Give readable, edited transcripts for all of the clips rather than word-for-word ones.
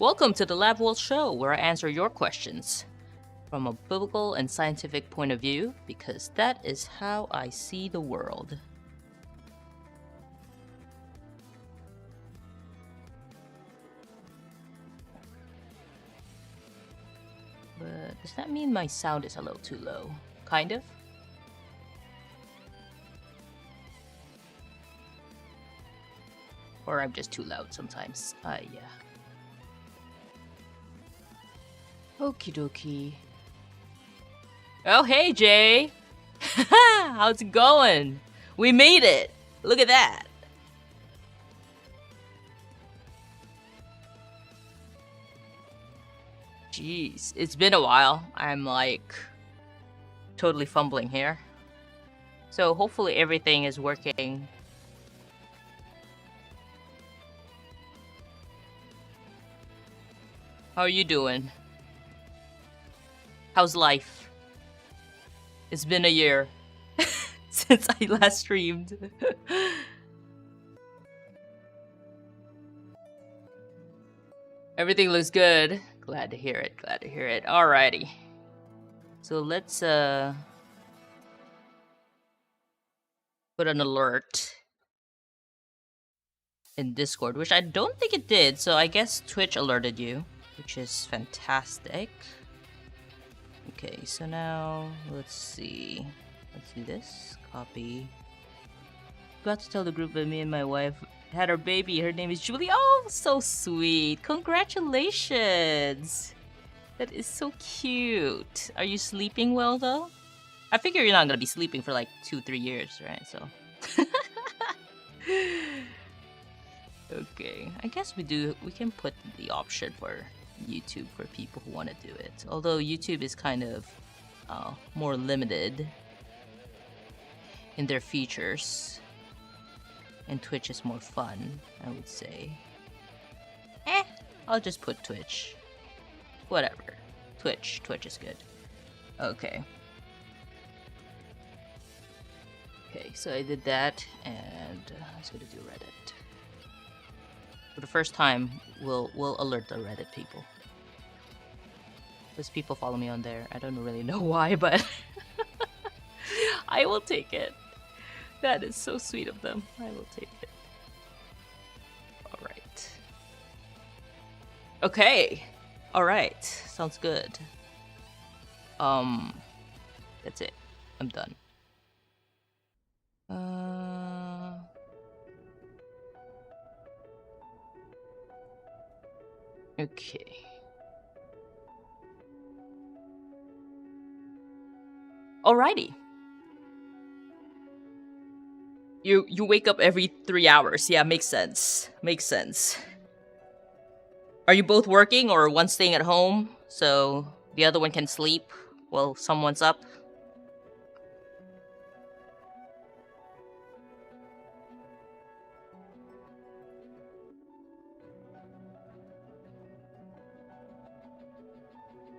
Welcome to the Lab World Show, where I answer your questions from a biblical and scientific point of view, because that is how I see the world. But does that mean my sound is a little too low? Kind of? Or I'm just too loud sometimes. Yeah. Okie dokie. Oh, hey, Jay! How's it going? We made it! Look at that! Jeez, it's been a while. I'm like totally fumbling here. So hopefully everything is working. How are you doing? How's life? It's been a year since I last streamed. Everything looks good. Glad to hear it, glad to hear it. Alrighty. So let's put an alert in Discord, which I don't think it did, so I guess Twitch alerted you, which is fantastic. Okay, so now let's see. Let's do this. Copy. Got to tell the group that me and my wife had our baby. Her name is Julie. Oh, so sweet. Congratulations. That is so cute. Are you sleeping well though? I figure you're not gonna be sleeping for like 2-3 years, right? So okay, I guess we can put the option for YouTube for people who want to do it. Although YouTube is kind of more limited in their features, and Twitch is more fun, I would say. I'll just put Twitch. Whatever. Twitch is good. Okay. Okay, so I did that, and I was gonna do Reddit. For the first time, we'll alert the Reddit people. Because people follow me on there. I don't really know why, but I will take it. That is so sweet of them. I will take it. Alright. Okay. Alright. Sounds good. That's it. I'm done. Okay. Alrighty. You wake up every 3 hours. Yeah, makes sense. Makes sense. Are you both working or one staying at home so the other one can sleep while someone's up?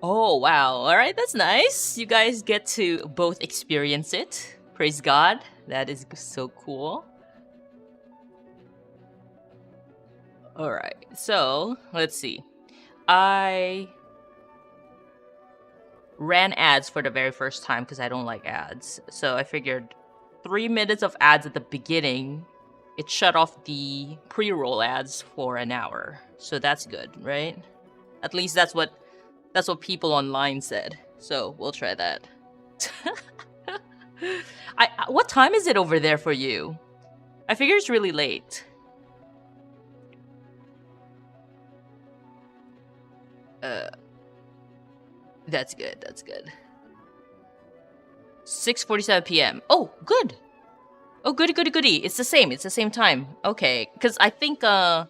Oh, wow. Alright, that's nice. You guys get to both experience it. Praise God. That is so cool. Alright, so let's see. I ran ads for the very first time because I don't like ads. So I figured 3 minutes of ads at the beginning, it shut off the pre-roll ads for an hour. So that's good, right? At least that's what people online said. So we'll try that. What time is it over there for you? I figure it's really late. That's good. That's good. 6:47 p.m. Oh, good. Oh, goody. It's the same. It's the same time. Okay, because I think Pow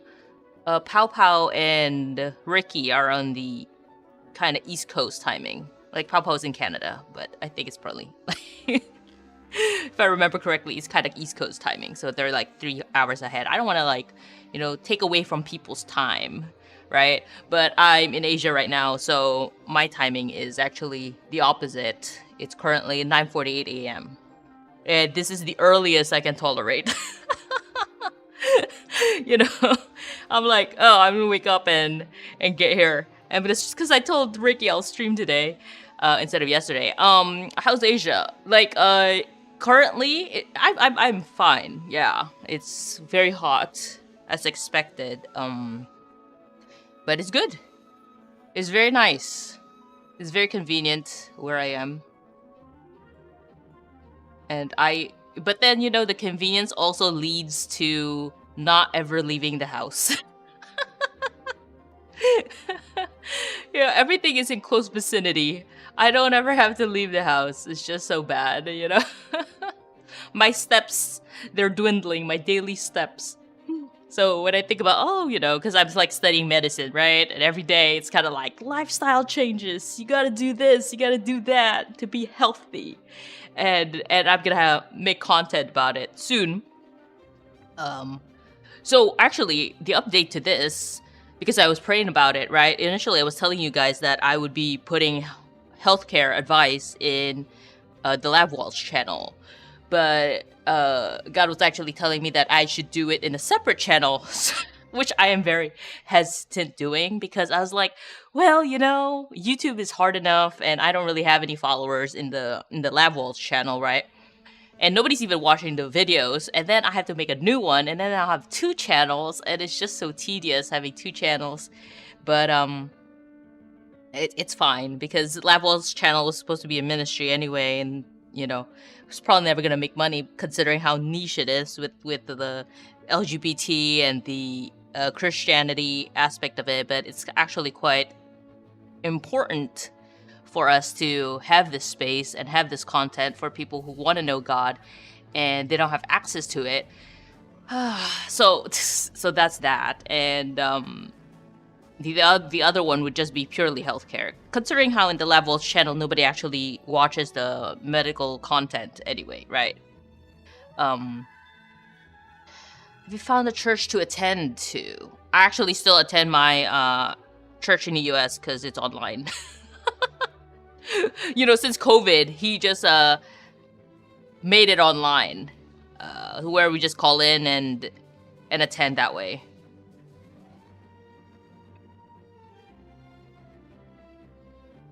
Pow and Ricky are on the kind of East Coast timing. Like Pow Pow's in Canada, but I think it's probably if I remember correctly, it's kind of East Coast timing. So they're like 3 hours ahead. I don't want to take away from people's time, right? But I'm in Asia right now, so my timing is actually the opposite. It's currently 9:48 a.m. And this is the earliest I can tolerate. you know, I'm like, oh, I'm gonna wake up and get here. And but it's just because I told Ricky I'll stream today, instead of yesterday. How's Asia? Like, currently, I'm fine. Yeah, it's very hot as expected. But it's good. It's very nice. It's very convenient where I am. And but then, the convenience also leads to not ever leaving the house. Everything is in close vicinity. I don't ever have to leave the house. It's just so bad. My steps, they're dwindling, my daily steps. So when I think about, because I'm like studying medicine, right? And every day it's kind of like lifestyle changes. You gotta do this, you gotta do that to be healthy. And I'm gonna make content about it soon. So actually, the update to this, because I was praying about it, right? Initially, I was telling you guys that I would be putting healthcare advice in the Lab Walls channel. But God was actually telling me that I should do it in a separate channel, which I am very hesitant doing because I was like, well, YouTube is hard enough, and I don't really have any followers in the Lab Walls channel, right? And nobody's even watching the videos, and then I have to make a new one, and then I'll have 2 channels, and it's just so tedious having 2 channels. But it's fine because Lab Walls channel was supposed to be a ministry anyway, and it's probably never gonna make money considering how niche it is with the LGBT and the Christianity aspect of it. But it's actually quite important for us to have this space and have this content for people who want to know God and they don't have access to it. So that's that. And the other one would just be purely healthcare, considering how in the Lab Walls channel nobody actually watches the medical content anyway, right? Have you found a church to attend to? I actually still attend my church in the US because it's online. Since COVID, he just made it online, where we just call in and attend that way.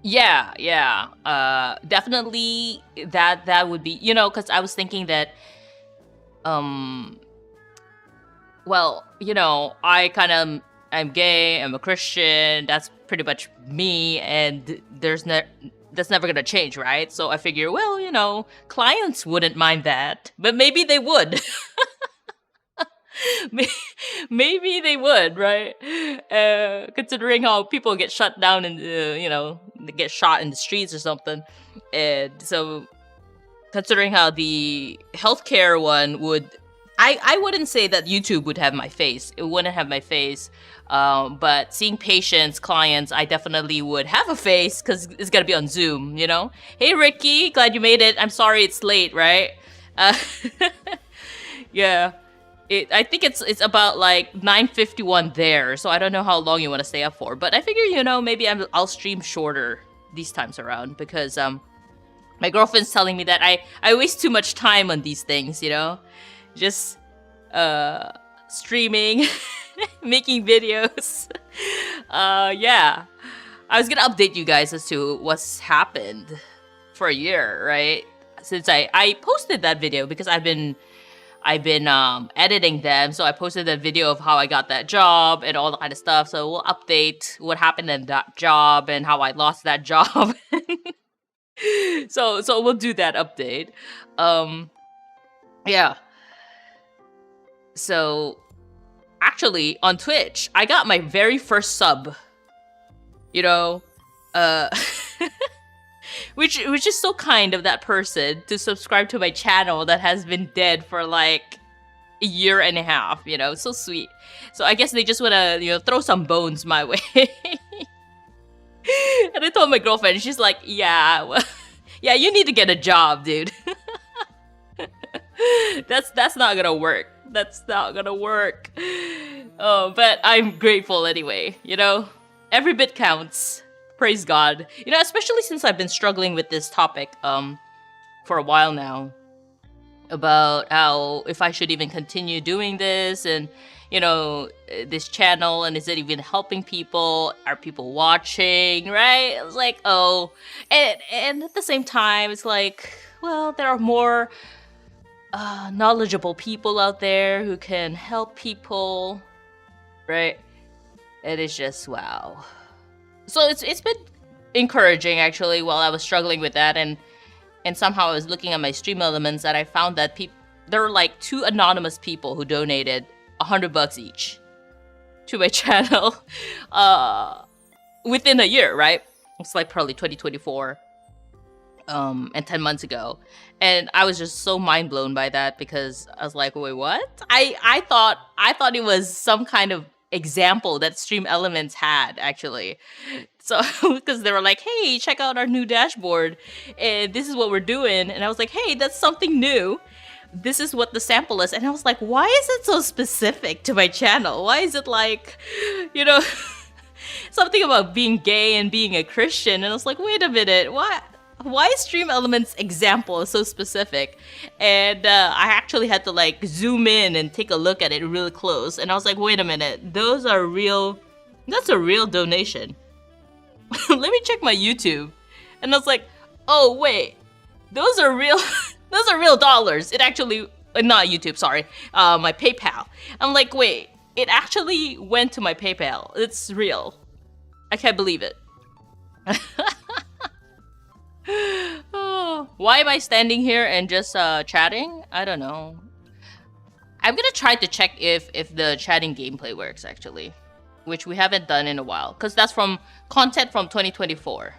Yeah. Definitely that would be, because I was thinking that, well, I'm gay, I'm a Christian, that's pretty much me, and that's never gonna change, right? So I figure, well, clients wouldn't mind that, but maybe they would. Maybe they would, right? Considering how people get shut down and they get shot in the streets or something, and so considering how the healthcare one would, I wouldn't say that YouTube would have my face. It wouldn't have my face. But seeing patients, clients, I definitely would have a face because it's gonna be on Zoom. Hey Ricky, glad you made it. I'm sorry it's late, right? Yeah. I think it's about like 9:51 there, so I don't know how long you want to stay up for. But I figure, maybe I'll stream shorter these times around because my girlfriend's telling me that I waste too much time on these things, just streaming, making videos. Yeah, I was gonna update you guys as to what's happened for a year, right? Since I posted that video because I've been editing them, so I posted that video of how I got that job and all that kind of stuff. So we'll update what happened in that job and how I lost that job. So we'll do that update. Yeah. So actually on Twitch, I got my very first sub. Which is so kind of that person to subscribe to my channel that has been dead for like a year and a half, so sweet. So I guess they just want to, throw some bones my way. And I told my girlfriend, she's like, yeah, well, yeah, you need to get a job, dude. That's not gonna work. That's not gonna work. Oh, but I'm grateful anyway, every bit counts. Praise God. Especially since I've been struggling with this topic for a while now. about how if I should even continue doing this, and this channel, and is it even helping people? Are people watching? Right? I was like, oh, and at the same time, it's like, well, there are more knowledgeable people out there who can help people, right? It is just wow. So it's been encouraging actually while I was struggling with that, and somehow I was looking at my stream elements, and I found that there were like 2 anonymous people who donated $100 each to my channel within a year, right? It's like probably 2024 and 10 months ago. And I was just so mind blown by that, because I was like, wait, what? I thought it was some kind of example that Stream Elements had actually. So because they were like, hey, check out our new dashboard, and this is what we're doing. And I was like, hey, that's something new. This is what the sample is. And I was like, why is it so specific to my channel? Why is it like, something about being gay and being a Christian? And I was like, wait a minute, what? Why is Stream Elements example so specific? And I actually had to like zoom in and take a look at it really close. And I was like, wait a minute, that's a real donation. Let me check my YouTube. And I was like, oh wait, those are real dollars. It actually, not YouTube, sorry, my PayPal. I'm like, wait, it actually went to my PayPal. It's real. I can't believe it. Oh, why am I standing here and just chatting? I don't know. I'm gonna try to check if the chatting gameplay works actually, which we haven't done in a while, because that's from content from 2024.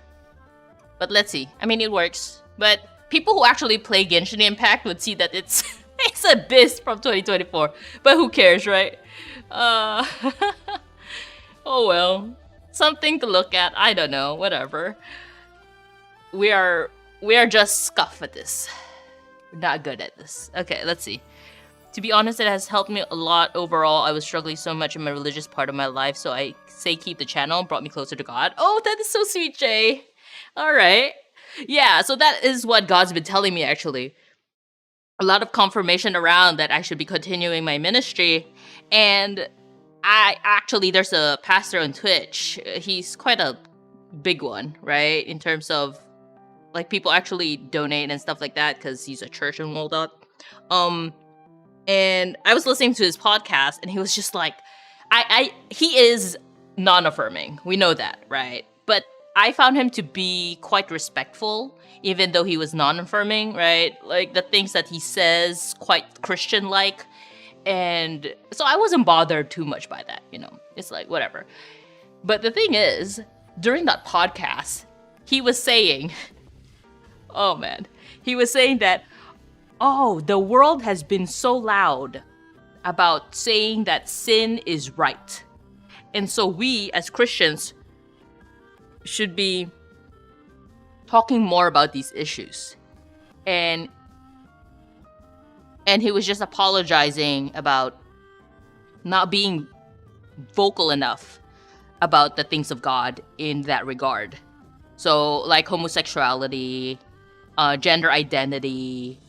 But let's see. I mean, it works. But people who actually play Genshin Impact would see that it's it's a diss from 2024. But who cares, right? Oh well, something to look at. I don't know. Whatever. We are just scuff at this. We're not good at this. Okay, let's see. To be honest, it has helped me a lot overall. I was struggling so much in my religious part of my life, so I say keep the channel, brought me closer to God. Oh, that is so sweet, Jay. All right. Yeah, so that is what God's been telling me, actually. A lot of confirmation around that I should be continuing my ministry. And there's a pastor on Twitch. He's quite a big one, right? In terms of, like, people actually donate and stuff like that, because he's a church and all that. And I was listening to his podcast, and he was just like, he is non-affirming. We know that, right? But I found him to be quite respectful, even though he was non-affirming, right? Like, the things that he says, quite Christian-like. And so I wasn't bothered too much by that, It's like, whatever. But the thing is, during that podcast, he was saying, oh man, he was saying that, oh, the world has been so loud about saying that sin is right. And so we, as Christians, should be talking more about these issues. And he was just apologizing about not being vocal enough about the things of God in that regard. So, like homosexuality, gender identity,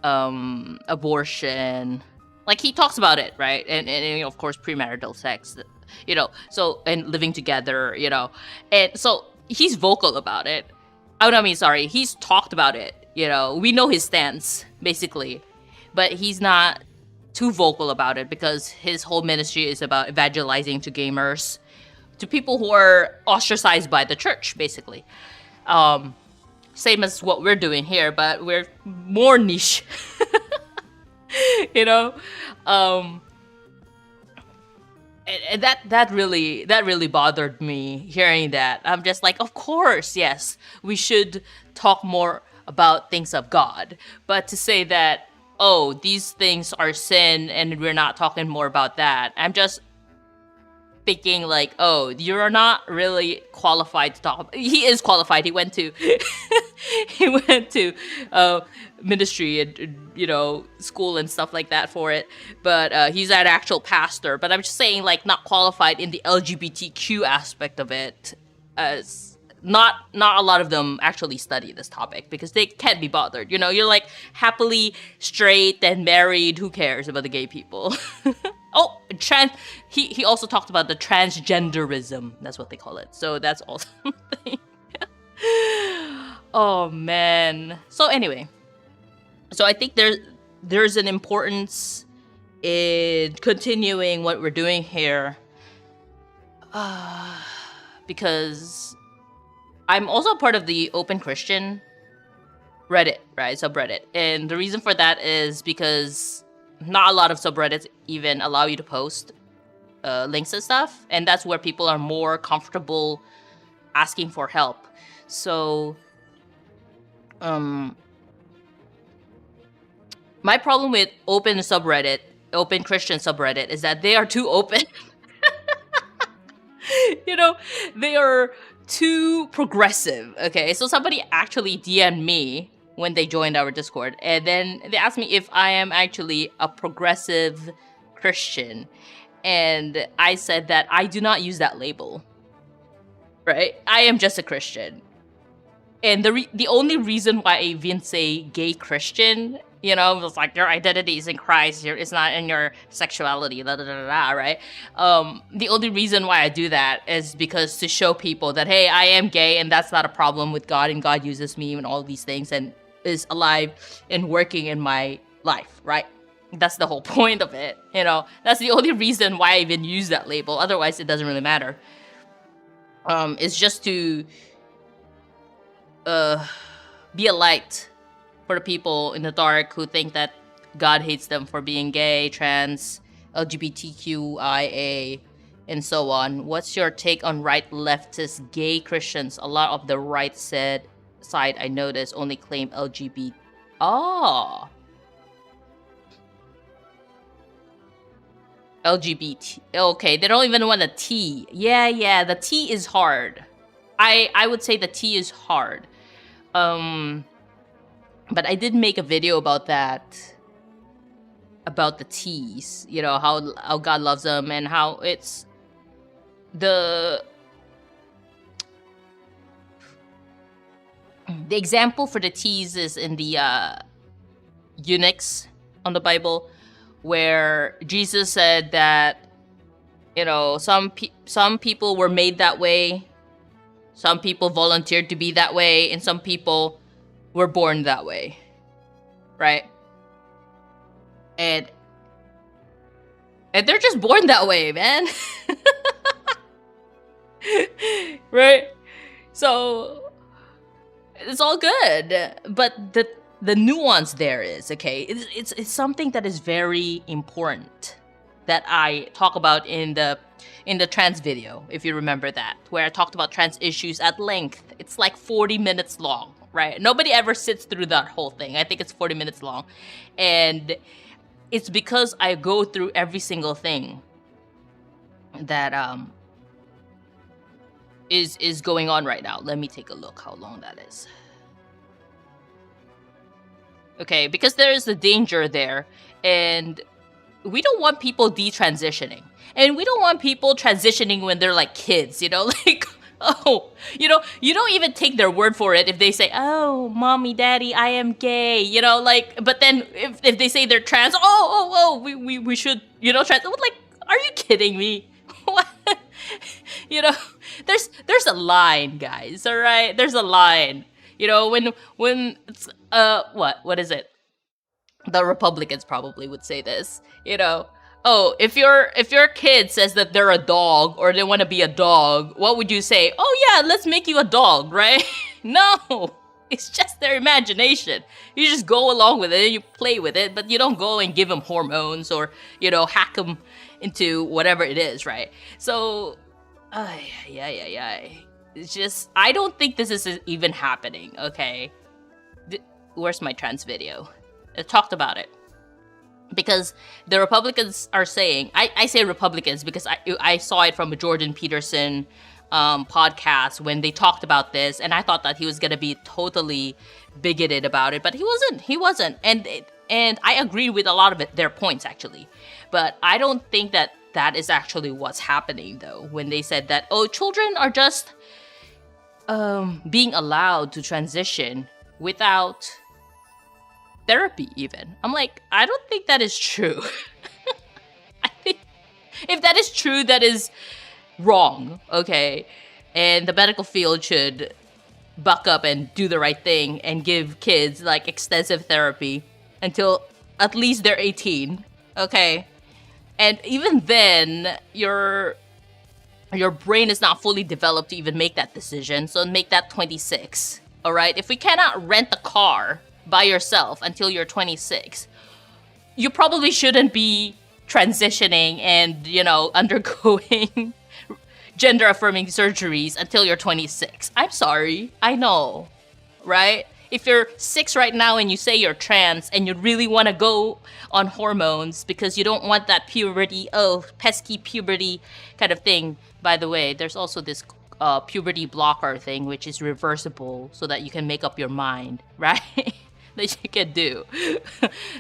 abortion. Like, he talks about it, right? And of course, premarital sex, so, and living together, And so, he's vocal about it. He's talked about it, We know his stance, basically. But he's not too vocal about it, because his whole ministry is about evangelizing to gamers, to people who are ostracized by the church, basically. Same as what we're doing here, but we're more niche. And that really bothered me, hearing that. I'm just like, of course, yes, we should talk more about things of God. But to say that, oh, these things are sin and we're not talking more about that, I'm just thinking like, oh, you're not really qualified to talk about. He is qualified. He went to ministry and school and stuff like that for it, but he's an actual pastor. But I'm just saying, like, not qualified in the LGBTQ aspect of it, as not a lot of them actually study this topic because they can't be bothered. You know, you're like happily straight and married. Who cares about the gay people? Oh, he also talked about the transgenderism. That's what they call it. So that's also something. Oh man. So anyway, so I think there's an importance in continuing what we're doing here, because I'm also part of the Open Christian Reddit, right? Subreddit. And the reason for that is because not a lot of subreddits even allow you to post links and stuff. And that's where people are more comfortable asking for help. So, my problem with Open Christian subreddit, is that they are too open. You know, they are too progressive. Okay, so somebody actually DM'd me when they joined our Discord, and then they asked me if I am actually a progressive Christian, and I said that I do not use that label. Right, I am just a Christian, and the only reason why I even say gay Christian, you know, was like your identity is in Christ, it's not in your sexuality, right? The only reason why I do that is because to show people that, hey, I am gay and that's not a problem with God, and God uses me and all these things and is alive and working in my life, right? That's the whole point of it, you know? That's the only reason why I even use that label. Otherwise, it doesn't really matter. It's just to be a light for the people in the dark who think that God hates them for being gay, trans, LGBTQIA, and so on. What's your take on right leftist gay Christians? A lot of the right side I noticed only claim LGBT. Oh. LGBT. Okay, they don't even want the T. Yeah, the T is hard. I would say the T is hard. But I did make a video about that. About the T's. You know, how God loves them and how it's the example for the T's is in the eunuchs on the Bible, where Jesus said that, you know, some people were made that way, some people volunteered to be that way, and some people were born that way, right? And they're just born that way, man. Right? So it's all good, but the nuance there is, okay, it's something that is very important that I talk about in the trans video, if you remember that, where I talked about trans issues at length. It's like 40 minutes long, right? Nobody ever sits through that whole thing. I think it's 40 minutes long. And it's because I go through every single thing that is going on right now. Let me take a look how long that is. Okay, because there is the danger there, and we don't want people detransitioning. And we don't want people transitioning when they're like kids, you know, like, oh, you know, you don't even take their word for it if they say, oh, mommy, daddy, I am gay, you know, like, but then if they say they're trans, we should, you know, trans, like, are you kidding me? What? You know, there's a line, guys, all right? There's a line. You know, when it's, what is it? The Republicans probably would say this, you know. Oh, if your kid says that they're a dog or they want to be a dog, what would you say? Oh yeah, let's make you a dog, right? No, it's just their imagination. You just go along with it and you play with it, but you don't go and give them hormones or, you know, hack them into whatever it is, right? So, yeah. It's just, I don't think this is even happening, okay? Where's my trans video? I talked about it. Because the Republicans are saying, I say Republicans because I saw it from a Jordan Peterson podcast when they talked about this, and I thought that he was going to be totally bigoted about it, but he wasn't. And I agree with a lot of their points, actually. But I don't think that is actually what's happening, though, when they said that, oh, children are just being allowed to transition without therapy even. I'm like, I don't think that is true. I think if that is true, that is wrong, okay? And the medical field should buck up and do the right thing and give kids like extensive therapy until at least they're 18, okay? And even then, your brain is not fully developed to even make that decision, so make that 26, all right? If we cannot rent a car by yourself until you're 26, you probably shouldn't be transitioning and, undergoing gender affirming surgeries until you're 26. I'm sorry. I know, right? If you're 6 right now and you say you're trans and you really want to go on hormones because you don't want that puberty, pesky puberty kind of thing. By the way, there's also this puberty blocker thing, which is reversible so that you can make up your mind, right? That you can do.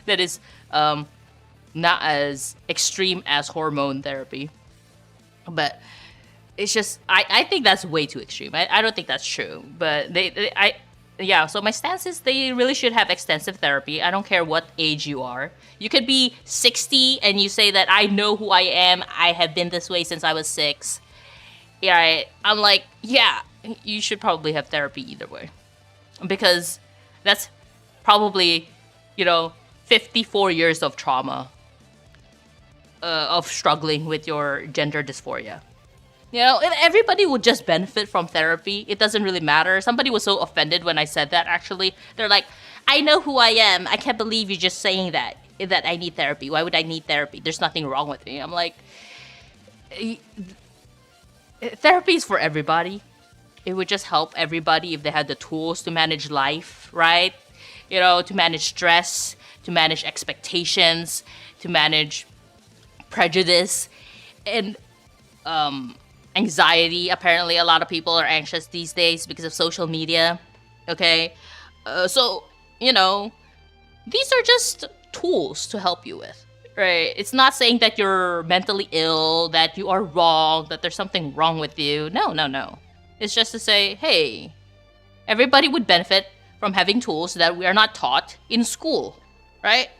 That is not as extreme as hormone therapy. But it's just, I think that's way too extreme. I don't think that's true. But so my stance is they really should have extensive therapy. I don't care what age you are. You could be 60 and you say that I know who I am. I have been this way since I was 6. Yeah, I'm like, yeah, you should probably have therapy either way. Because that's probably, 54 years of trauma of struggling with your gender dysphoria. If everybody would just benefit from therapy, it doesn't really matter. Somebody was so offended when I said that, actually. They're like, I know who I am. I can't believe you're just saying that I need therapy. Why would I need therapy? There's nothing wrong with me. I'm like, therapy is for everybody. It would just help everybody if they had the tools to manage life, right? To manage stress, to manage expectations, to manage prejudice, and anxiety. Apparently, a lot of people are anxious these days because of social media. Okay? So, these are just tools to help you with, right? It's not saying that you're mentally ill, that you are wrong, that there's something wrong with you. No. It's just to say, hey, everybody would benefit from having tools that we are not taught in school, right?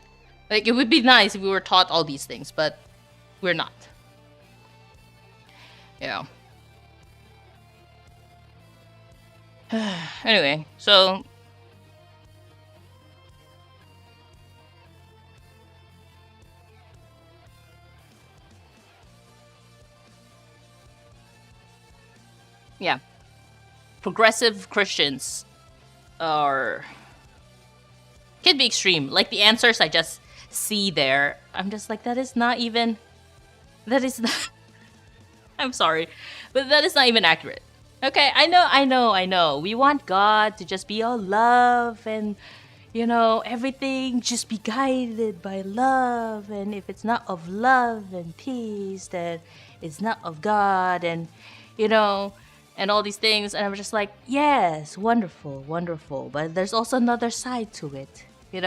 Like, it would be nice if we were taught all these things, but we're not. Yeah. Anyway, so yeah. Progressive Christians can be extreme. Like the answers I just see there, I'm just like, that is not. I'm sorry, but that is not even accurate. Okay, I know. We want God to just be all love and, everything just be guided by love. And if it's not of love and peace, then it's not of God. And, and all these things. And I'm just like, yes, wonderful. But there's also another side to it, We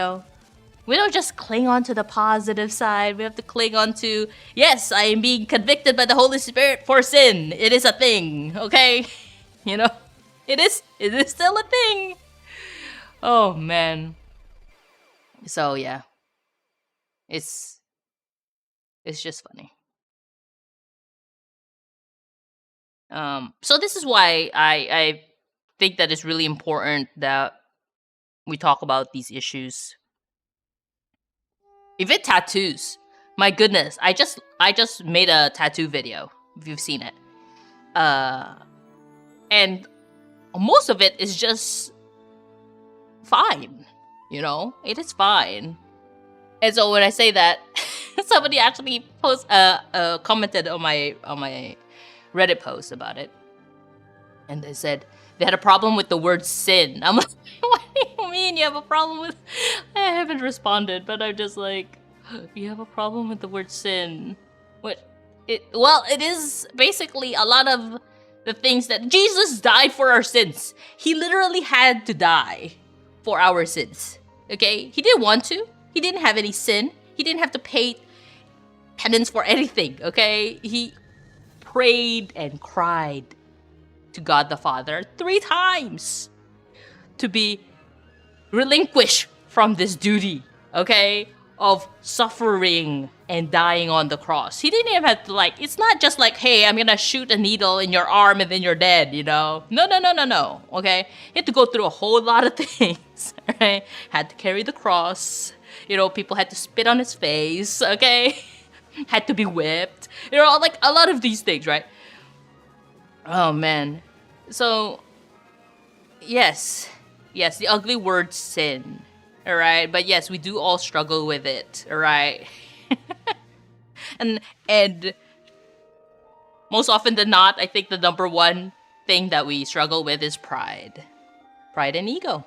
don't just cling on to the positive side. We have to cling on to, yes, I am being convicted by the Holy Spirit for sin. It is a thing, okay? It is still a thing. Oh, man. So, yeah. It's just funny. So this is why I think that it's really important that we talk about these issues. Even tattoos. My goodness, I just made a tattoo video, if you've seen it. And most of it is just fine. It is fine. And so when I say that, somebody actually commented on my Reddit post about it. And they said they had a problem with the word sin. I'm like, what do you mean you have a problem with... I haven't responded, but I'm just like, you have a problem with the word sin. It is basically a lot of the things that Jesus died for our sins. He literally had to die for our sins. Okay? He didn't want to. He didn't have any sin. He didn't have to pay penance for anything. Okay? He prayed and cried to God the Father 3 times to be relinquished from this duty, okay, of suffering and dying on the cross. He didn't even have to, like, it's not just like, hey, I'm gonna shoot a needle in your arm and then you're dead, you know? No, okay? He had to go through a whole lot of things, right? Had to carry the cross, you know, people had to spit on his face, okay? Had to be whipped, you know, like a lot of these things, right? Oh, man. So, yes, the ugly word sin. All right, but yes, we do all struggle with it. All right, and most often than not, I think the number one thing that we struggle with is pride and ego.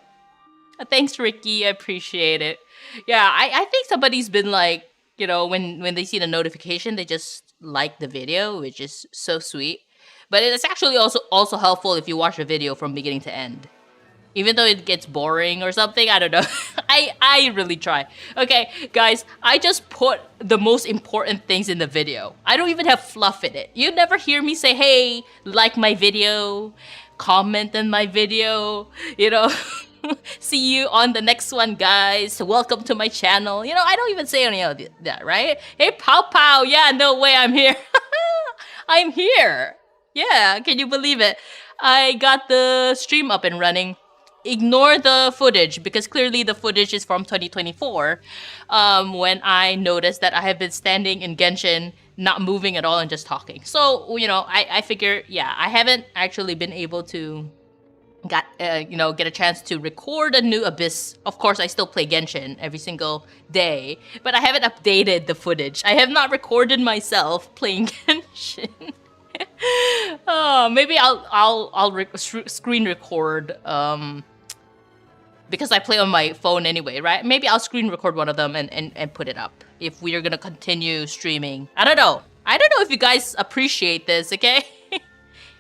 Thanks, Ricky. I appreciate it. Yeah, I think somebody's been like, you know, when they see the notification, they just like the video, which is so sweet. But it's actually also helpful if you watch the video from beginning to end. Even though it gets boring or something, I don't know. I really try. Okay, guys, I just put the most important things in the video. I don't even have fluff in it. You never hear me say, hey, like my video, comment on my video, you know. See you on the next one, guys. Welcome to my channel. You know, I don't even say any of that, right? Hey, Pow Pow. Yeah, no way, I'm here. I'm here. Yeah, can you believe it? I got the stream up and running. Ignore the footage because clearly the footage is from 2024 when I noticed that I have been standing in Genshin, not moving at all and just talking. So, you know, I figure, yeah, I haven't actually been able to get a chance to record a new Abyss. Of course, I still play Genshin every single day, but I haven't updated the footage. I have not recorded myself playing Genshin. Oh, maybe I'll screen record because I play on my phone anyway, right? Maybe I'll screen record one of them and put it up if we are gonna continue streaming. I don't know if you guys appreciate this, okay?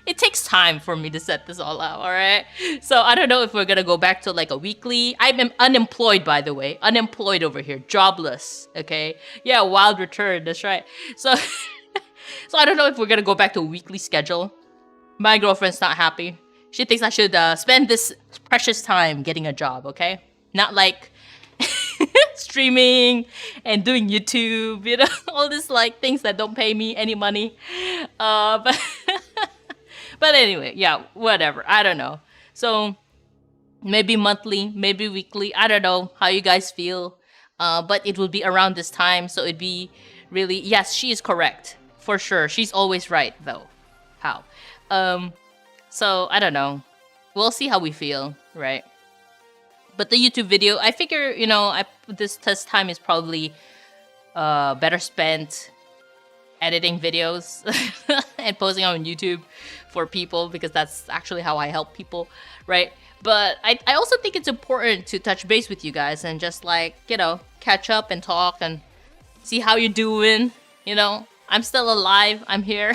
It takes time for me to set this all out, all right? So I don't know if we're gonna go back to like a weekly. I'm unemployed, by the way. Unemployed over here, jobless, okay? Yeah, wild return, that's right. So so I don't know if we're gonna go back to a weekly schedule. My girlfriend's not happy. She thinks I should spend this precious time getting a job, okay? Not like streaming and doing YouTube, you know, all this like things that don't pay me any money. But anyway, yeah, whatever. I don't know. So maybe monthly, maybe weekly. I don't know how you guys feel. But it will be around this time, so it'd be really, yes, she is correct. For sure. She's always right, though. How? So, I don't know. We'll see how we feel, right? But the YouTube video, I figure, you know, this test time is probably better spent editing videos and posting on YouTube for people because that's actually how I help people, right? But I also think it's important to touch base with you guys and just like, you know, catch up and talk and see how you're doing, you know? I'm still alive. I'm here.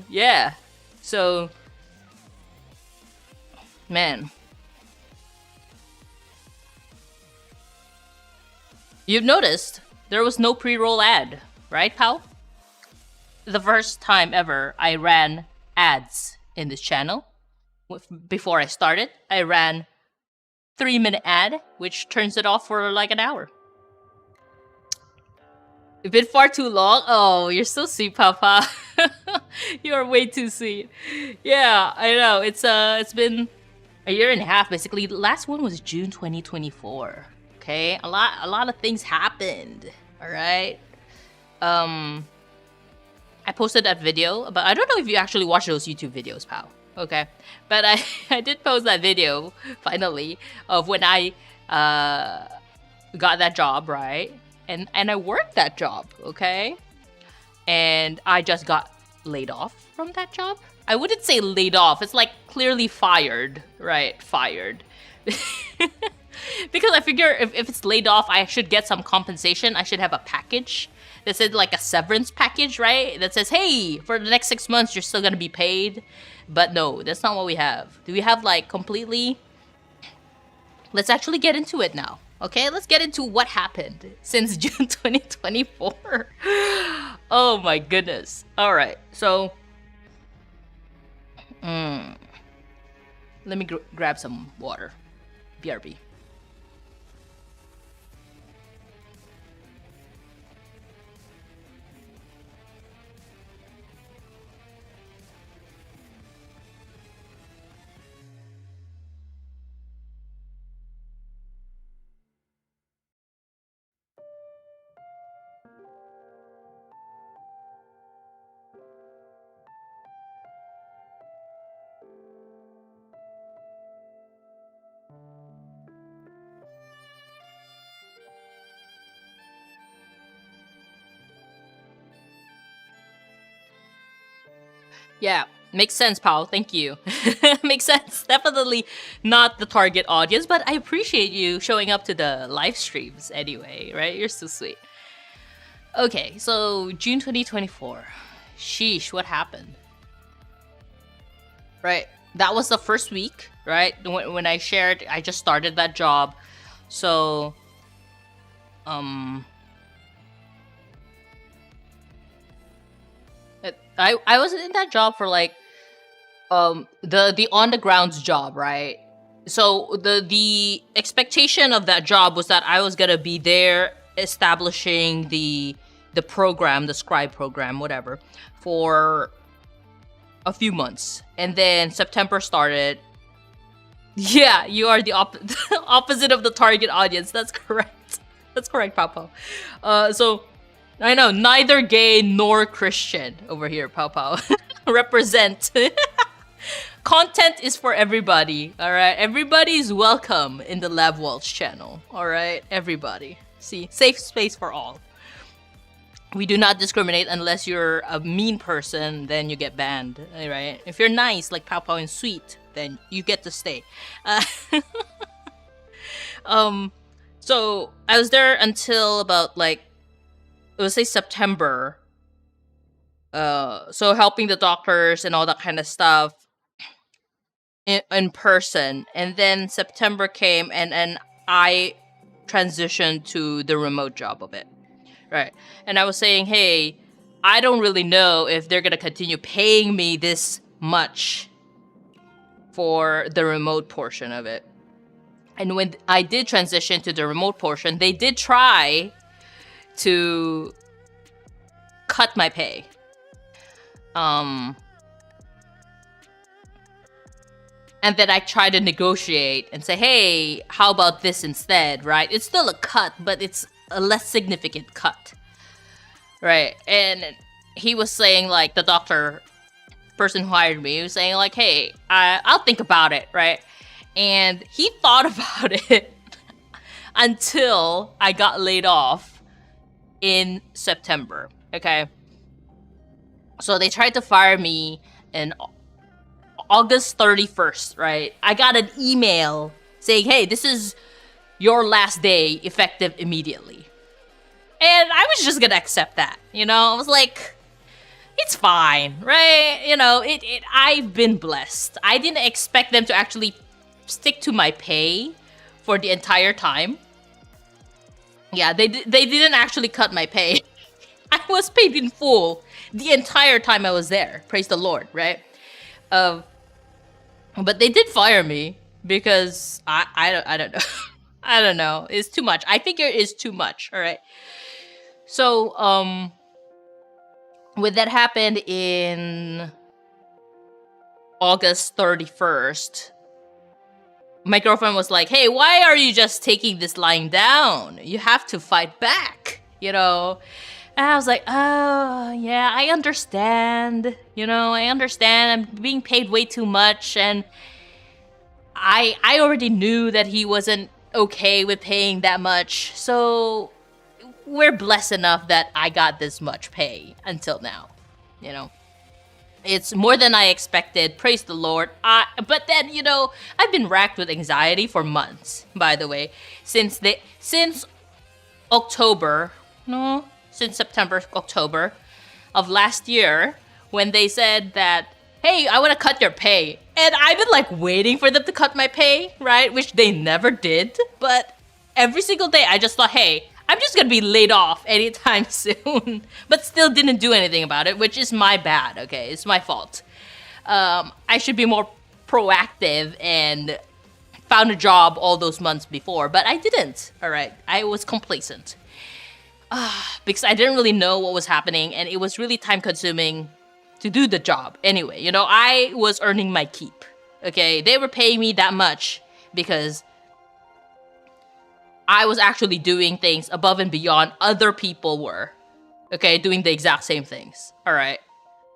Yeah. So, man. You've noticed there was no pre-roll ad, right, pal? The first time ever I ran ads in this channel. Before I started, I ran 3-minute ad, which turns it off for like an hour. It's been far too long. Oh, you're so sweet, Papa. You're way too sweet. Yeah, I know. It's been a year and a half basically. The last one was June 2024. Okay, a lot of things happened. All right. I posted that video, but I don't know if you actually watch those YouTube videos, pal. Okay, but I did post that video finally of when I got that job, right? And I worked that job, okay? And I just got laid off from that job. I wouldn't say laid off. It's like clearly fired, right? Fired. Because I figure if it's laid off, I should get some compensation. I should have a package that said like a severance package, right? That says, hey, for the next 6 months, you're still gonna be paid. But no, that's not what we have. Do we have like completely... Let's actually get into it now. Okay, let's get into what happened since June 2024. Oh my goodness. All right, so Mm. Let me grab some water. BRB. Yeah, makes sense, Paul. Thank you. Makes sense. Definitely not the target audience, but I appreciate you showing up to the live streams anyway, right? You're so sweet. Okay, so June 2024. Sheesh, what happened? Right. That was the first week, right? When I shared, I just started that job. So, um, I was in that job for like the on the grounds job, right? So the expectation of that job was that I was gonna be there establishing the program, the scribe program, whatever, for a few months, and then September started. Yeah, you are the opposite of the target audience. That's correct. That's correct, Papa. So I know neither gay nor Christian over here, Pao. Represent. Content is for everybody, all right? Everybody's welcome in the Lab Welch channel, all right? Everybody. See, safe space for all. We do not discriminate unless you're a mean person, then you get banned, all right? If you're nice, like Pao and sweet, then you get to stay. So I was there until about like, let's say September. So helping the doctors and all that kind of stuff in person, and then September came, and I transitioned to the remote job of it, right? And I was saying, hey, I don't really know if they're gonna continue paying me this much for the remote portion of it. And when I did transition to the remote portion, they did try to cut my pay. And then I try to negotiate and say, hey, how about this instead, right? It's still a cut, but it's a less significant cut, right? And he was saying, like, the doctor person who hired me, he was saying, like, hey, I'll think about it, right? And he thought about it until I got laid off in September, okay? So they tried to fire me in August 31st, right? I got an email saying, hey, this is your last day, effective immediately. And I was just gonna accept that, you know? I was like, it's fine, right? You know, I've been blessed. I didn't expect them to actually stick to my pay for the entire time. Yeah, they didn't actually cut my pay. I was paid in full the entire time I was there. Praise the Lord, right? But they did fire me because I don't know. I don't know. It's too much. I figure it's too much. All right. So when that happened in August 31st, my girlfriend was like, "Hey, why are you just taking this lying down? You have to fight back." You know. And I was like, oh, yeah, I understand. You know, I understand. I'm being paid way too much. And I already knew that he wasn't okay with paying that much. So we're blessed enough that I got this much pay until now. You know, it's more than I expected. Praise the Lord. But then, you know, I've been racked with anxiety for months, by the way, since October. No. Since September, October of last year, when they said that, hey, I want to cut your pay. And I've been like waiting for them to cut my pay, right? Which they never did. But every single day I just thought, hey, I'm just going to be laid off anytime soon. But still didn't do anything about it, which is my bad, okay? It's my fault. I should be more proactive and found a job all those months before, but I didn't. All right, I was complacent because I didn't really know what was happening, and it was really time consuming to do the job. Anyway, I was earning my keep. Okay, they were paying me that much because I was actually doing things above and beyond other people were. Okay, doing the exact same things. All right.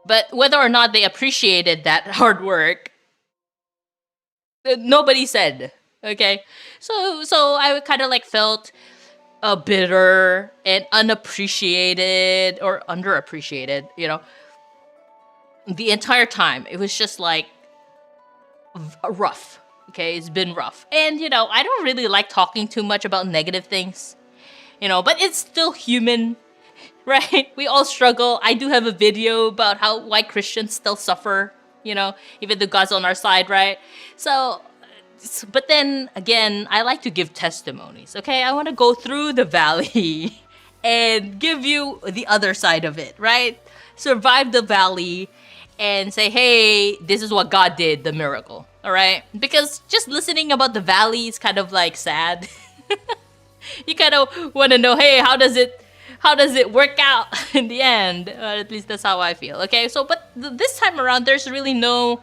But whether or not they appreciated that hard work, nobody said. Okay. So I kind of like felt bitter and unappreciated or underappreciated, the entire time. It was just like rough. Okay, it's been rough. And, I don't really like talking too much about negative things, but it's still human, right? We all struggle. I do have a video about why Christians still suffer, even though God's on our side, right? So, but then again, I like to give testimonies, okay? I want to go through the valley and give you the other side of it, right? Survive the valley and say, hey, this is what God did, the miracle. All right, because just listening about the valley is kind of like sad. You kind of want to know, hey, how does it work out in the end? At least that's how I feel. Okay, so but this time around, there's really no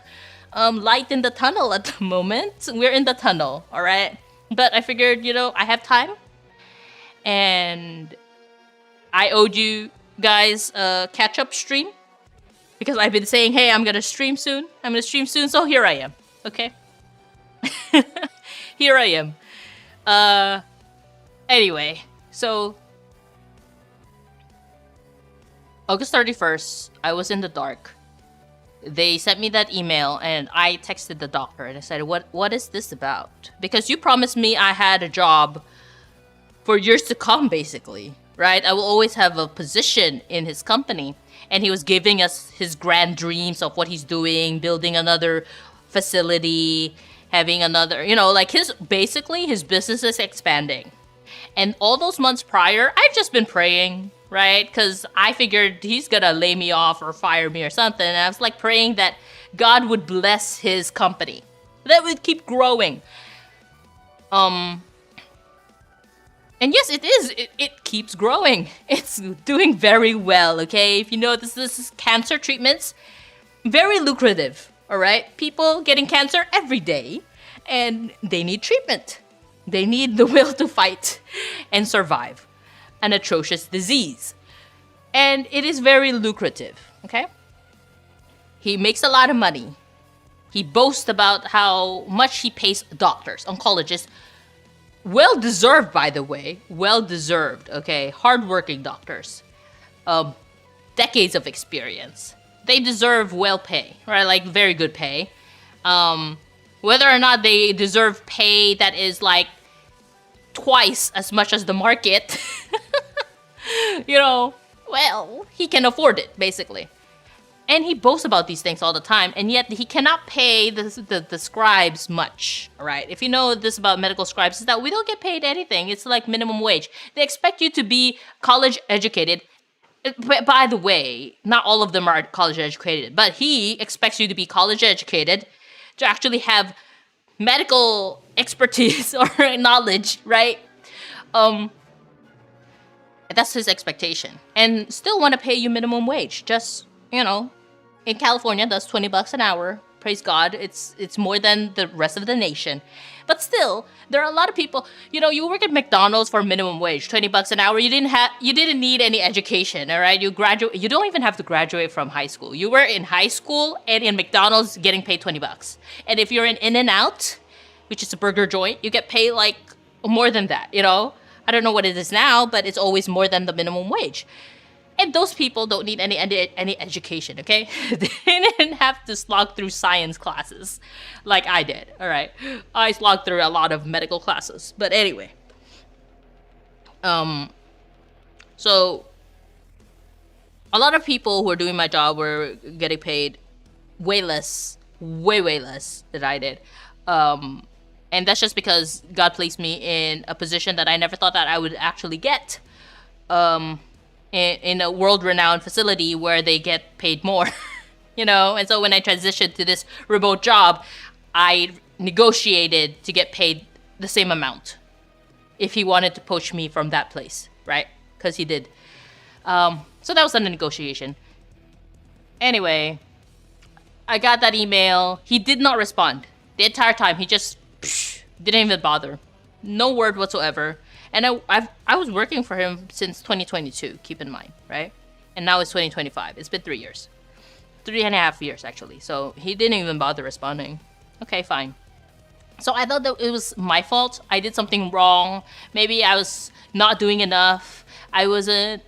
light in the tunnel at the moment. We're in the tunnel, all right. But I figured, I have time, and I owed you guys a catch-up stream because I've been saying, hey, I'm gonna stream soon. So here I am. Okay. Here I am. Anyway, so August 31st, I was in the dark. They sent me that email and I texted the doctor and I said, what is this about? Because you promised me I had a job for years to come, basically, right? I will always have a position in his company. And he was giving us his grand dreams of what he's doing, building another facility, having another, his business is expanding. And all those months prior, I've just been praying, right? Because I figured he's gonna lay me off or fire me or something. And I was like praying that God would bless his company, that would keep growing. And yes, it is. It keeps growing. It's doing very well, okay? If you know this is cancer treatments, very lucrative. All right, people getting cancer every day, and they need treatment. They need the will to fight and survive an atrocious disease. And it is very lucrative, okay? He makes a lot of money. He boasts about how much he pays doctors, oncologists. Well-deserved, by the way. Well-deserved, okay? Hardworking doctors. Decades of experience. They deserve well pay, right? Like very good pay. Whether or not they deserve pay that is like twice as much as the market, well, he can afford it, basically. And he boasts about these things all the time, and yet he cannot pay the scribes much, all right? If you know this about medical scribes, is that we don't get paid anything. It's like minimum wage. They expect you to be college educated. By the way, not all of them are college educated, but he expects you to be college educated to actually have medical expertise or knowledge, right? That's his expectation. And still want to pay you minimum wage. Just, in California, that's $20 an hour. Praise God, it's more than the rest of the nation. But still, there are a lot of people, you work at McDonald's for minimum wage, $20 an hour. You didn't need any education, all right? You don't even have to graduate from high school. You were in high school and in McDonald's getting paid $20. And if you're in In-N-Out, which is a burger joint, you get paid like more than that, I don't know what it is now, but it's always more than the minimum wage. And those people don't need any education, okay? They didn't have to slog through science classes like I did, all right? I slogged through a lot of medical classes. But anyway. So a lot of people who are doing my job were getting paid way less than I did. And that's just because God placed me in a position that I never thought that I would actually get. In a world-renowned facility where they get paid more. you know? And so when I transitioned to this remote job, I negotiated to get paid the same amount if he wanted to poach me from that place, right? Because he did. So that was under negotiation. Anyway, I got that email. He did not respond. The entire time, he just didn't even bother. No word whatsoever. And I was working for him since 2022, keep in mind, right? And now it's 2025. It's been 3 years. 3.5 years, actually. So he didn't even bother responding. Okay, fine. So I thought that it was my fault. I did something wrong. Maybe I was not doing enough. I wasn't...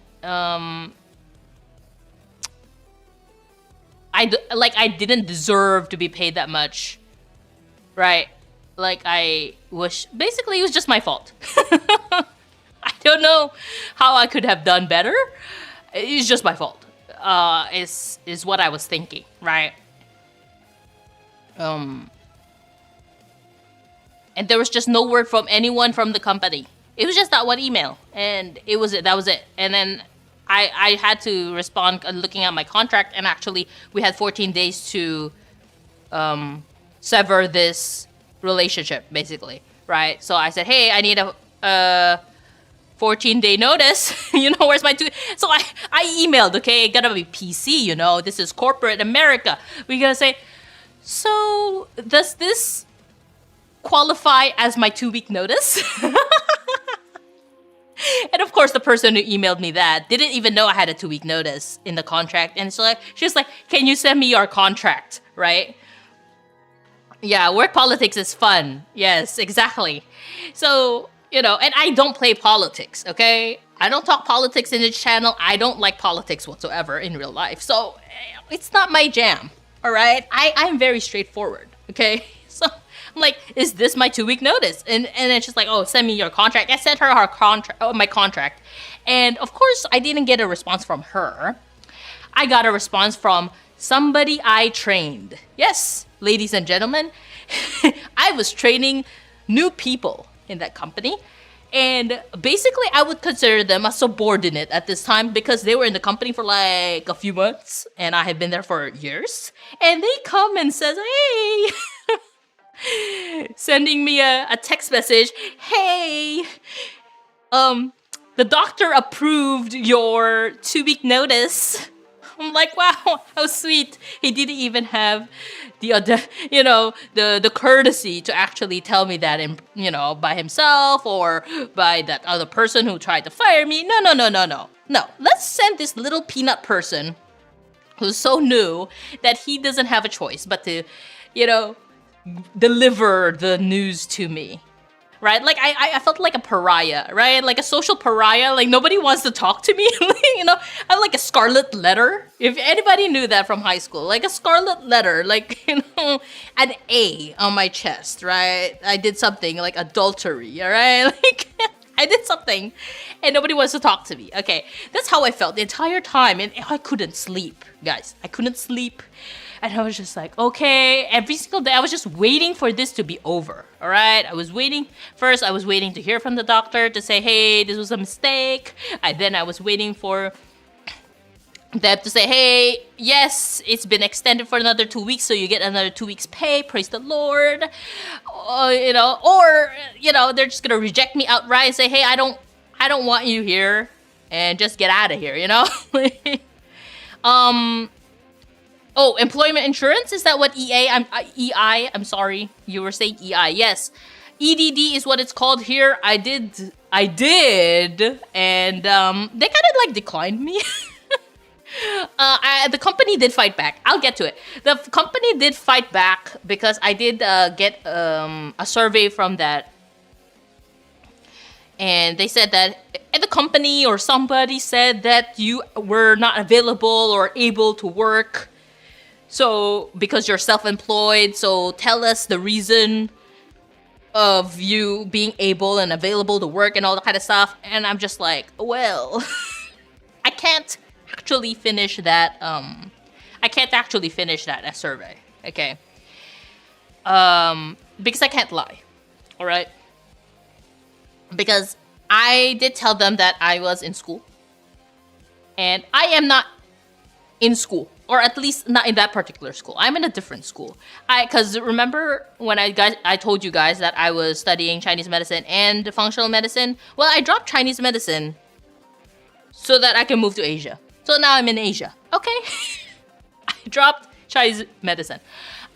I didn't deserve to be paid that much, right? Like I wish. Basically, it was just my fault. I don't know how I could have done better. It's just my fault. Is what I was thinking, right? And there was just no word from anyone from the company. It was just that one email, and it was it. That was it. And then I had to respond looking at my contract, and actually we had 14 days to sever this relationship, basically, right? So I said, hey, I need a 14-day notice. You know, where's my two? So I emailed, okay, gotta be PC, you know, this is corporate America. We gotta say, so does this qualify as my 2-week notice? And of course, the person who emailed me that didn't even know I had a 2-week notice in the contract. And so she was like, can you send me your contract, right? Yeah, work politics is fun. Yes, exactly. So, you know, and I don't play politics, okay? I don't talk politics in this channel. I don't like politics whatsoever in real life. So it's not my jam, all right? I'm very straightforward, okay? So I'm like, is this my 2-week notice? And then she's like, oh, send me your contract. I sent her my contract. And of course, I didn't get a response from her. I got a response from somebody I trained. Yes, ladies and gentlemen, I was training new people in that company. And basically, I would consider them a subordinate at this time because they were in the company for like a few months and I had been there for years. And they come and says, hey, sending me a text message. Hey, the doctor approved your 2-week notice. I'm like, wow, how sweet. He didn't even have the courtesy to actually tell me that, by himself or by that other person who tried to fire me. No. No, let's send this little peanut person who's so new that he doesn't have a choice but to, deliver the news to me. Right? Like, I felt like a pariah, right? Like a social pariah. Like, nobody wants to talk to me. I'm like a scarlet letter. If anybody knew that from high school. Like a scarlet letter. Like, an A on my chest, right? I did something like adultery, all right? Like, I did something and nobody wants to talk to me. Okay, that's how I felt the entire time. And I couldn't sleep, guys. I couldn't sleep. And I was just like, okay, every single day I was just waiting for this to be over, all right? I was waiting to hear from the doctor to say, hey, this was a mistake. Then I was waiting for them to say, hey, yes, it's been extended for another 2 weeks, so you get another 2 weeks pay, praise the Lord. They're just gonna reject me outright and say, hey, I don't want you here, and just get out of here, Oh, employment insurance? Is that what EI? I'm sorry. You were saying EI. Yes. EDD is what it's called here. I did. And they kind of like declined me. The company did fight back. I'll get to it. The company did fight back because I did get a survey from that. And they said that the company or somebody said that you were not available or able to work. So, because you're self-employed, so tell us the reason of you being able and available to work and all that kind of stuff. And I'm just like, well, I can't actually finish that. Survey, okay? Because I can't lie, all right? Because I did tell them that I was in school, and I am not in school or at least not in that particular school. I'm in a different school. Because remember when I told you guys that I was studying Chinese medicine and functional medicine? Well, I dropped Chinese medicine so that I can move to Asia. So now I'm in Asia. Okay. I dropped Chinese medicine.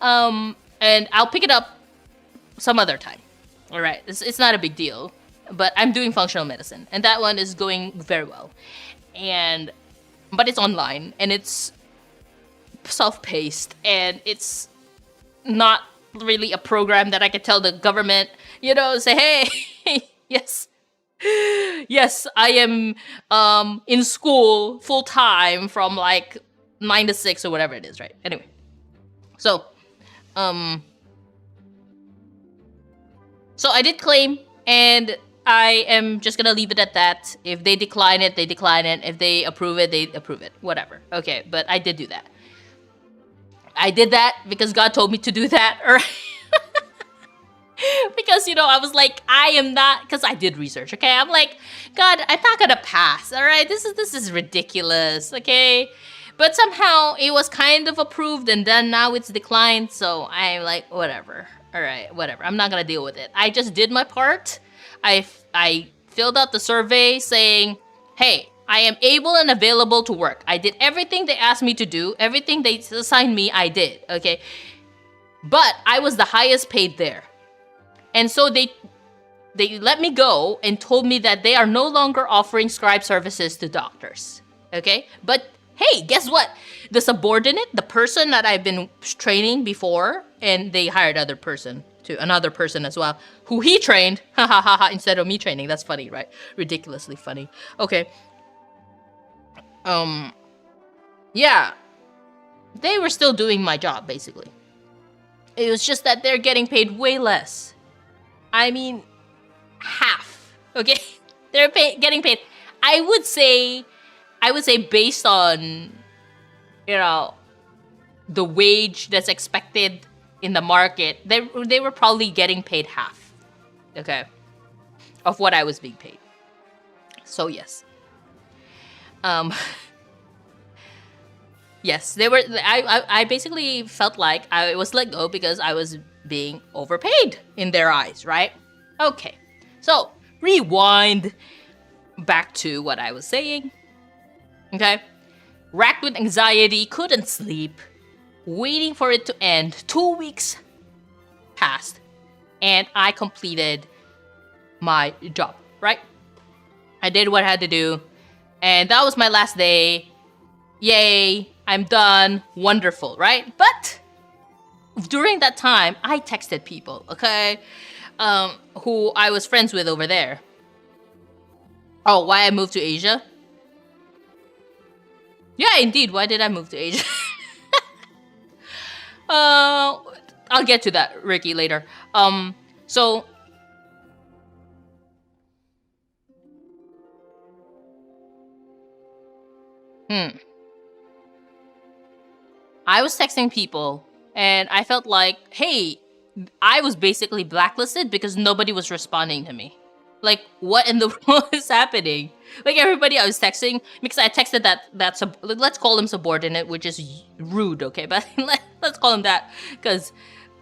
And I'll pick it up some other time. All right. It's not a big deal. But I'm doing functional medicine. And that one is going very well. But it's online. And it's self-paced. And it's not really a program that I could tell the government, say, hey, yes. Yes, I am in school full time from like 9 to 6 or whatever it is, right? Anyway. So I did claim, and I am just gonna leave it at that. If they decline it, they decline it. If they approve it, they approve it. Whatever. Okay, but I did do that. I did that because God told me to do that, or because, I was like, I am not, because I did research, okay? I'm like, God, I'm not gonna pass, all right? This is ridiculous, okay? But somehow it was kind of approved, and then now it's declined, so I'm like, whatever. All right, whatever. I'm not gonna deal with it. I just did my part. I filled out the survey saying, hey, I am able and available to work. I did everything they asked me to do. Everything they assigned me, I did, okay? But I was the highest paid there. And so they let me go and told me that they are no longer offering scribe services to doctors, okay? But hey, guess what? The subordinate, the person that I've been training before, and they hired another person as well, who he trained, instead of me training. That's funny, right? Ridiculously funny. Okay. Yeah. They were still doing my job, basically. It was just that they're getting paid way less. I mean, half. Okay? They're getting paid. I would say based on, the wage that's expected in the market, they were probably getting paid half, okay, of what I was being paid. So yes. Yes, they were. I basically felt like I was let go because I was being overpaid in their eyes, right? Okay, so rewind back to what I was saying. Okay, racked with anxiety, couldn't sleep, waiting for it to end. 2 weeks passed, and I completed my job, right? I did what I had to do, and that was my last day. Yay, I'm done. Wonderful, right? But during that time, I texted people, okay, who I was friends with over there. Oh, why I moved to Asia? Yeah, indeed. Why did I move to Asia? I'll get to that, Ricky, later. So I was texting people, and I felt like, hey, I was basically blacklisted because nobody was responding to me. Like, what in the world is happening? Like, everybody I was texting, because I texted let's call him subordinate, which is rude, okay? But let's call him that, because,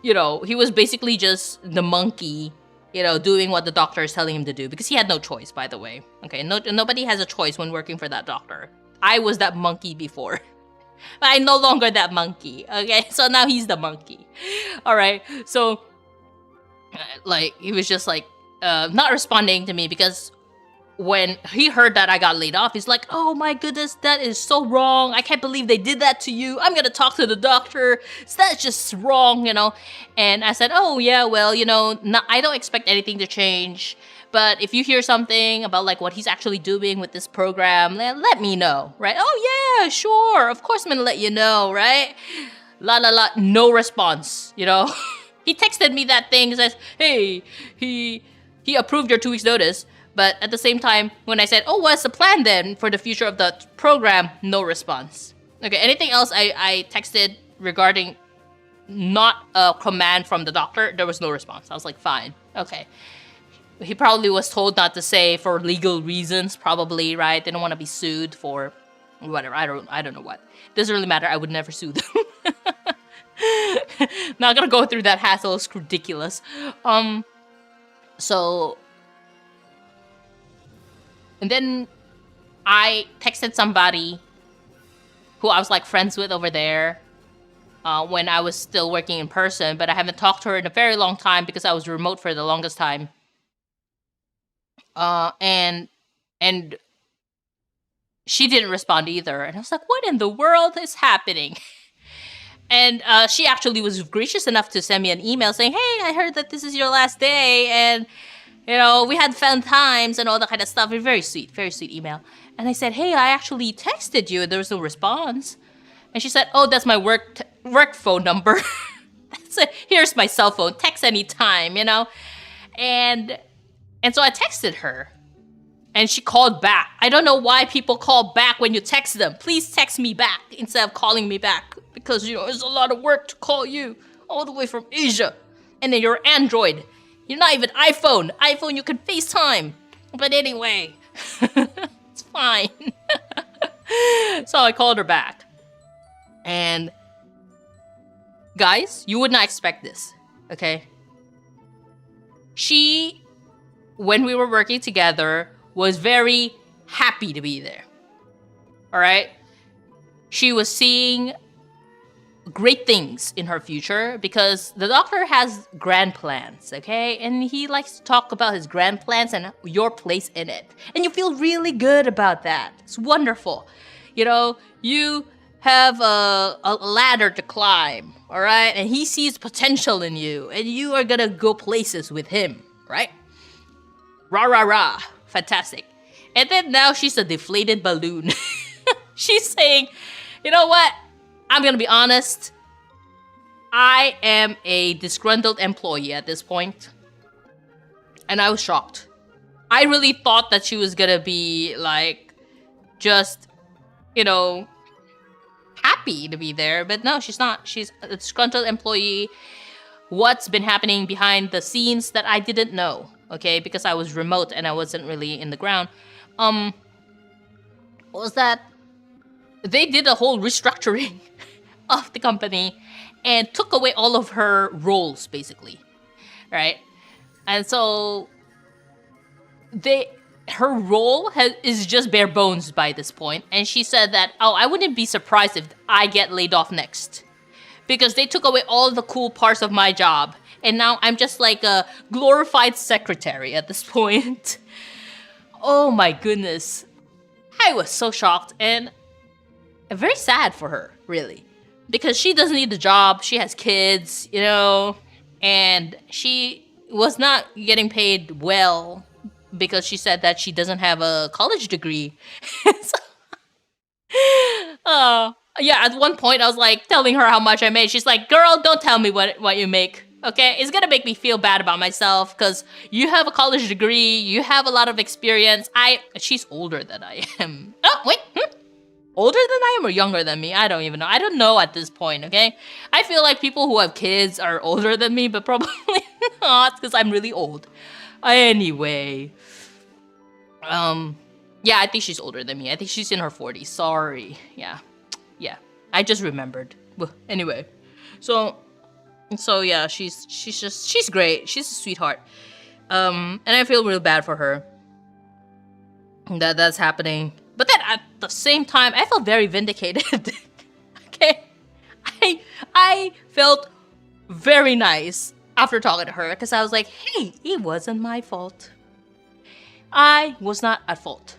he was basically just the monkey, doing what the doctor is telling him to do, because he had no choice, by the way. Okay, nobody has a choice when working for that doctor. I was that monkey before. But I'm no longer that monkey, okay? So now he's the monkey. All right, so, he was just, not responding to me, because when he heard that I got laid off, he's like, oh my goodness, that is so wrong. I can't believe they did that to you. I'm gonna talk to the doctor. That's just wrong, And I said, oh yeah, well, I don't expect anything to change. But if you hear something about what he's actually doing with this program, let me know, right? Oh yeah, sure. Of course I'm gonna let you know, right? No response, He texted me that thing, says, hey, he approved your 2 weeks notice. But at the same time, when I said, oh, what's the plan then for the future of the program? No response. Okay, anything else I texted regarding not a command from the doctor, there was no response. I was like, fine, okay. He probably was told not to say for legal reasons, probably, right? They don't want to be sued for Whatever. I don't know what. Doesn't really matter. I would never sue them. Not gonna go through that hassle. It's ridiculous. So, and then I texted somebody who I was like friends with over there when I was still working in person, but I haven't talked to her in a very long time because I was remote for the longest time. And she didn't respond either, and I was like, "What in the world is happening?" And she actually was gracious enough to send me an email saying, "Hey, I heard that this is your last day, and we had fun times and all that kind of stuff." A very sweet email. And I said, "Hey, I actually texted you, and there was no response." And she said, "Oh, that's my work phone number. Here's my cell phone. Text anytime, And so I texted her, and she called back. I don't know why people call back when you text them. Please text me back instead of calling me back, because it's a lot of work to call you all the way from Asia, and then you're Android. You're not even iPhone. iPhone, you can FaceTime. But anyway, it's fine." So I called her back. And guys, you would not expect this, okay? She, when we were working together, was very happy to be there. All right? She was seeing great things in her future because the doctor has grand plans, okay? And he likes to talk about his grand plans and your place in it. And you feel really good about that. It's wonderful. You have a ladder to climb, all right? And he sees potential in you, and you are gonna go places with him, right? Rah, rah, rah. Fantastic. And then now she's a deflated balloon. She's saying, "You know what? I'm gonna be honest. I am a disgruntled employee at this point." And I was shocked. I really thought that she was gonna be like, just, happy to be there. But no, she's not. She's a disgruntled employee. What's been happening behind the scenes that I didn't know, okay? Because I was remote and I wasn't really in the ground. Was that they did a whole restructuring of the company and took away all of her roles, basically, right? And so her role is just bare bones by this point. And she said that, "Oh, I wouldn't be surprised if I get laid off next, because they took away all the cool parts of my job, and now I'm just like a glorified secretary at this point." Oh my goodness. I was so shocked and very sad for her, really. Because she doesn't need the job, she has kids, and she was not getting paid well because she said that she doesn't have a college degree. Yeah, at one point I was like telling her how much I made. She's like, "Girl, don't tell me what you make, okay? It's gonna make me feel bad about myself because you have a college degree, you have a lot of experience." She's older than I am. Oh, wait, older than I am or younger than me? I don't even know. I don't know at this point, okay? I feel like people who have kids are older than me, but probably not because I'm really old. Anyway. Yeah, I think she's older than me. I think she's in her 40s. Sorry. Yeah. I just remembered. Well, anyway. So yeah, she's great. She's a sweetheart. And I feel real bad for her that's happening. But then at the same time, I felt very vindicated. Okay? I felt very nice after talking to her because I was like, "Hey, it wasn't my fault. I was not at fault.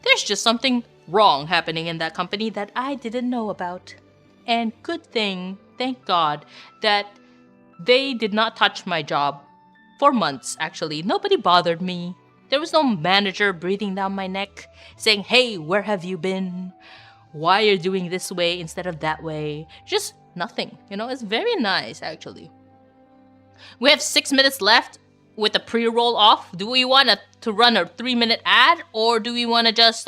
There's just something wrong happening in that company that I didn't know about. And good thing, thank God, that they did not touch my job for months, actually. Nobody bothered me. There was no manager breathing down my neck saying, 'Hey, where have you been? Why are you doing this way instead of that way?' Just nothing. It's very nice, actually. We have 6 minutes left with the pre-roll off. Do we want to run a 3-minute ad, or do we want to just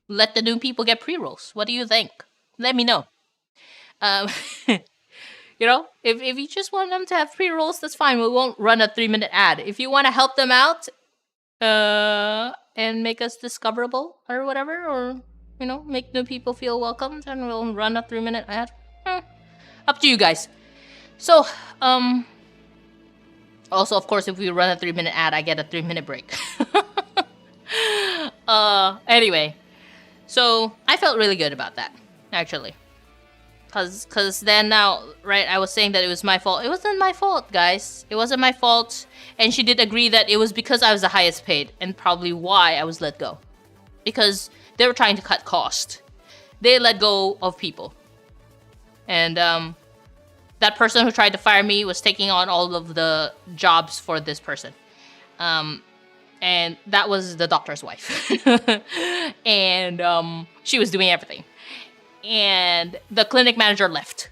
let the new people get pre-rolls? What do you think? Let me know. If you just want them to have pre-rolls, that's fine. We won't run a 3-minute ad. If you want to help them out and make us discoverable or whatever, or You know, make new people feel welcomed, and we'll run a 3-minute ad. Up to you guys. So, also, of course, if we run a 3-minute ad, I get a 3-minute break. Anyway. So, I felt really good about that, actually. Cause then now, right, I was saying that it was my fault. It wasn't my fault, guys. It wasn't my fault. And she did agree that it was because I was the highest paid, and probably why I was let go. Because they were trying to cut cost. They let go of people. And that person who tried to fire me was taking on all of the jobs for this person. And that was the doctor's wife. And she was doing everything. And the clinic manager left.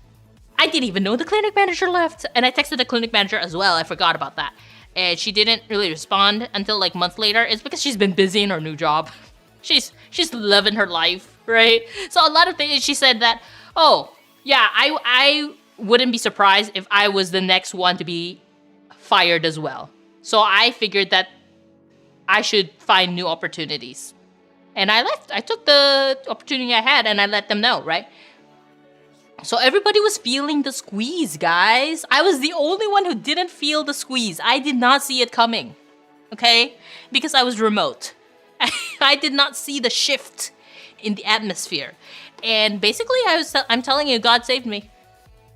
I didn't even know the clinic manager left. And I texted the clinic manager as well. I forgot about that. And she didn't really respond until like months later. It's because she's been busy in her new job. She's loving her life, right? So a lot of things, she said that, oh, yeah, I wouldn't be surprised if I was the next one to be fired as well. So I figured that I should find new opportunities. And I left. I took the opportunity I had and I let them know, right? So everybody was feeling the squeeze, guys. I was the only one who didn't feel the squeeze. I did not see it coming, okay? Because I was remote. I did not see the shift in the atmosphere. And basically, I'm telling you, God saved me.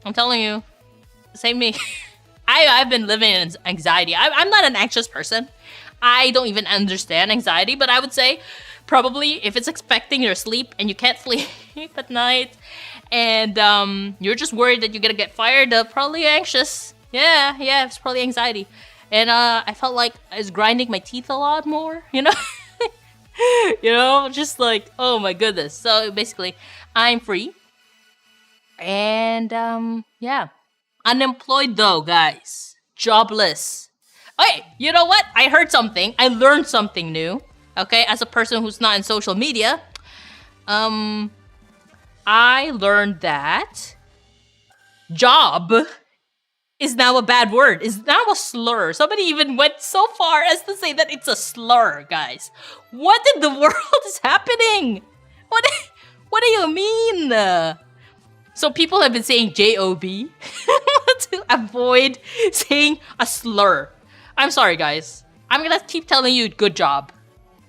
I'm telling you, save me. I've been living in anxiety. I'm not an anxious person. I don't even understand anxiety, but I would say probably if it's affecting your sleep and you can't sleep at night and you're just worried that you're gonna get fired, probably anxious. Yeah, it's probably anxiety. And I felt like I was grinding my teeth a lot more, you know? You know, just like, oh my goodness. So basically, I'm free. And yeah. Unemployed though, guys. Jobless. Okay, you know what? I heard something. I learned something new. Okay, as a person who's not in social media, I learned that job is now a bad word. Is now a slur. Somebody even went so far as to say that it's a slur, guys. What in the world is happening? What do you mean? So people have been saying J-O-B to avoid saying a slur. I'm sorry, guys. I'm gonna keep telling you good job.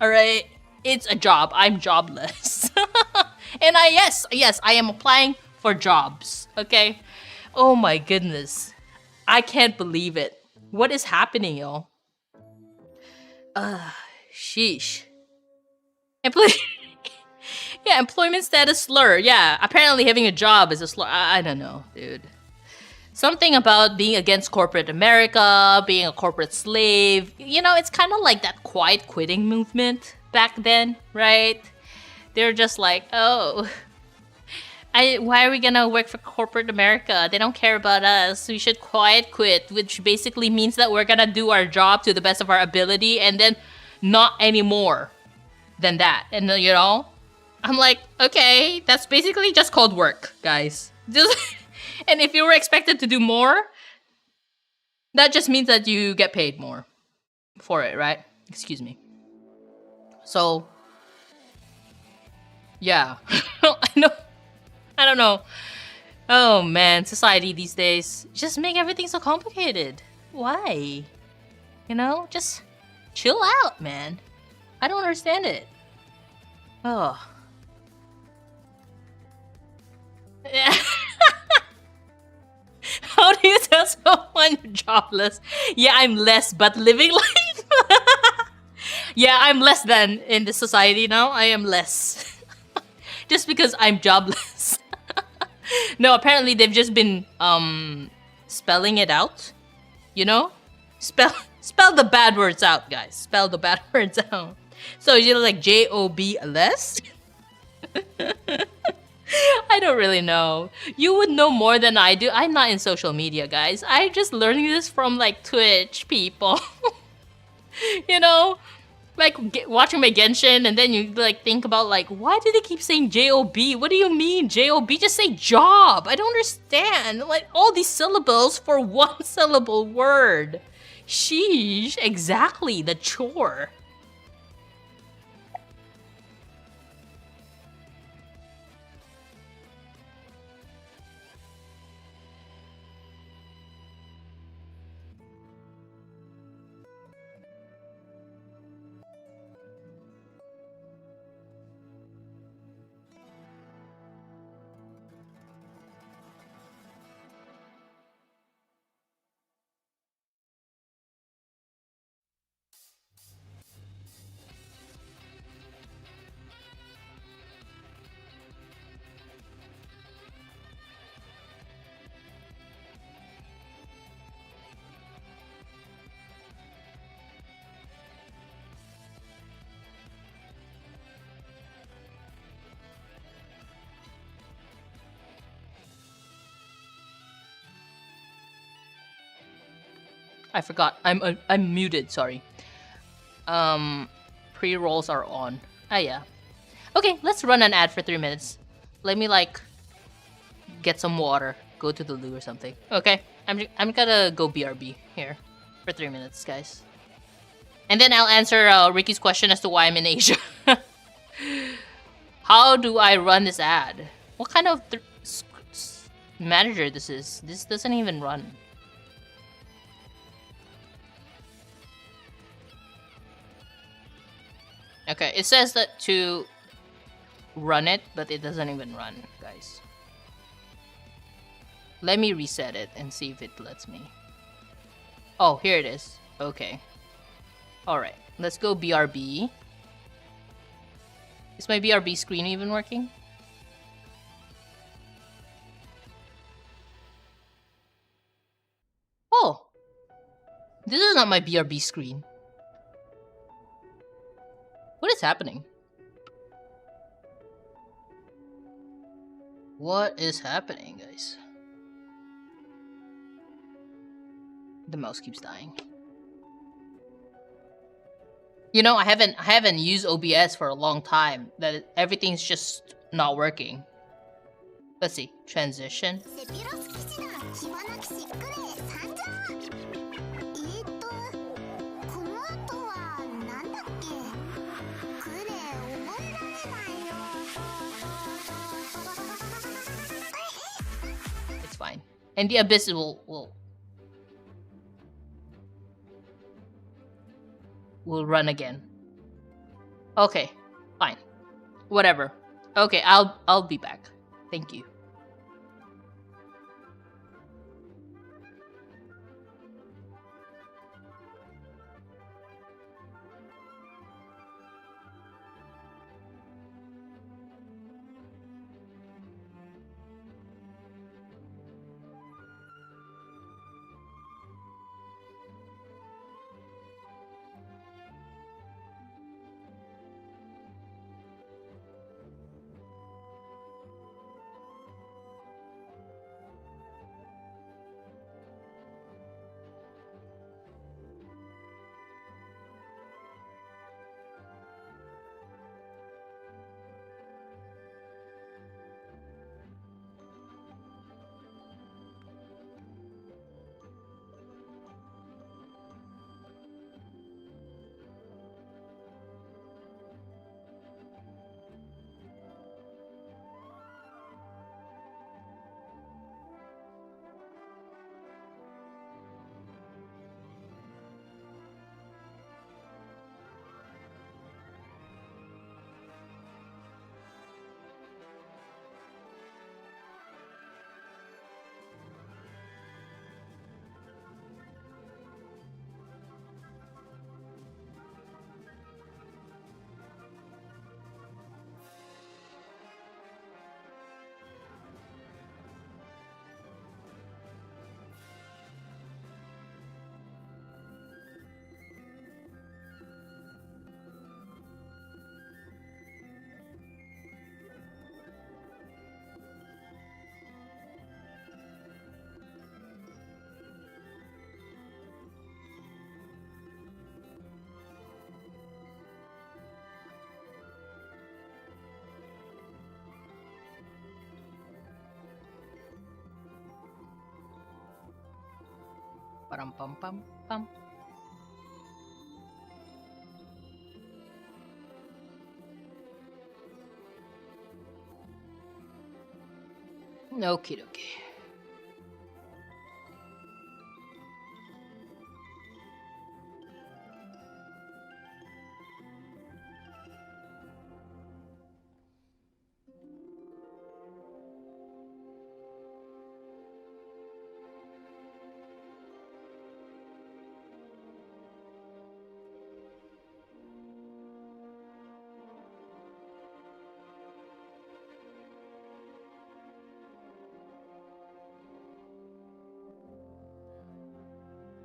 Alright? It's a job. I'm jobless. And yes, I am applying for jobs. Okay? Oh my goodness. I can't believe it. What is happening, y'all? Sheesh. Yeah, employment status slur. Yeah, apparently having a job is a slur. I don't know, dude. Something about being against corporate America, being a corporate slave. You know, it's kind of like that quiet quitting movement back then, right? They're just like, oh, why are we gonna work for corporate America? They don't care about us. We should quiet quit, which basically means that we're gonna do our job to the best of our ability and then not any more than that. And you know, I'm like, okay, that's basically just called work, guys. And if you were expected to do more, that just means that you get paid more for it, right? Excuse me. So, yeah. I don't know. Oh man, society these days just make everything so complicated. Why? You know, just chill out, man. I don't understand it. Oh. Yeah. How do you tell someone you're jobless? Yeah, I'm less, but living life. Yeah, I'm less than in the society now. I am less. Just because I'm jobless. No, apparently they've just been spelling it out. You know? Spell the bad words out, guys. Spell the bad words out. So you're like J-O-B less? I don't really know. You would know more than I do. I'm not in social media, guys. I'm just learning this from like Twitch people. You know? Like watching my Genshin and then you like think about like, why do they keep saying J-O-B? What do you mean J-O-B? Just say job. I don't understand. Like all these syllables for one syllable word. Sheesh. Exactly. The chore. I forgot. I'm muted. Sorry. Pre-rolls are on. Ah, yeah. Okay, let's run an ad for 3 minutes. Let me like get some water. Go to the loo or something. Okay, I'm gonna go BRB here for 3 minutes, guys. And then I'll answer Ricky's question as to why I'm in Asia. How do I run this ad? What kind of manager this is? This doesn't even run. Okay, it says that to run it, but it doesn't even run, guys. Let me reset it and see if it lets me. Oh, here it is. Okay. Alright, let's go BRB. Is my BRB screen even working? Oh! This is not my BRB screen. What is happening? What is happening, guys? The mouse keeps dying. You know, I haven't used OBS for a long time. That everything's just not working. Let's see. Transition. It's fine. And the abyss will run again. Okay, fine. Whatever. Okay, I'll be back. Thank you. Pam pam pam pam. Okie dokie.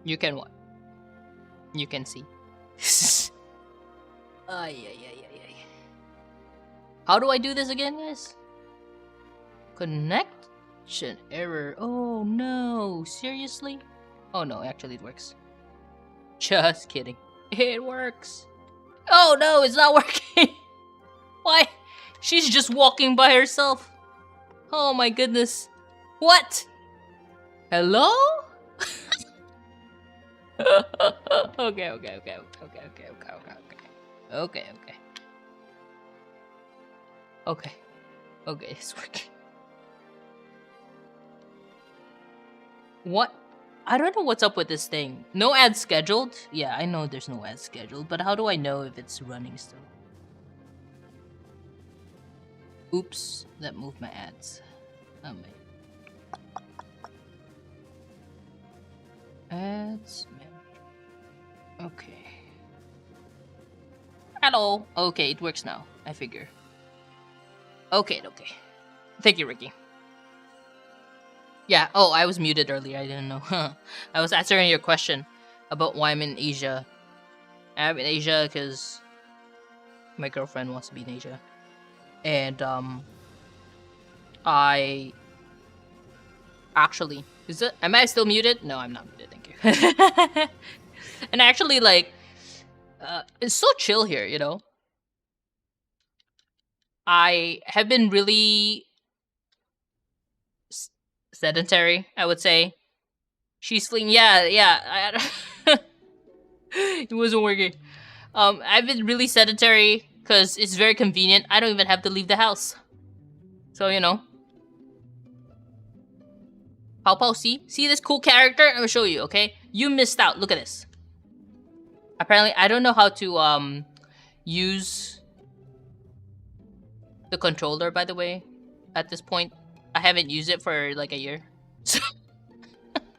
You can what? You can see. Ay, ay, ay, ay, ay. How do I do this again, guys? Connection error. Oh no, seriously? Oh no, actually it works. Just kidding. It works. Oh no, it's not working. Why? She's just walking by herself. Oh my goodness. What? Hello? Okay. Okay, it's working. What? I don't know what's up with this thing. No ads scheduled? Yeah, I know there's no ads scheduled, but how do I know if it's running still? Oops, that moved my ads. Oh my. Ads. Okay. Hello. Okay, it works now. I figure. Okay. Thank you, Ricky. Yeah. Oh, I was muted earlier. I didn't know. I was answering your question about why I'm in Asia. I'm in Asia because my girlfriend wants to be in Asia, and I actually am I still muted? No, I'm not muted. Thank you. And actually, like, it's so chill here. You know, I have been really sedentary, I would say. She's fleeing. Yeah. It wasn't working. I've been really sedentary because it's very convenient. I don't even have to leave the house. So, you know. Pao, see this cool character? I'm gonna show you, okay? You missed out. Look at this. Apparently, I don't know how to use the controller, by the way. At this point, I haven't used it for like a year. So,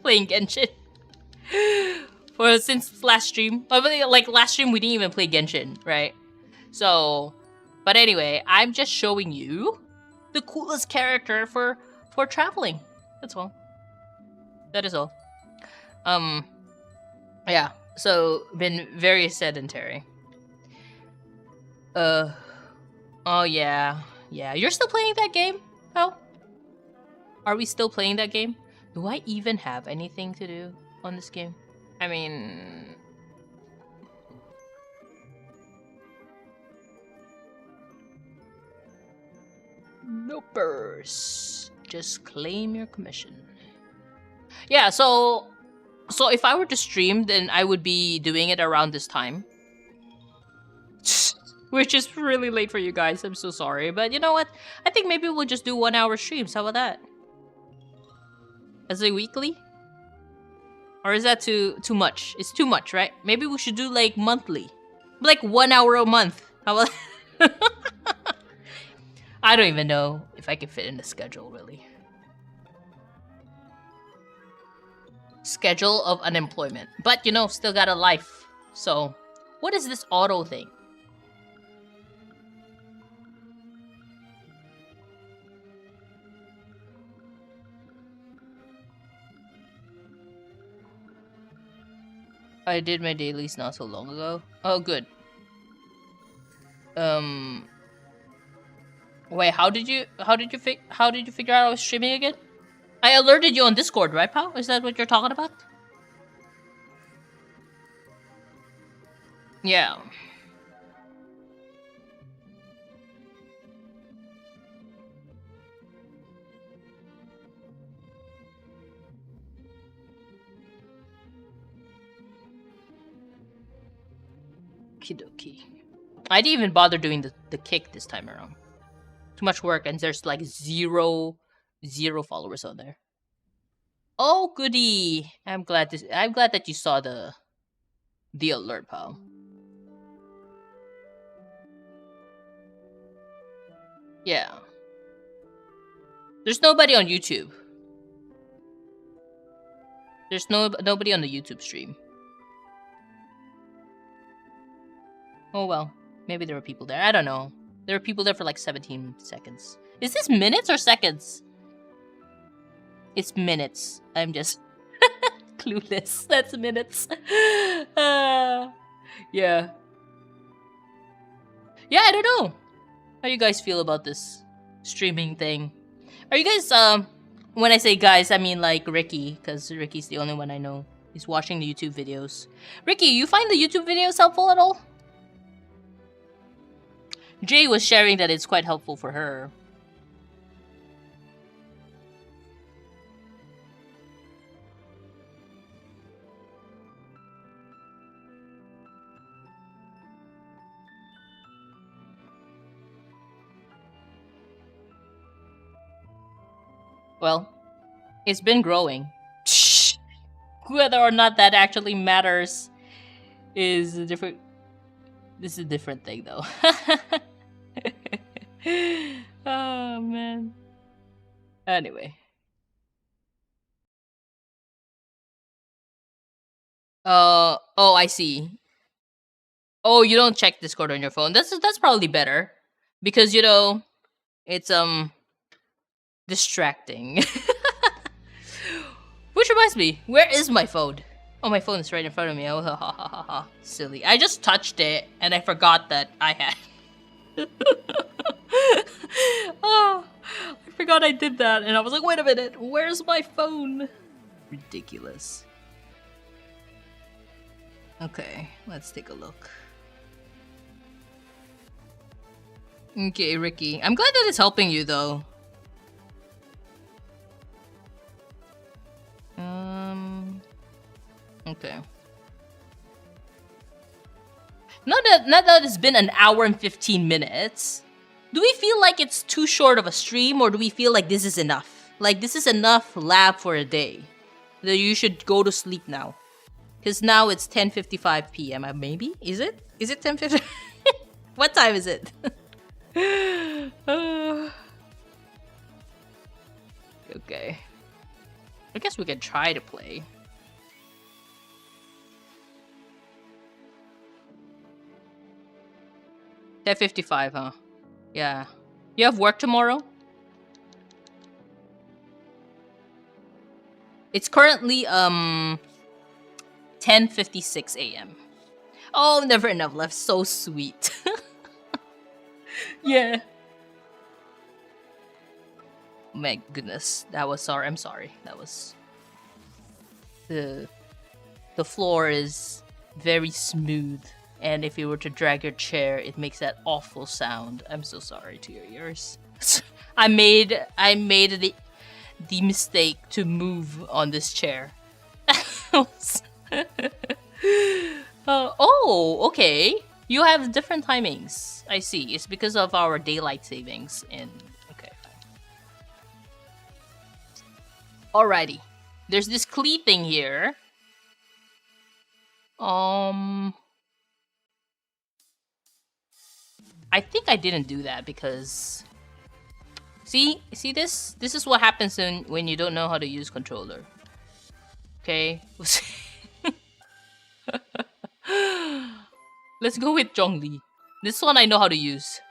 playing Genshin. Since last stream. Like last stream we didn't even play Genshin, right? So, but anyway, I'm just showing you the coolest character for traveling. That's all. That is all. Yeah. So, been very sedentary. Oh yeah. Yeah, you're still playing that game? Oh? Are we still playing that game? Do I even have anything to do on this game? I mean... Nopers. Just claim your commission. Yeah, so if I were to stream, then I would be doing it around this time. Which is really late for you guys. I'm so sorry. But you know what? I think maybe we'll just do 1 hour streams. How about that? As a weekly? Or is that too much? It's too much, right? Maybe we should do like monthly. Like 1 hour a month. How about I don't even know if I can fit in the schedule, really. Schedule of unemployment. But, you know, still got a life. So, what is this auto thing? I did my dailies not so long ago. Oh, good. Wait, how did you figure out I was streaming again? I alerted you on Discord, right, pal? Is that what you're talking about? Yeah. Kidoki. I didn't even bother doing the kick this time around. Too much work, and there's like zero followers on there. Oh, goody! I'm glad that you saw the alert, pal. Yeah. There's nobody on YouTube. There's nobody on the YouTube stream. Oh well, maybe there were people there. I don't know. There were people there for like 17 seconds. Is this minutes or seconds? It's minutes. I'm just clueless. That's minutes. Yeah. Yeah, I don't know. How you guys feel about this streaming thing? Are you guys when I say guys, I mean like Ricky, because Ricky's the only one I know He's watching the YouTube videos. Ricky, you find the YouTube videos helpful at all? Jay was sharing that it's quite helpful for her. Well, it's been growing. Whether or not that actually matters is a different... This is a different thing, though. Oh, man. Anyway. Oh, I see. Oh, you don't check Discord on your phone. That's probably better. Because, you know, it's, distracting. Which reminds me, where is my phone? Oh, my phone is right in front of me. Oh, ha ha ha ha. Silly. I just touched it and I forgot that I had. Oh, I forgot I did that and I was like, wait a minute, where's my phone? Ridiculous. Okay, let's take a look. Okay, Ricky. I'm glad that it's helping you though. Okay. Now that it's been an hour and 15 minutes, do we feel like it's too short of a stream or do we feel like this is enough? Like this is enough lab for a day. That you should go to sleep now. Because now it's 10:55 p.m. Maybe? Is it? Is it 10:50? What time is it? Okay. I guess we can try to play. 10:55, huh? Yeah. You have work tomorrow? It's currently 10:56 a.m. Oh, never enough left. So sweet. Yeah. My goodness, that was sorry. I'm sorry. That was the floor is very smooth, and if you were to drag your chair, it makes that awful sound. I'm so sorry to your ears. I made the mistake to move on this chair. Oh, okay. You have different timings. I see. It's because of our daylight savings. And okay. Alrighty. There's this Klee thing here. I think I didn't do that because... See this? This is what happens when you don't know how to use controller. Okay. Let's go with Zhongli. This one I know how to use.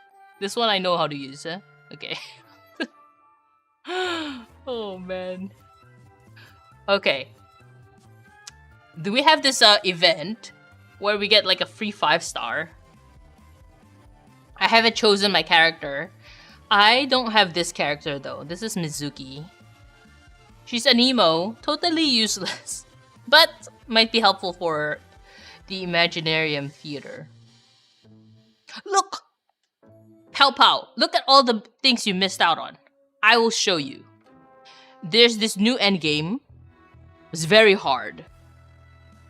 This one I know how to use, huh? Okay. Oh, man. Okay. Do we have this event where we get like a free 5-star? I haven't chosen my character. I don't have this character though. This is Mizuki. She's an emo, totally useless, but might be helpful for the Imaginarium Theater. Look! Pow pow! Look at all the things you missed out on. I will show you. There's this new endgame. It's very hard.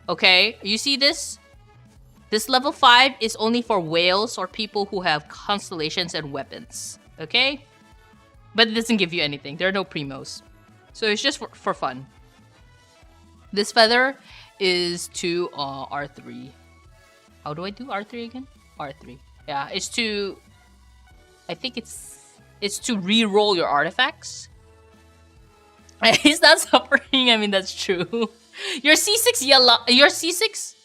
Okay, you see this? This level 5 is only for whales or people who have constellations and weapons. Okay? But it doesn't give you anything. There are no primos. So it's just for fun. This feather is to R3. How do I do R3 again? R3. Yeah, it's to... I think it's to re-roll your artifacts. He's not suffering. I mean, that's true. Your C6 Yelan... Your C6...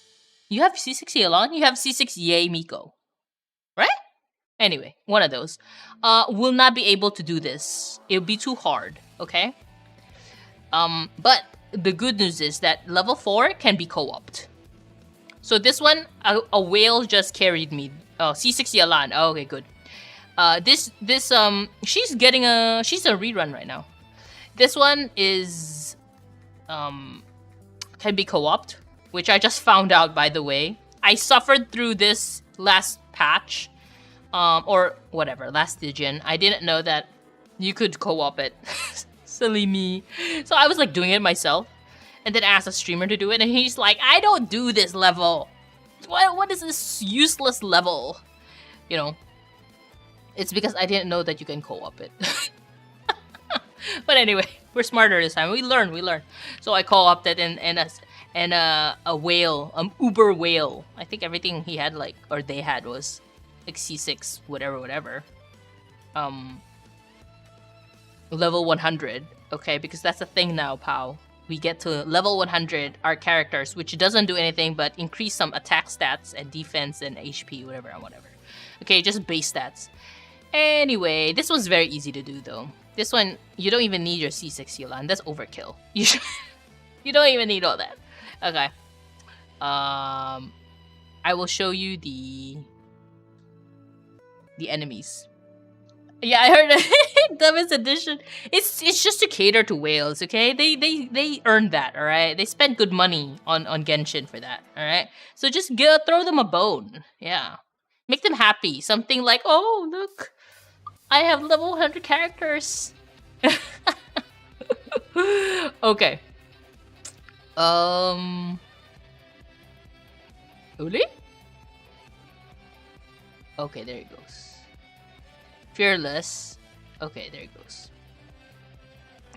You have C6 Yelan? You have C6 Yay Miko. Right? Anyway, one of those. Will not be able to do this. It'll be too hard, okay? But the good news is that level 4 can be co-opted. So this one, a whale just carried me. Oh, C6 Yelan. Oh, okay, good. She's getting she's a rerun right now. This one is, can can be co-opted, which I just found out, by the way. I suffered through this last patch, or whatever, last Digen. I didn't know that you could co-op it. Silly me. So I was like doing it myself, and then asked a streamer to do it, and he's like, I don't do this level. What is this useless level? You know, it's because I didn't know that you can co-op it. But anyway, we're smarter this time. We learn. So I co-opted it and a whale, uber whale. I think everything he had or they had was like C6, whatever. Level 100. Okay, because that's a thing now, pal. We get to level 100 our characters, which doesn't do anything but increase some attack stats and defense and HP, whatever. Okay, just base stats. Anyway, this one's very easy to do though. This one, you don't even need your C6 Yolan. That's overkill. You don't even need all that. Okay. I will show you the enemies. Yeah, I heard Dumbest Edition. It's just to cater to whales, okay? They earned that, alright? They spent good money on Genshin for that, alright? So just throw them a bone. Yeah. Make them happy. Something like, oh, look. I have level 100 characters. Okay. Uli? Okay, there it goes. Fearless. Okay, there it goes.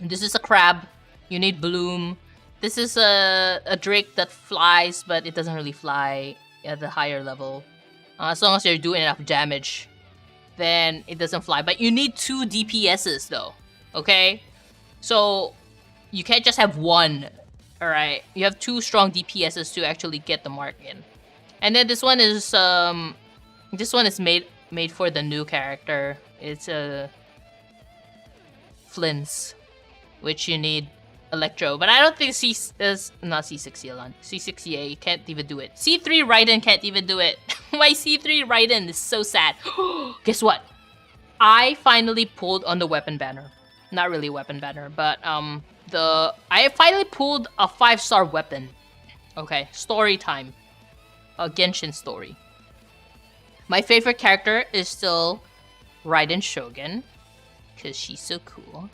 This is a crab. You need bloom. This is a drake that flies, but it doesn't really fly at the higher level. As long as you're doing enough damage, then it doesn't fly. But you need 2 DPSs though. Okay? So you can't just have one. Alright? You have 2 strong DPSs to actually get the mark in. And then this one is made for the new character. It's a Flins, which you need Electro, but I don't think not C6 Yelan. C6 EA can't even do it. C3 Raiden can't even do it. My C3 Raiden is so sad. Guess what? I finally pulled on the weapon banner. Not really weapon banner, but I finally pulled a 5-star weapon. Okay, story time. A Genshin story. My favorite character is still Raiden Shogun, because she's so cool.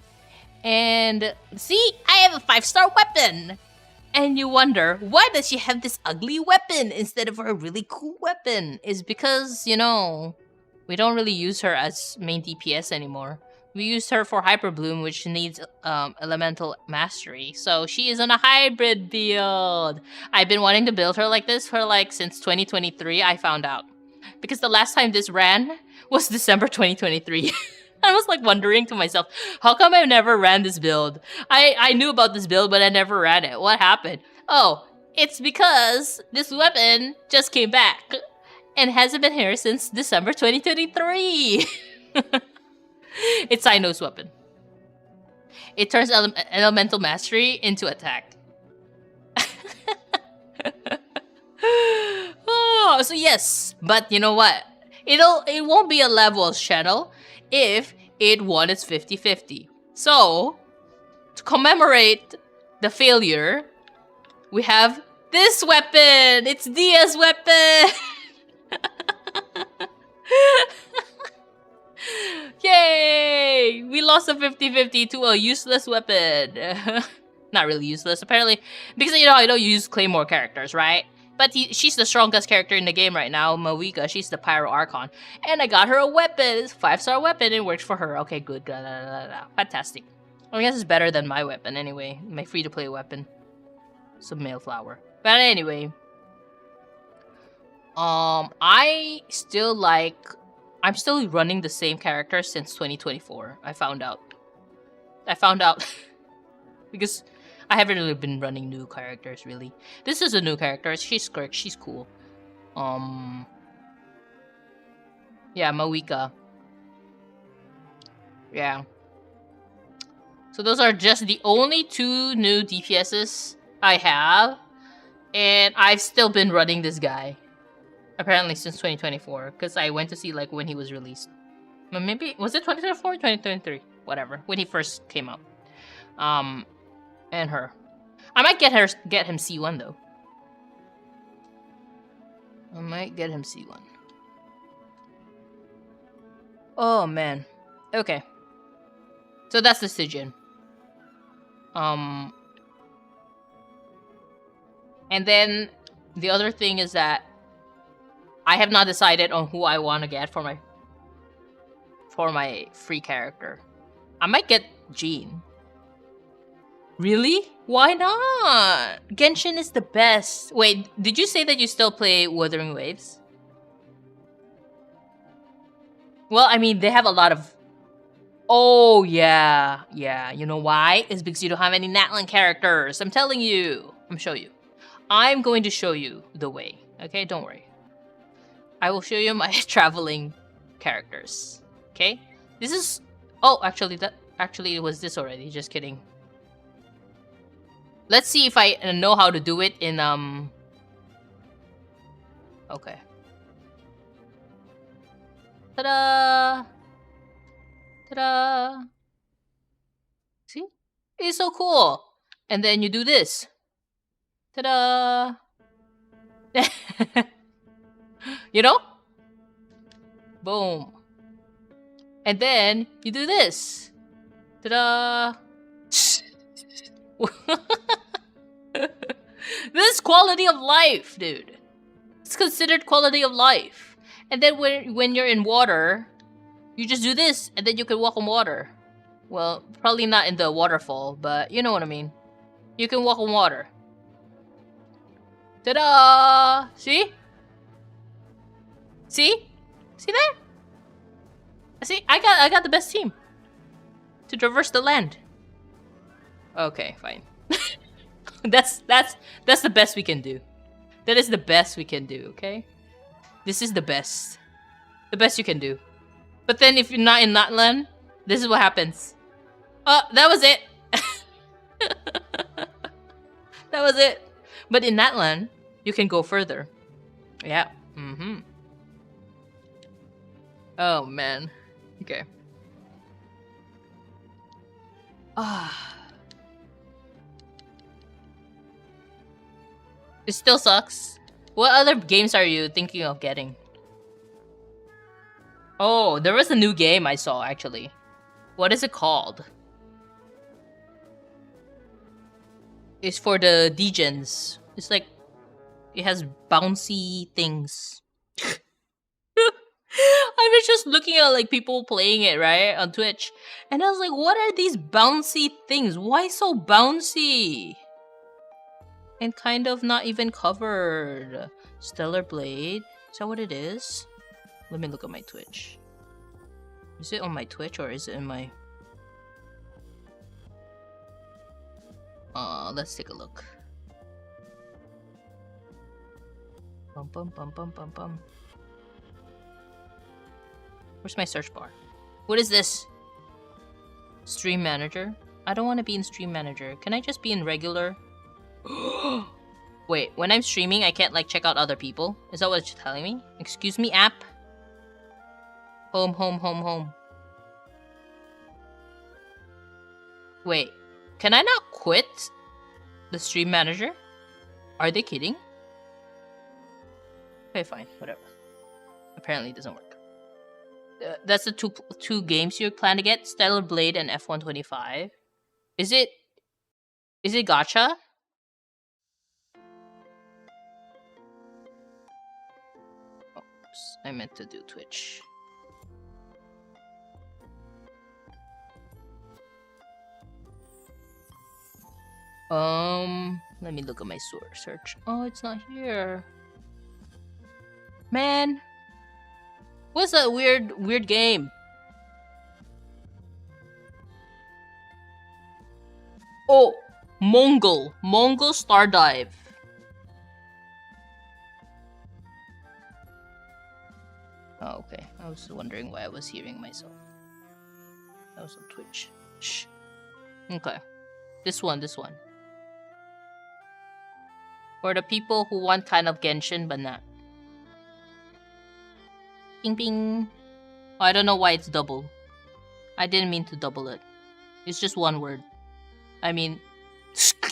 And see, I have a 5-star weapon! And you wonder, why does she have this ugly weapon instead of a really cool weapon? It's because, you know, we don't really use her as main DPS anymore. We use her for Hyper Bloom, which needs elemental mastery. So she is on a hybrid build. I've been wanting to build her like this for since 2023, I found out. Because the last time this ran was December 2023. I was wondering to myself, how come I never ran this build? I knew about this build, but I never ran it. What happened? Oh, it's because this weapon just came back and hasn't been here since December 2023. It's Sino's weapon. It turns elemental mastery into attack. Oh, so yes, but you know what? It won't be a levels channel if it won its 50-50. So, to commemorate the failure, we have this weapon! It's Dia's weapon! Yay! We lost a 50-50 to a useless weapon. Not really useless, apparently. Because, you know, I don't use Claymore characters, right? But she's the strongest character in the game right now, Mawika. She's the Pyro Archon. And I got her a weapon. It's a 5-star weapon. It works for her. Okay, good. Fantastic. I guess it's better than my weapon anyway. My free-to-play weapon. Some male flower. But anyway. I'm still running the same character since 2024. I found out. Because I haven't really been running new characters, really. This is a new character. She's Skirk. She's cool. Yeah, Mawika. Yeah. So those are just the only 2 new DPSs I have. And I've still been running this guy. Apparently since 2024. Because I went to see when he was released. Maybe, was it 2024 or 2023? Whatever. When he first came out. And her. I might get him C1 though. I might get him C1. Oh man. Okay. So that's the Stygian. And then the other thing is that I have not decided on who I want to get for my free character. I might get Jean. Really? Why not? Genshin is the best. Wait, did you say that you still play Wuthering Waves? Well, I mean, they have a lot of... Oh, yeah. Yeah, you know why? It's because you don't have any Natlan characters. I'm telling you. I'm show you. I'm going to show you the way. Okay, don't worry. I will show you my traveling characters. Okay? This is... Oh, actually, it was this already. Just kidding. Let's see if I know how to do it in, Okay. Ta-da! Ta-da! See? It's so cool! And then you do this. Ta-da! You know? Boom. And then you do this. Ta-da! This is quality of life, dude. It's considered quality of life. And then when you're in water, you just do this, and then you can walk on water. Well, probably not in the waterfall, but you know what I mean. You can walk on water. Ta-da! See? See? See that? See, I got the best team to traverse the land. Okay, fine. That's the best we can do. That is the best we can do, okay? This is the best. The best you can do. But then if you're not in Natlan, this is what happens. Oh, that was it. That was it. But in Natlan, you can go further. Yeah. Mm-hmm. Oh, man. Okay. Ah. It still sucks. What other games are you thinking of getting? Oh, there was a new game I saw, actually. What is it called? It's for the Degens. It's like... It has bouncy things. I was just looking at like people playing it, right? On Twitch. And I was like, what are these bouncy things? Why so bouncy? And kind of not even covered. Stellar Blade. Is that what it is? Let me look at my Twitch. Is it on my Twitch or is it in my... Let's take a look. Bum bum bum bum bum bum. Where's my search bar? What is this? Stream Manager? I don't want to be in Stream Manager. Can I just be in regular? Wait, when I'm streaming, I can't like check out other people? Is that what you're telling me? Excuse me, app? Home, home, home, home. Wait, can I not quit the Stream Manager? Are they kidding? Okay, fine, whatever. Apparently it doesn't work. That's the two games you plan to get? Stellar Blade and F125. Is it gacha? Oops, I meant to do Twitch. Let me look at my search. Oh, it's not here. Man. What's that weird game? Oh, Mongol Stardive. Oh, okay. I was wondering why I was hearing myself. That was on Twitch. Shh. Okay. This one. For the people who want kind of Genshin but not. Bing bing. Oh, I don't know why it's double. I didn't mean to double it. It's just one word. I mean,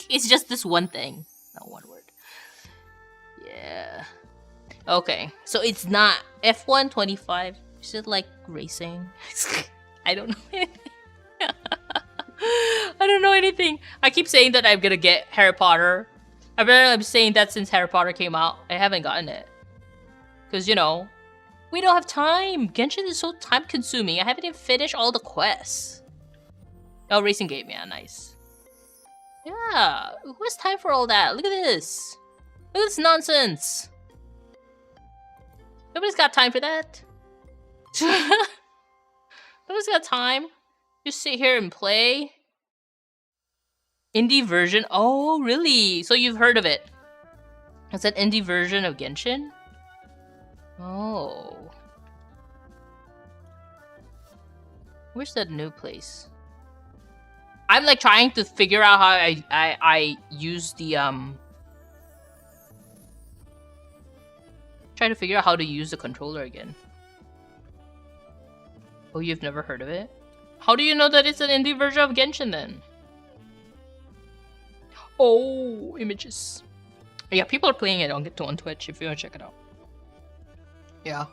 It's just this one thing. Not one word. Yeah. Okay. So it's not F1 25. Is it like racing? I don't know anything. I don't know anything. I keep saying that I'm gonna get Harry Potter. I'm saying that since Harry Potter came out. I haven't gotten it. Because, you know, we don't have time. Genshin is so time consuming. I haven't even finished all the quests. Oh, racing game. Yeah, nice. Yeah. Who has time for all that? Look at this. Look at this nonsense. Nobody's got time for that. Nobody's got time. Just sit here and play. Indie version? Oh, really? So you've heard of it? It's an indie version of Genshin? Oh. Where's that new place? I'm like trying to figure out how I use the trying to figure out how to use the controller again. Oh, you've never heard of it? How do you know that it's an indie version of Genshin then? Oh, images. Yeah, people are playing it on Twitch if you want to check it out. Yeah.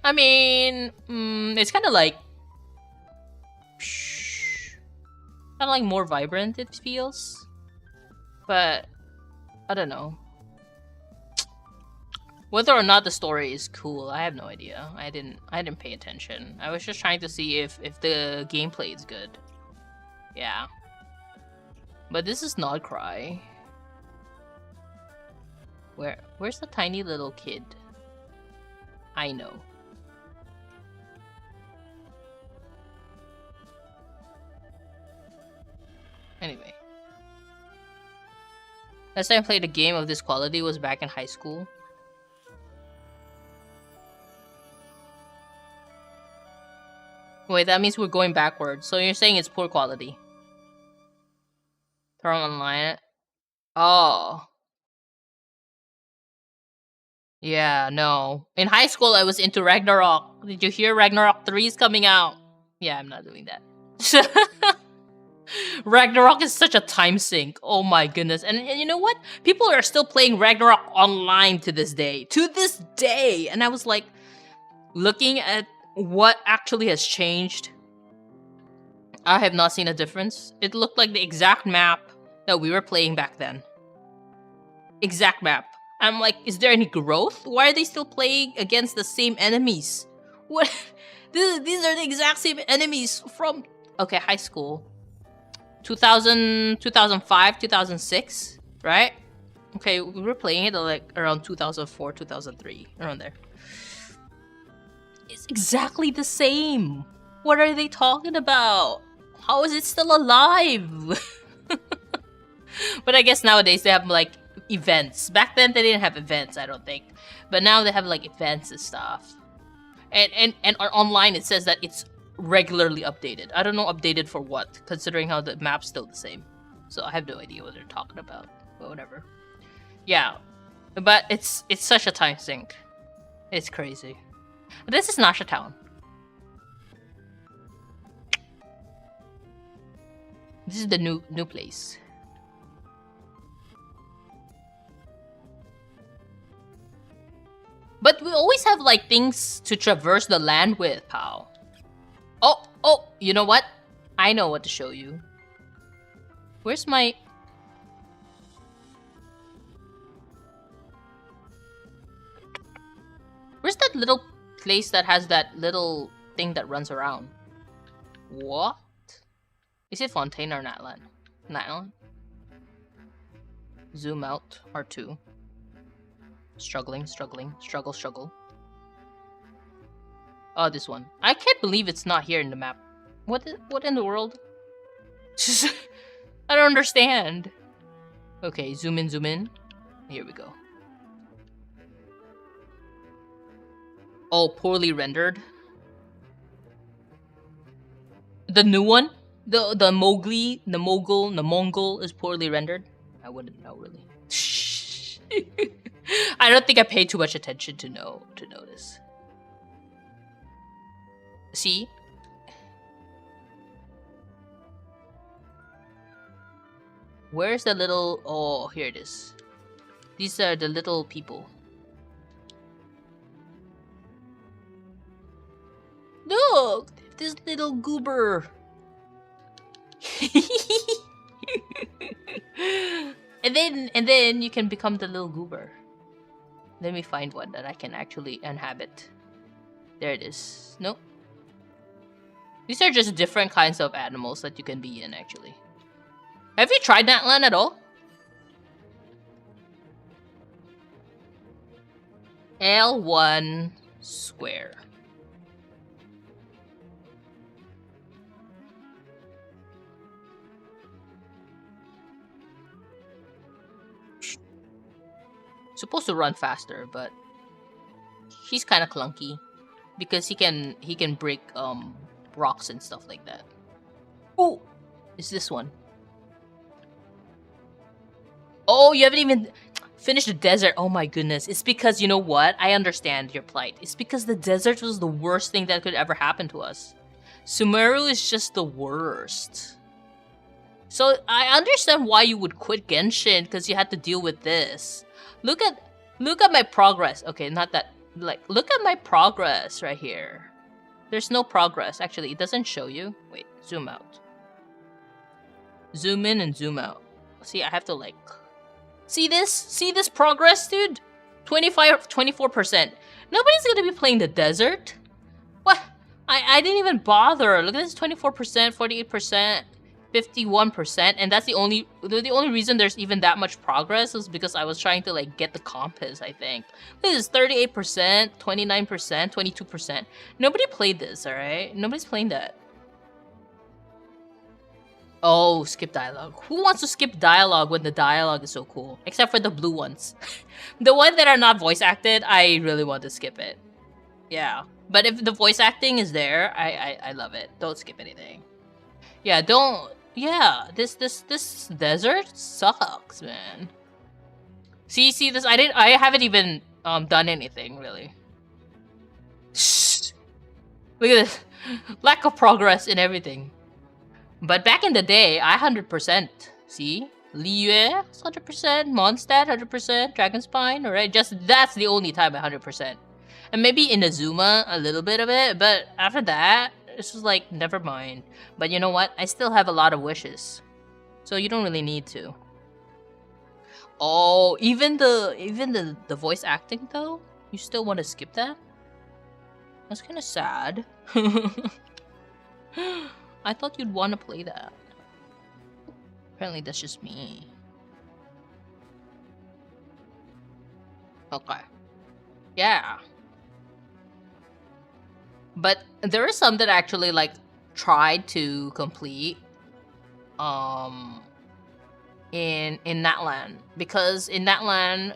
I mean, it's kind of like more vibrant, it feels. But I don't know. Whether or not the story is cool, I have no idea. I didn't pay attention. I was just trying to see if the gameplay is good. Yeah. But this is not Cry. Where's the tiny little kid? I know. Anyway. Last time I played a game of this quality was back in high school. Wait, that means we're going backwards. So you're saying it's poor quality. Throw online. Oh. Yeah, no. In high school, I was into Ragnarok. Did you hear Ragnarok 3 is coming out? Yeah, I'm not doing that. Ragnarok is such a time sink. Oh my goodness. And you know what? People are still playing Ragnarok online to this day. To this day! And I was like, looking at what actually has changed. I have not seen a difference. It looked like the exact map that we were playing back then. Exact map. I'm like, is there any growth? Why are they still playing against the same enemies? What? These are the exact same enemies from, okay, high school. 2000, 2005, 2006, right? Okay, we were playing it like around 2004, 2003, around there. It's exactly the same. What are they talking about? How is it still alive? But I guess nowadays they have like events. Back then they didn't have events, I don't think. But now they have like events and stuff. And online it says that it's regularly updated. I don't know updated for what, considering how the map's still the same. So I have no idea what they're talking about. But whatever. Yeah. But it's such a time sink. It's crazy. This is Nasha Town. This is the new place. But we always have like things to traverse the land with, pal. Oh, you know what? I know what to show you. Where's my... Where's that little place that has that little thing that runs around? What? Is it Fontaine or Natlan? Natlan? Zoom out, R2. Struggling. Struggle. Oh, this one. I can't believe it's not here in the map. What in the world? I don't understand. Okay, zoom in. Here we go. Oh, poorly rendered. The new one? The Mongol is poorly rendered? I wouldn't know, really. I don't think I paid too much attention to notice. See? Where's the little... Oh, here it is. These are the little people. Look! This little goober. and then you can become the little goober. Let me find one that I can actually inhabit. There it is. Nope. These are just different kinds of animals that you can be in, actually. Have you tried that land at all? L1 square. Supposed to run faster, but he's kind of clunky because he can break rocks and stuff like that. Oh, it's this one. Oh, you haven't even finished the desert. Oh my goodness. It's because, you know what? I understand your plight. It's because the desert was the worst thing that could ever happen to us. Sumeru is just the worst. So I understand why you would quit Genshin, because you had to deal with this. Look at my progress. Okay, not that. Like, look at my progress right here. There's no progress. Actually, it doesn't show you. Wait, zoom out. Zoom in and zoom out. See, I have to like... See this? See this progress, dude? 24%. Nobody's gonna be playing the desert. What? I didn't even bother. Look at this, 24%, 48%, 51%, and that's the only reason there's even that much progress is because I was trying to like get the compass, I think. This is 38%, 29%, 22%. Nobody played this, alright? Nobody's playing that. Oh, skip dialogue. Who wants to skip dialogue when the dialogue is so cool? Except for the blue ones. The ones that are not voice acted, I really want to skip it. Yeah. But if the voice acting is there, I love it. Don't skip anything. Yeah, don't... Yeah, this desert sucks, man. See this? I haven't even done anything, really. Shh. Look at this. Lack of progress in everything. But back in the day, I 100%. See? Liyue, 100%. Mondstadt, 100%. Dragonspine, alright? Just that's the only time I 100%. And maybe Inazuma, a little bit of it. But after that, it's just like, never mind. But you know what? I still have a lot of wishes. So you don't really need to. Oh, even the voice acting though? You still want to skip that? That's kind of sad. I thought you'd want to play that. Apparently that's just me. Okay. Yeah. But there are some that actually like tried to complete in that land, because in that land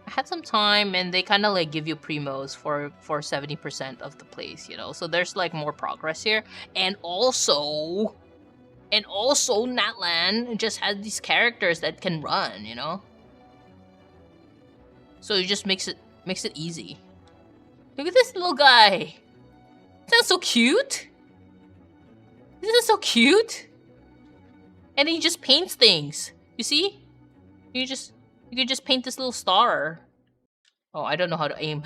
I had some time and they kind of like give you primos for 70% of the place, you know. So there's like more progress here, and also Natlan just has these characters that can run, you know. So it just makes it easy. Look at this little guy. Isn't that so cute? Isn't that so cute? And then he just paints things. You see? You can just paint this little star. Oh, I don't know how to aim.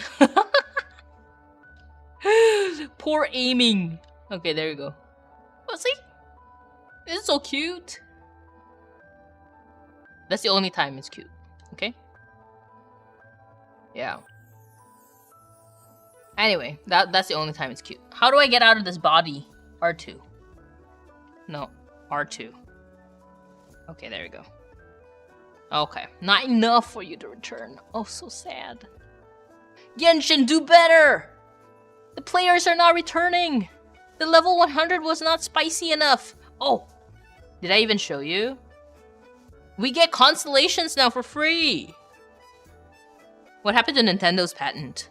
Poor aiming. Okay, there you go. Oh, see? It's so cute. That's the only time it's cute. Okay? Yeah. Anyway, that's the only time it's cute. How do I get out of this body? R2. No, R2. Okay, there we go. Okay, not enough for you to return. Oh, so sad. Genshin, do better! The players are not returning! The level 100 was not spicy enough! Oh, did I even show you? We get constellations now for free! What happened to Nintendo's patent?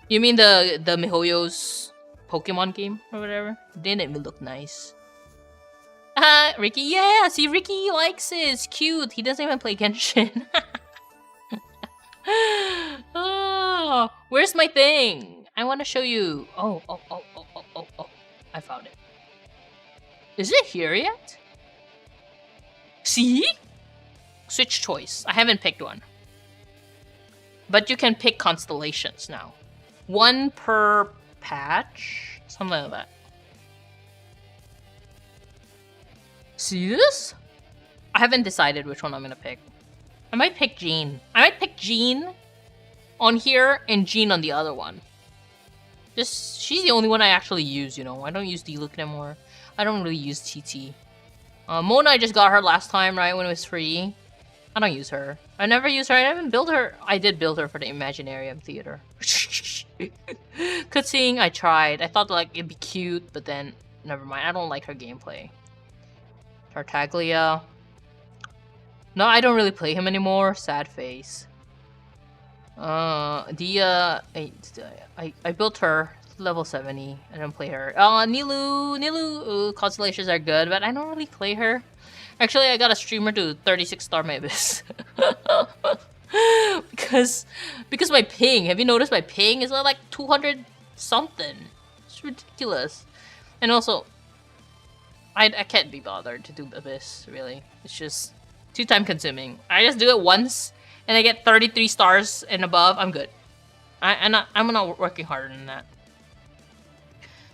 You mean the MiHoYo's Pokemon game or whatever? Didn't even look nice. Ricky, yeah, see, Ricky likes it. It's cute. He doesn't even play Genshin. Oh, where's my thing? I want to show you. Oh. I found it. Is it here yet? See? Switch choice. I haven't picked one. But you can pick constellations now. 1 per patch? Something like that. See this? I haven't decided which one I'm gonna pick. I might pick Jean. I might pick Jean on here and Jean on the other one. She's the only one I actually use, you know. I don't use D-Look anymore. I don't really use TT. Mona, I just got her last time, right, when it was free. I don't use her. I never use her. I haven't built her. I did build her for the Imaginarium Theater. Cutscene, I tried. I thought like it'd be cute, but then never mind. I don't like her gameplay. Tartaglia. No, I don't really play him anymore. Sad face. Dia. I built her level 70. I don't play her. Nilu. Constellations are good, but I don't really play her. Actually, I got a streamer to 36-star Mavis. because my ping. Have you noticed my ping is like 200 something? It's ridiculous. And also, I can't be bothered to do this, really. It's just too time consuming. I just do it once and I get 33 stars and above. I'm good. I'm not working harder than that.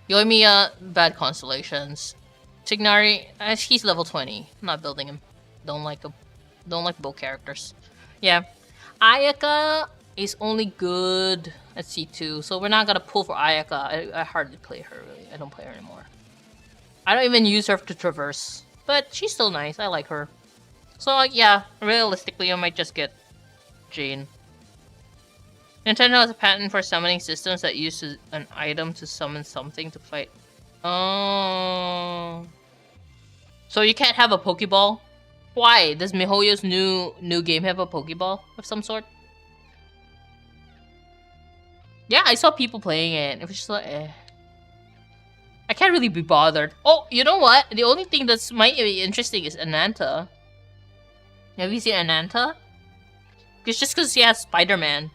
Yoimiya, bad constellations. Tignari, he's level 20. I'm not building him. Don't like him. Don't like both characters. Yeah. Ayaka is only good at C2, so we're not gonna pull for Ayaka. I hardly play her, really. I don't play her anymore. I don't even use her to traverse. But she's still nice. I like her. So, yeah, realistically, I might just get Jane. Nintendo has a patent for summoning systems that uses an item to summon something to fight. Oh. So you can't have a Pokeball? Why? Does MiHoYo's new game have a Pokeball of some sort? Yeah, I saw people playing it. It was just like, eh. I can't really be bothered. Oh, you know what? The only thing that's might be interesting is Ananta. Have you seen Ananta? It's just because she has Spider-Man.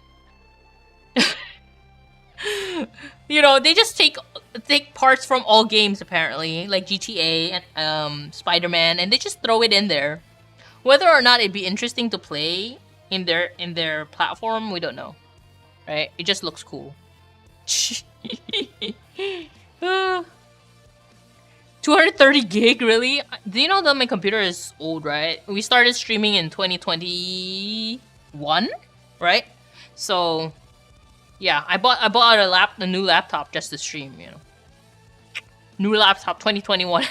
You know, they just take parts from all games apparently, like GTA and Spider-Man, and they just throw it in there. Whether or not it'd be interesting to play in their platform, we don't know. Right? It just looks cool. 230 gig, really? Do you know that my computer is old, right? We started streaming in 2021, right? So yeah, I bought a new laptop just to stream, you know. New laptop 2021.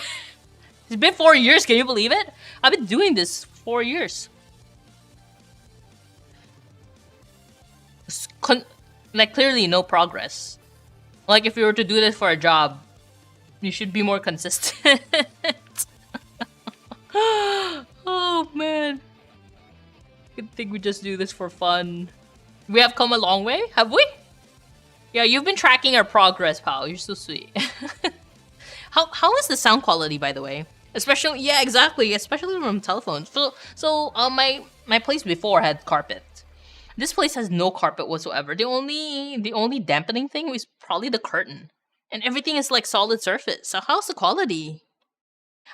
It's been 4 years, can you believe it? I've been doing this 4 years. Like clearly no progress. Like if you were to do this for a job, you should be more consistent. Oh man. Good thing we just do this for fun. We have come a long way, have we? Yeah, you've been tracking our progress, pal. You're so sweet. How is the sound quality, by the way? Especially, yeah, exactly. Especially from telephones. So my place before had carpet. This place has no carpet whatsoever. The only dampening thing was probably the curtain, and everything is like solid surface. So how's the quality?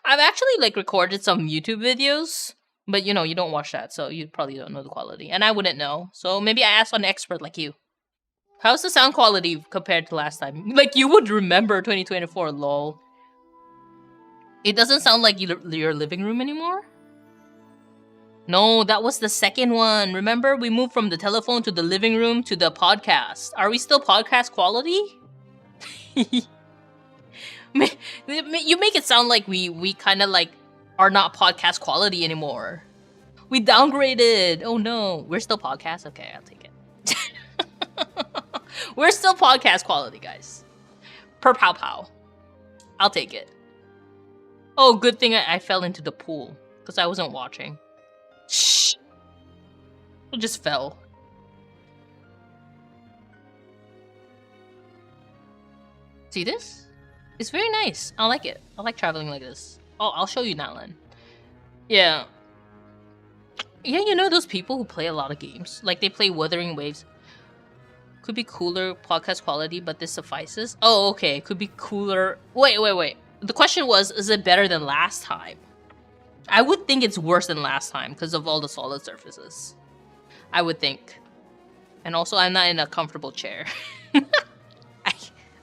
I've actually like recorded some YouTube videos. But you know, you don't watch that, so you probably don't know the quality. And I wouldn't know. So maybe I asked an expert like you. How's the sound quality compared to last time? Like, you would remember 2024, lol. It doesn't sound like your living room anymore? No, that was the second one. Remember, we moved from the telephone to the living room to the podcast. Are we still podcast quality? You make it sound like we kind of like are not podcast quality anymore. We downgraded. Oh no, we're still podcast. Okay, I'll take it. We're still podcast quality, guys. Per pow pow. I'll take it. Oh, good thing I fell into the pool because I wasn't watching. Shh. I just fell. See this? It's very nice. I like it. I like traveling like this. Oh, I'll show you Natlan. Yeah. Yeah, you know those people who play a lot of games? Like, they play Wuthering Waves. Could be cooler podcast quality, but this suffices. Oh, okay. Could be cooler. Wait. The question was, is it better than last time? I would think it's worse than last time because of all the solid surfaces. I would think. And also, I'm not in a comfortable chair.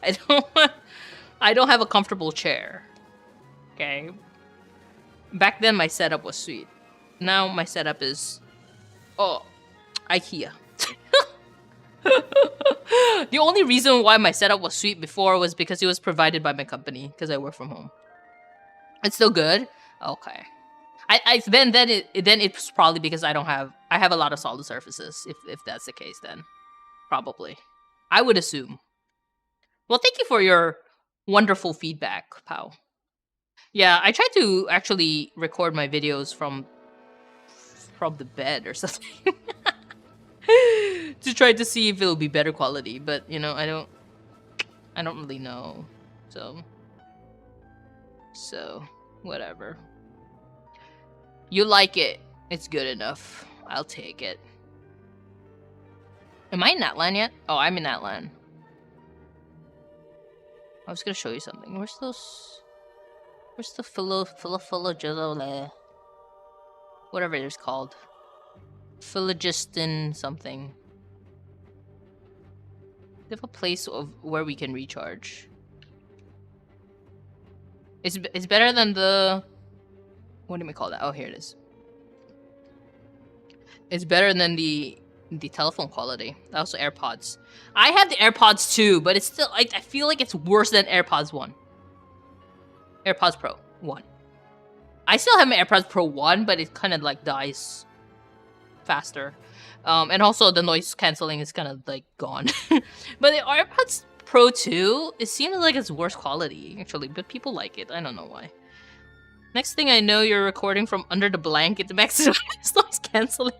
I don't have a comfortable chair. Okay. Back then, my setup was sweet. Now my setup is, IKEA. The only reason why my setup was sweet before was because it was provided by my company because I work from home. It's still good. Okay. Then it's probably because I have a lot of solid surfaces. If that's the case, then probably I would assume. Well, thank you for your wonderful feedback, Pao. Yeah, I tried to actually record my videos from the bed or something to try to see if it'll be better quality, but you know, I don't really know. So whatever. You like it. It's good enough. I'll take it. Am I in Natlan yet? Oh, I'm in Natlan. I was gonna show you something. Where's the philogistine, whatever it is called. Philogistine something. They have a place where we can recharge. It's better than the... What do we call that? Oh, here it is. It's better than the telephone quality. Also AirPods. I have the AirPods too, but it's still... I feel like it's worse than AirPods 1. AirPods Pro 1. I still have my AirPods Pro 1, but it kind of like dies faster. And also the noise cancelling is kind of like gone. But the AirPods Pro 2, it seems like it's worse quality actually, but people like it. I don't know why. Next thing I know, you're recording from under the blanket to maximize noise cancelling.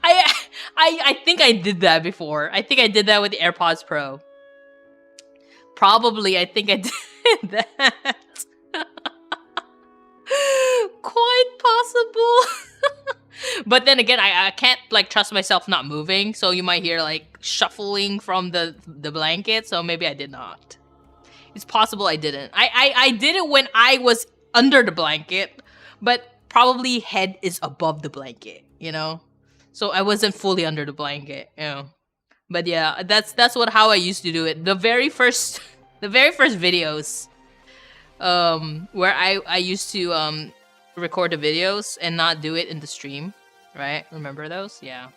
I think I did that before. I think I did that with the AirPods Pro. Probably, I think I did that. Quite possible. But then again, I can't like trust myself not moving, so you might hear like shuffling from the blanket, so maybe I did not. It's possible I didn't. I did it when I was under the blanket, but probably head is above the blanket, you know? So I wasn't fully under the blanket, you know. But yeah, that's how I used to do it. The very first videos where I used to record the videos and not do it in the stream, right? Remember those? Yeah.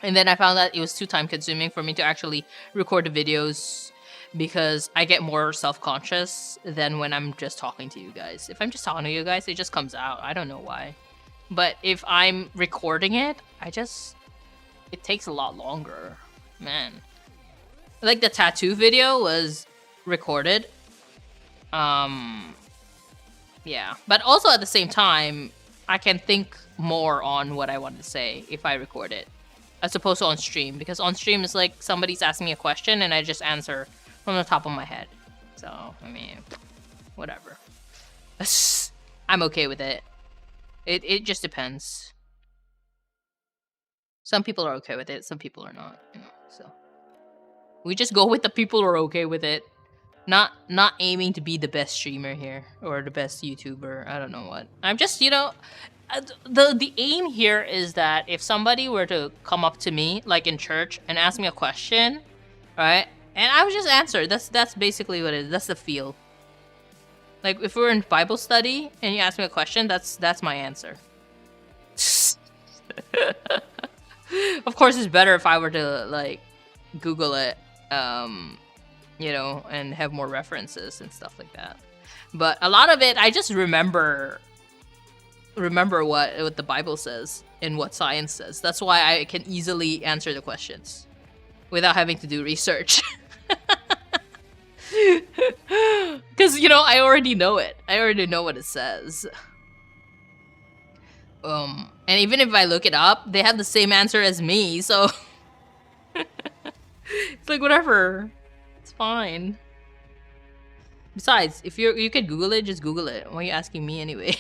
And then I found that it was too time consuming for me to actually record the videos because I get more self-conscious than when I'm just talking to you guys. If I'm just talking to you guys, it just comes out. I don't know why. But if I'm recording it, it takes a lot longer. Man. Like the tattoo video was recorded. Yeah. But also at the same time, I can think more on what I want to say if I record it. As opposed to on stream. Because on stream it's like somebody's asking me a question and I just answer from the top of my head. So, I mean, whatever. I'm okay with it. It just depends. Some people are okay with it, some people are not, you know, so. We just go with the people who are okay with it. Not aiming to be the best streamer here, or the best YouTuber, I don't know what. I'm just, you know, the aim here is that if somebody were to come up to me, like in church, and ask me a question, right? And I would just answer. That's basically what it is. That's the feel. Like if we're in Bible study and you ask me a question, that's my answer. Of course, it's better if I were to like Google it, you know, and have more references and stuff like that. But a lot of it, I just remember what the Bible says and what science says. That's why I can easily answer the questions without having to do research. Because, you know, I already know it. I already know what it says. And even if I look it up, they have the same answer as me, so... It's like, whatever. It's fine. Besides, if you could Google it, just Google it. Why are you asking me anyway?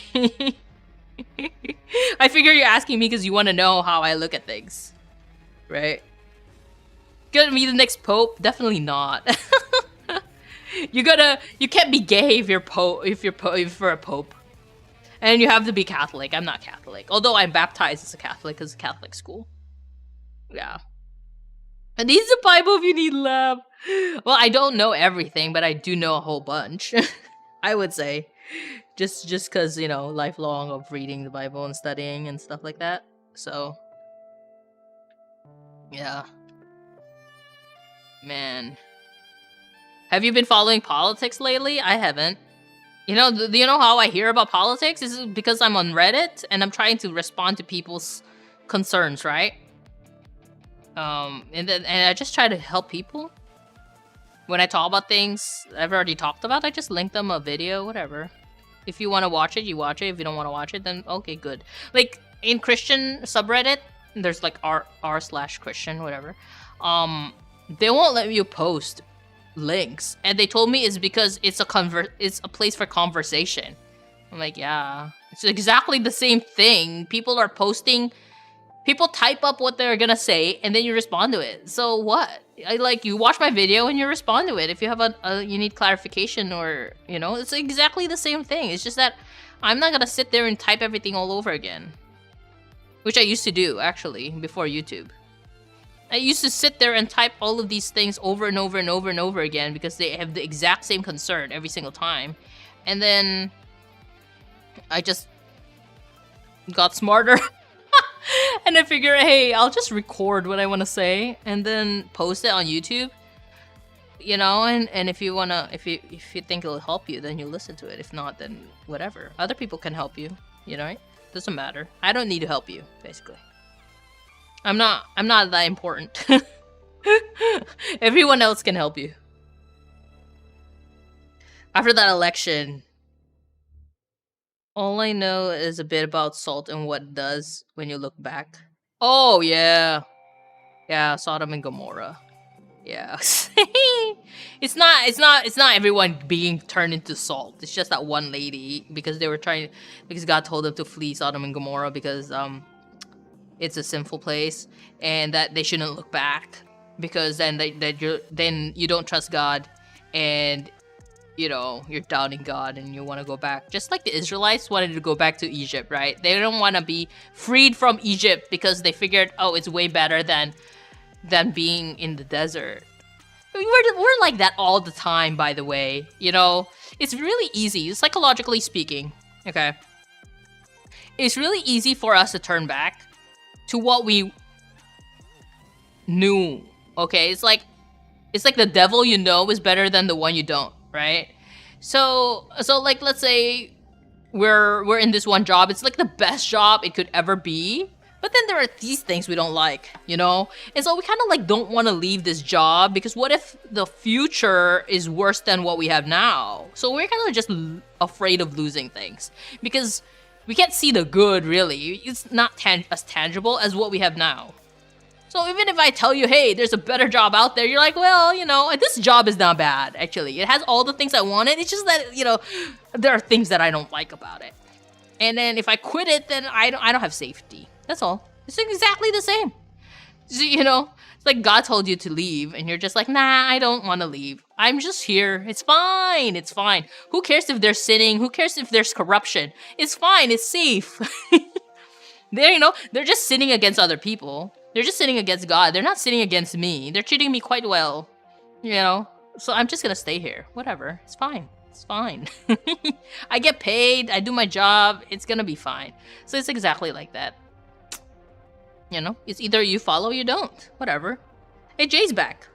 I figure you're asking me because you want to know how I look at things. Right? Gonna be the next pope? Definitely not. You can't be gay if you're a pope. And you have to be Catholic. I'm not Catholic. Although I'm baptized as a Catholic because it's a Catholic school. Yeah. And these the Bible if you need love. Well, I don't know everything, but I do know a whole bunch. I would say. Just because, you know, lifelong of reading the Bible and studying and stuff like that. So, yeah. Man. Have you been following politics lately? I haven't. You know, do you know how I hear about politics? This is because I'm on Reddit and I'm trying to respond to people's concerns, right? And I just try to help people. When I talk about things I've already talked about, I just link them a video, whatever. If you want to watch it, you watch it. If you don't want to watch it, then okay, good. Like in Christian subreddit, there's like r/Christian, whatever. They won't let you post links, and they told me it's because it's a place for conversation. I'm like, yeah, it's exactly the same thing. People are posting. People type up what they're gonna say, and then you respond to it. So what? You watch my video and you respond to it. If you have you need clarification or, you know, it's exactly the same thing. It's just that I'm not gonna sit there and type everything all over again. Which I used to do, actually, before YouTube. I used to sit there and type all of these things over and over and over and over again because they have the exact same concern every single time. And then I just got smarter. And I figure, hey, I'll just record what I want to say and then post it on YouTube. You know, and if you wanna, if you think it'll help you, then you listen to it. If not, then whatever. Other people can help you. You know, right? Doesn't matter. I don't need to help you, basically. I'm not that important. Everyone else can help you. After that election, all I know is a bit about salt and what it does when you look back. Oh yeah. Yeah, Sodom and Gomorrah. Yeah. It's not everyone being turned into salt. It's just that one lady because God told them to flee Sodom and Gomorrah because it's a sinful place and that they shouldn't look back because then you don't trust God and you know, you're doubting God and you want to go back. Just like the Israelites wanted to go back to Egypt, right? They don't want to be freed from Egypt because they figured, oh, it's way better than being in the desert. We're like that all the time, by the way. You know, it's really easy, psychologically speaking, okay? It's really easy for us to turn back to what we knew, okay? It's like the devil you know is better than the one you don't. Right? So like let's say we're in this one job. It's like the best job it could ever be. But then there are these things we don't like, you know? And so we kind of like don't want to leave this job because what if the future is worse than what we have now? So we're kind of just afraid of losing things because we can't see the good really. It's not as tangible as what we have now. So even if I tell you, hey, there's a better job out there, you're like, well, you know, this job is not bad, actually. It has all the things I wanted. It's just that, you know, there are things that I don't like about it. And then if I quit it, then I don't have safety. That's all. It's exactly the same. So, you know, it's like God told you to leave, and you're just like, nah, I don't want to leave. I'm just here. It's fine. It's fine. Who cares if they're sinning? Who cares if there's corruption? It's fine. It's safe. They're just sinning against other people. They're just sinning against God. They're not sinning against me. They're treating me quite well, you know? So I'm just gonna stay here. Whatever. It's fine. It's fine. I get paid. I do my job. It's gonna be fine. So it's exactly like that. You know? It's either you follow or you don't. Whatever. Hey, Jay's back.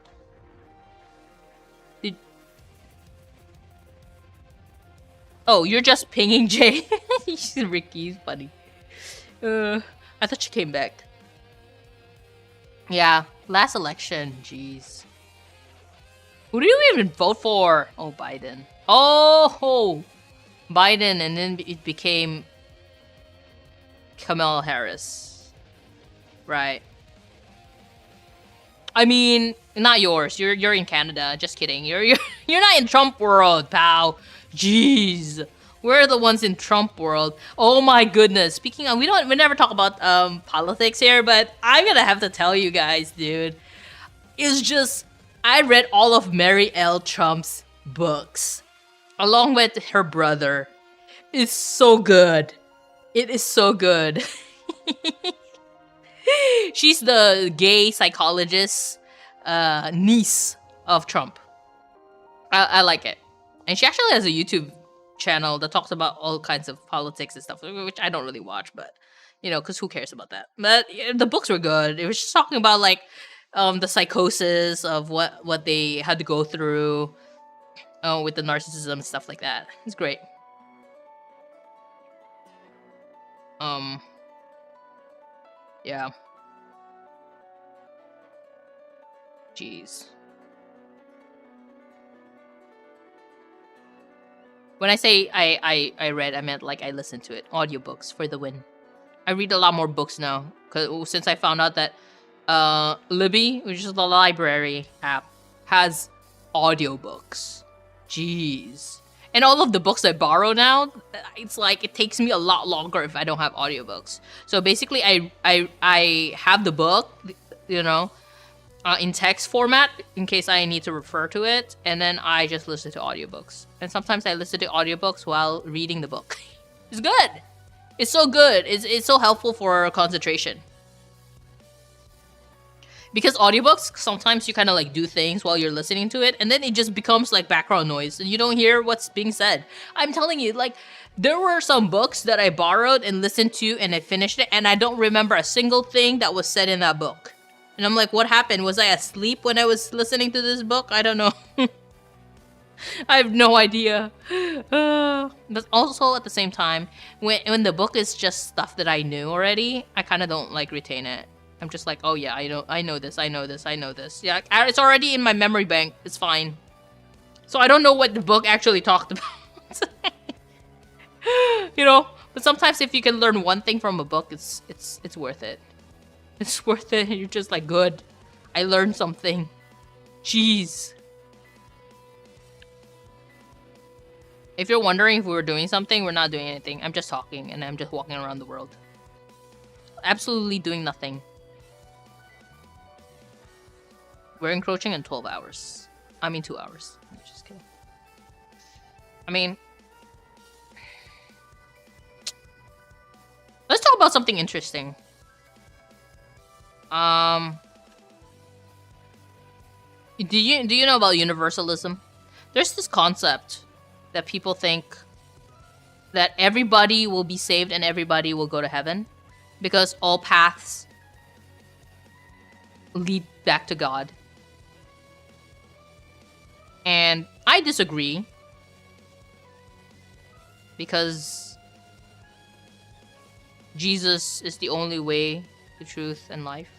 Oh, you're just pinging Jay. Ricky's funny. I thought she came back. Yeah, last election, jeez. Who do you even vote for? Oh, Biden. Oh, Biden, and then it became Kamala Harris. Right. I mean, not yours. You're in Canada. Just kidding. You're not in Trump world, pal. Jeez. We're the ones in Trump world. Oh my goodness. Speaking of, we never talk about politics here, but I'm gonna have to tell you guys, dude. It's just, I read all of Mary L. Trump's books, along with her brother. It's so good. It is so good. She's the gay psychologist niece of Trump. I like it. And she actually has a YouTube channel that talks about all kinds of politics and stuff, which I don't really watch, but because who cares about that? But the books were good. It was just talking about like the psychosis of what they had to go through with the narcissism and stuff like that. It's great. Yeah. Jeez. When I say I read, I meant like I listened to it. Audiobooks for the win. I read a lot more books now since I found out that Libby, which is the library app, has audiobooks. Jeez. And all of the books I borrow now, it's like it takes me a lot longer if I don't have audiobooks. So basically I have the book, in text format in case I need to refer to it, and then I just listen to audiobooks. And sometimes I listen to audiobooks while reading the book. It's good. It's so good. It's so helpful for concentration. Because audiobooks, sometimes you kind of like do things while you're listening to it, and then it just becomes like background noise, and you don't hear what's being said. I'm telling you, like, there were some books that I borrowed and listened to, and I finished it, and I don't remember a single thing that was said in that book. And I'm like, what happened? Was I asleep when I was listening to this book? I don't know. I have no idea. But also at the same time, when the book is just stuff that I knew already, I kind of don't like retain it. I'm just like, oh yeah, I know this. Yeah, it's already in my memory bank. It's fine. So I don't know what the book actually talked about. But sometimes if you can learn one thing from a book, it's worth it. It's worth it. You're just like, good. I learned something. Jeez. If you're wondering if we were doing something, we're not doing anything. I'm just talking, and I'm just walking around the world. Absolutely doing nothing. We're encroaching on 12 hours. 2 hours. I'm just kidding. Let's talk about something interesting. Do you know about universalism? There's this concept that people think that everybody will be saved and everybody will go to heaven because all paths lead back to God. And I disagree because Jesus is the only way, the truth, and life.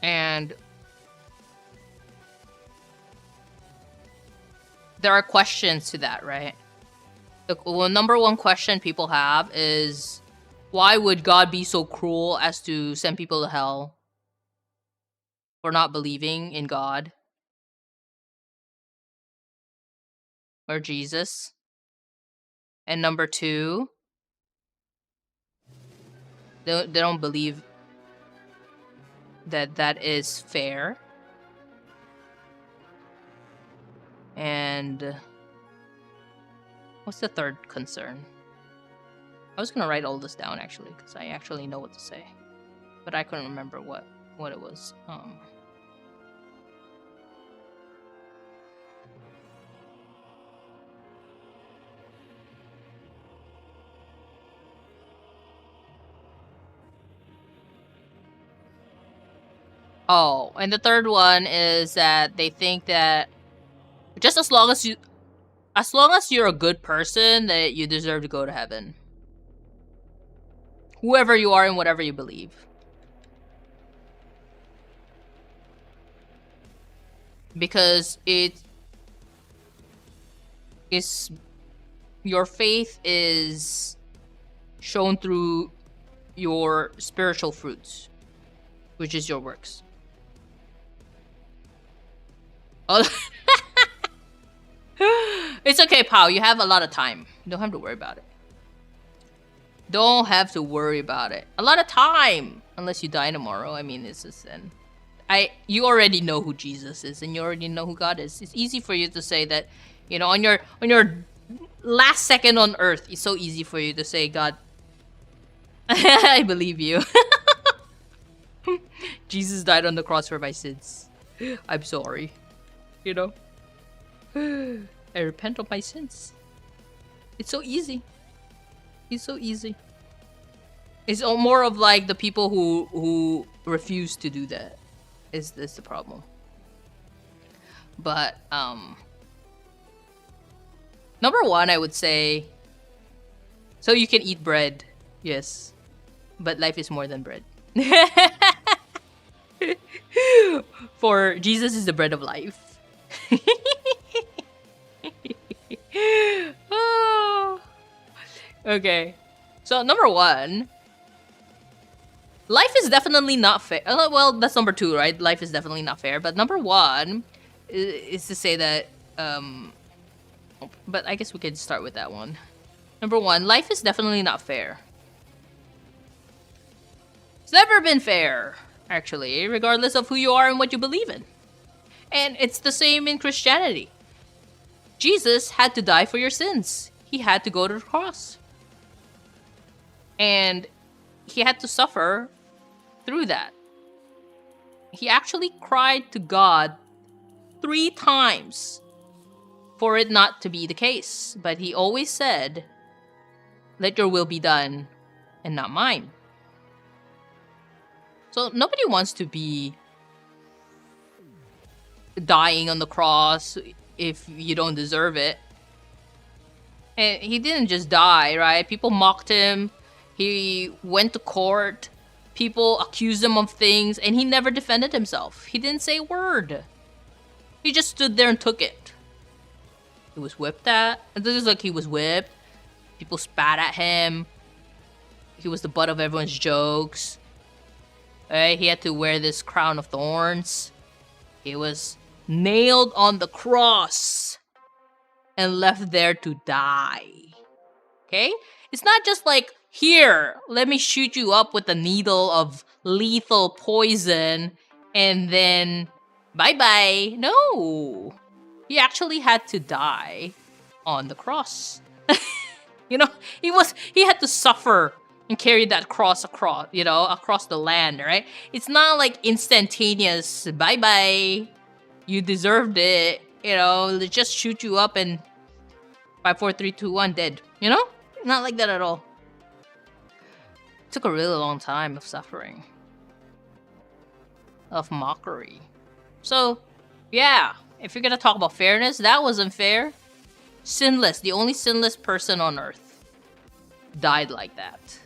And there are questions to that, right? The number one question people have is, why would God be so cruel as to send people to hell for not believing in God or Jesus? And number two, they don't believe that is fair. And what's the third concern? I was gonna write all this down actually, because I actually know what to say, but I couldn't remember what it was. Oh, and the third one is that they think that just as long as you're a good person, that you deserve to go to heaven. Whoever you are and whatever you believe. Because your faith is shown through your spiritual fruits, which is your works. Oh. It's okay, pal. You have a lot of time. You don't have to worry about it. Don't have to worry about it. A lot of time. Unless you die tomorrow. It's a sin. You already know who Jesus is, and you already know who God is. It's easy for you to say that, on your last second on earth, it's so easy for you to say, God, I believe you. Jesus died on the cross for my sins. I'm sorry. You know? I repent of my sins. It's so easy. It's so easy. It's more of like the people who refuse to do that. Is this the problem? But number one, I would say, so you can eat bread, yes, but life is more than bread. For Jesus is the bread of life. Oh. Okay, so number one, life is definitely not fair. Well, that's number two, right? Life is definitely not fair. But number one is to say that, but I guess we could start with that one. Number one, life is definitely not fair. It's never been fair, actually, regardless of who you are and what you believe in. And it's the same in Christianity. Jesus had to die for your sins. He had to go to the cross. And he had to suffer through that. He actually cried to God 3 times for it not to be the case. But he always said, let your will be done and not mine. So nobody wants to be dying on the cross if you don't deserve it. And he didn't just die, right? People mocked him. He went to court. People accused him of things, and he never defended himself. He didn't say a word. He just stood there and took it. He was whipped at. This is like he was whipped. People spat at him. He was the butt of everyone's jokes. Right? He had to wear this crown of thorns. He was nailed on the cross and left there to die. Okay? It's not just like, here, let me shoot you up with a needle of lethal poison and then bye-bye. No. He actually had to die on the cross. You know, he had to suffer and carry that cross across the land, right? It's not like instantaneous, bye-bye, you deserved it, let's just shoot you up and 5, 4, 3, 2, 1, dead, Not like that at all. It took a really long time of suffering. Of mockery. So, yeah, if you're gonna talk about fairness, that wasn't fair. Sinless, the only sinless person on earth died like that.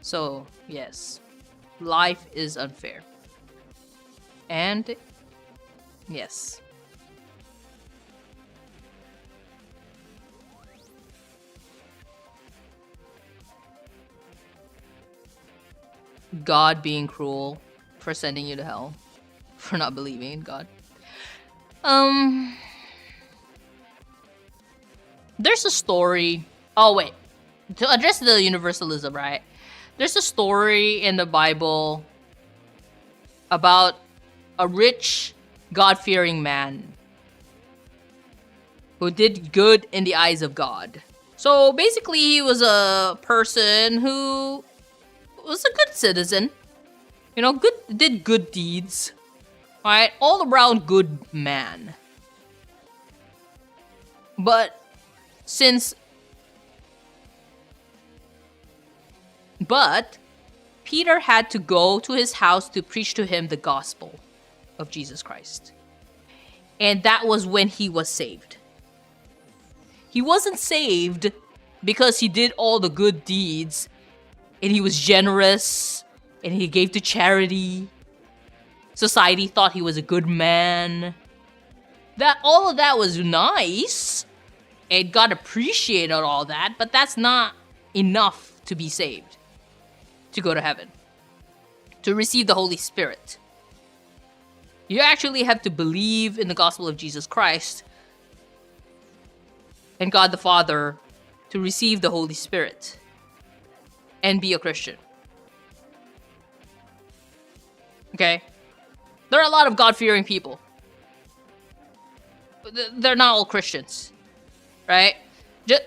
So, yes, life is unfair. And, yes. God being cruel for sending you to hell for not believing in God. There's a story. Oh, wait. To address the universalism, right? There's a story in the Bible about a rich, God-fearing man who did good in the eyes of God. So basically, he was a person who was a good citizen. Did good deeds. Right? All around good man. But Peter had to go to his house to preach to him the gospel of Jesus Christ. And that was when he was saved. He wasn't saved because he did all the good deeds and he was generous and he gave to charity. Society thought he was a good man. All of that was nice. And God appreciated all that, but that's not enough to be saved. To go to heaven. To receive the Holy Spirit. You actually have to believe in the gospel of Jesus Christ and God the Father to receive the Holy Spirit and be a Christian. Okay? There are a lot of God-fearing people. They're not all Christians. right?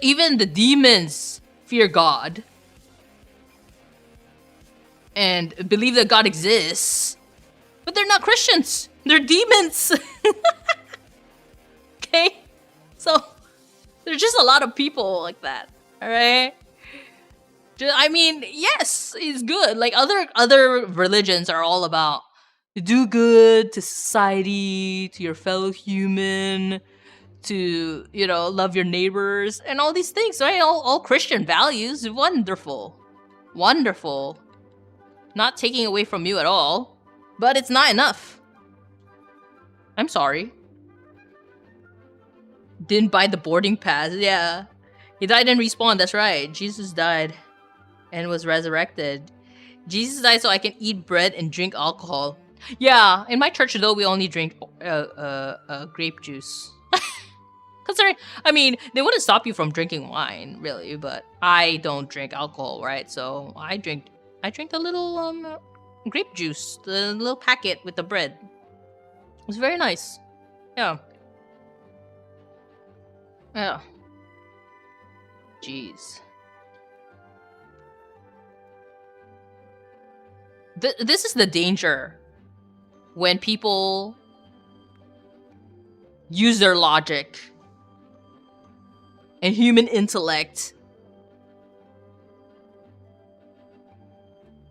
Even the demons fear God and believe that God exists, but they're not Christians. They're demons. Okay? So there's just a lot of people like that. All right? I mean, yes, it's good. Like other religions are all about do good to society, to your fellow human, to, you know, love your neighbors and all these things, right? All Christian values. Wonderful. Wonderful. Not taking away from you at all, but it's not enough. I'm sorry. Didn't buy the boarding pass. Yeah. He died and respawned. That's right. Jesus died and was resurrected. Jesus died so I can eat bread and drink alcohol. Yeah, in my church though, we only drink grape juice. Considering, I mean, they wouldn't stop you from drinking wine, really, but I don't drink alcohol, right? So I drink the little grape juice, the little packet with the bread. It was very nice. Yeah. Yeah. Jeez. This is the danger when people use their logic and human intellect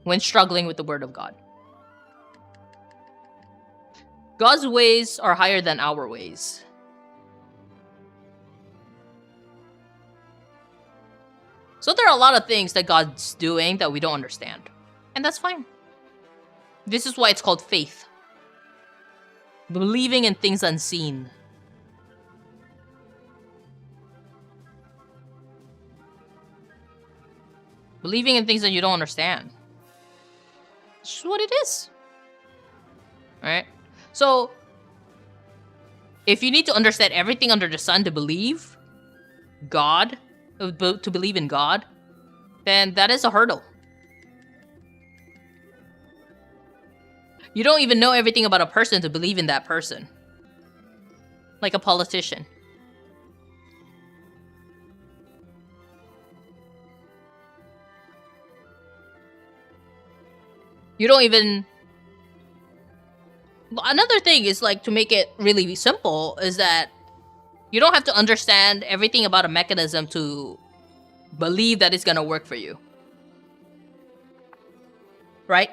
when struggling with the Word of God. God's ways are higher than our ways. So there are a lot of things that God's doing that we don't understand. And that's fine. This is why it's called faith. Believing in things unseen. Believing in things that you don't understand. It's just what it is. Alright? So, if you need to understand everything under the sun to believe God, to believe in God, then that is a hurdle. You don't even know everything about a person to believe in that person. Like a politician. You don't even... Another thing is, like, to make it really simple, is that you don't have to understand everything about a mechanism to believe that it's gonna work for you. Right?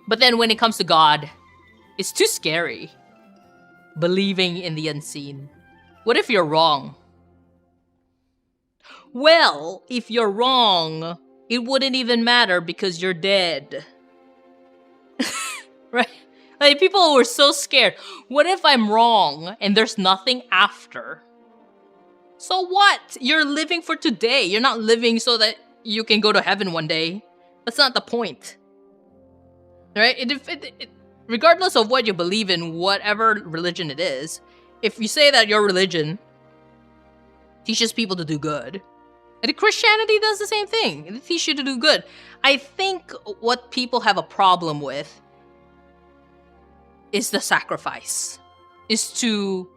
But then when it comes to God, it's too scary. Believing in the unseen. What if you're wrong? Well, if you're wrong, it wouldn't even matter because you're dead. Right? Like, people were so scared. What if I'm wrong and there's nothing after? So what? You're living for today. You're not living so that you can go to heaven one day. That's not the point. Right? Regardless of what you believe in, whatever religion it is, if you say that your religion teaches people to do good, and Christianity does the same thing. It teaches you to do good. I think what people have a problem with is the sacrifice. Is to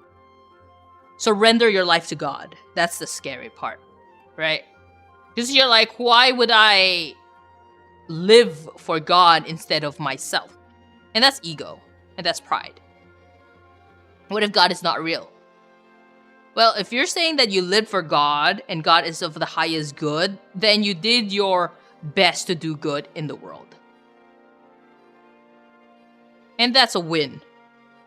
surrender your life to God. That's the scary part. Right? Because you're like, why would I live for God instead of myself? And that's ego. And that's pride. What if God is not real? Well, if you're saying that you live for God and God is of the highest good, then you did your best to do good in the world. And that's a win.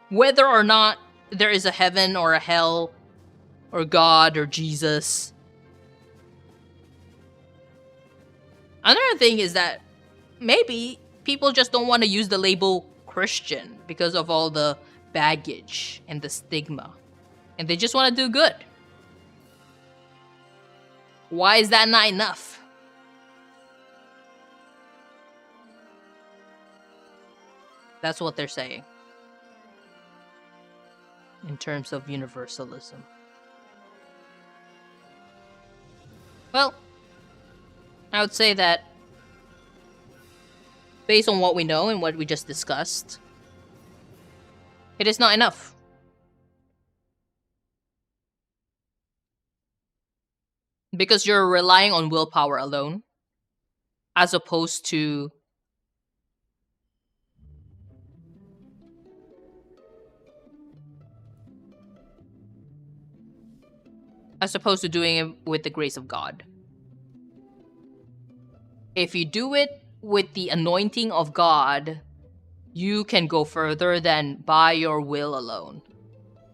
Whether or not there is a heaven or a hell or God or Jesus. Another thing is that maybe people just don't want to use the label Christian because of all the baggage and the stigma. And they just want to do good. Why is that not enough? That's what they're saying. In terms of universalism. Well, I would say that based on what we know and what we just discussed, It is not enough. Because you're relying on willpower alone, as opposed to doing it with the grace of God. If you do it with the anointing of God, you can go further than by your will alone.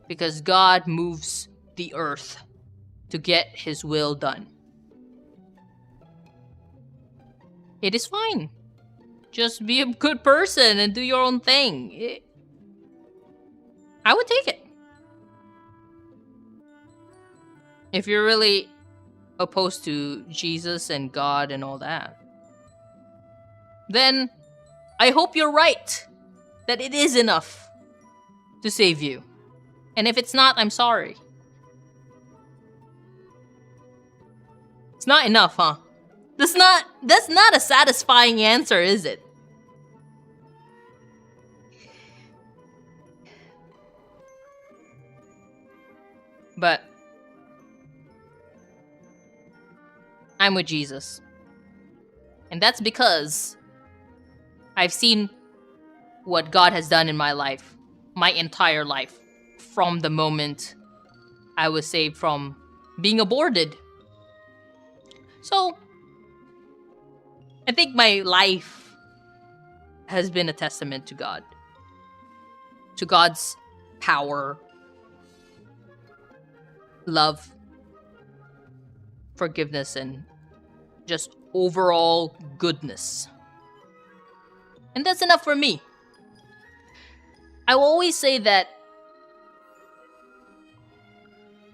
Because God moves the earth to get his will done. It is fine. Just be a good person and do your own thing. I would take it. If you're really opposed to Jesus and God and all that, then I hope you're right that it is enough to save you. And if it's not, I'm sorry. It's not enough, huh? That's not a satisfying answer, is it? But I'm with Jesus. And that's because I've seen what God has done in my life, my entire life, from the moment I was saved from being aborted. So, I think my life has been a testament to God. To God's power, love, forgiveness, and just overall goodness. And that's enough for me. I will always say that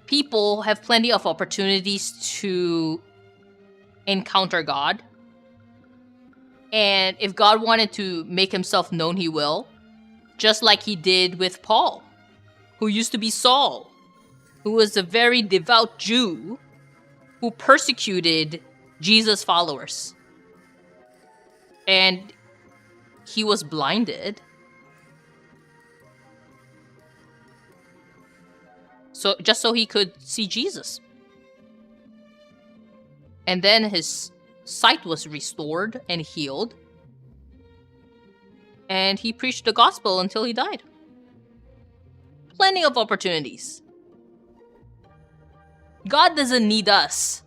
people have plenty of opportunities to encounter God. And if God wanted to make himself known, he will. Just like he did with Paul, who used to be Saul, who was a very devout Jew who persecuted Jesus' followers. And he was blinded. So he could see Jesus. And then his sight was restored and healed. And he preached the gospel until he died. Plenty of opportunities. God doesn't need us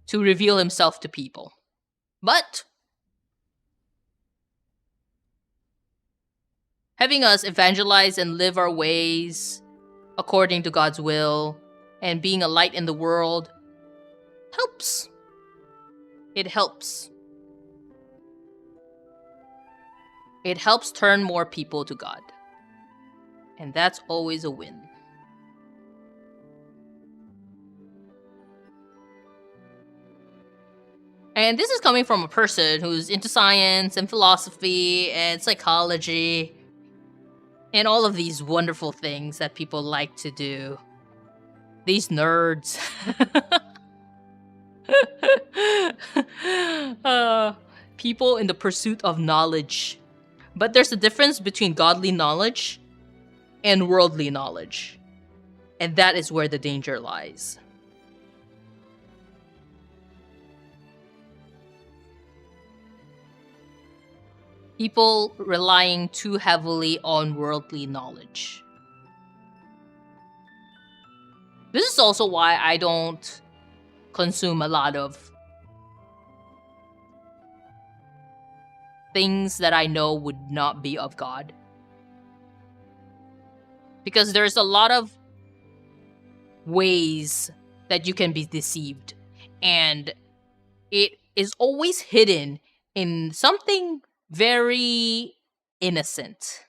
to reveal himself to people. But having us evangelize and live our ways according to God's will and being a light in the world helps. It helps. It helps turn more people to God. And that's always a win. And this is coming from a person who's into science and philosophy and psychology and all of these wonderful things that people like to do. These nerds. People in the pursuit of knowledge. But there's a difference between godly knowledge and worldly knowledge. And that is where the danger lies. People relying too heavily on worldly knowledge. This is also why I don't consume a lot of things that I know would not be of God. Because there's a lot of ways that you can be deceived. And it is always hidden in something very innocent.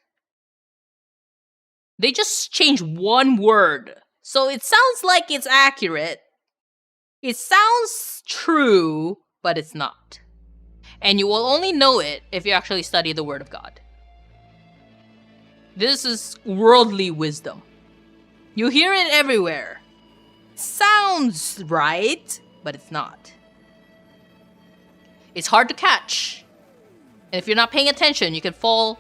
They just change one word. So it sounds like it's accurate. It sounds true, but it's not. And you will only know it if you actually study the Word of God. This is worldly wisdom. You hear it everywhere. Sounds right, but it's not. It's hard to catch. And if you're not paying attention, you can fall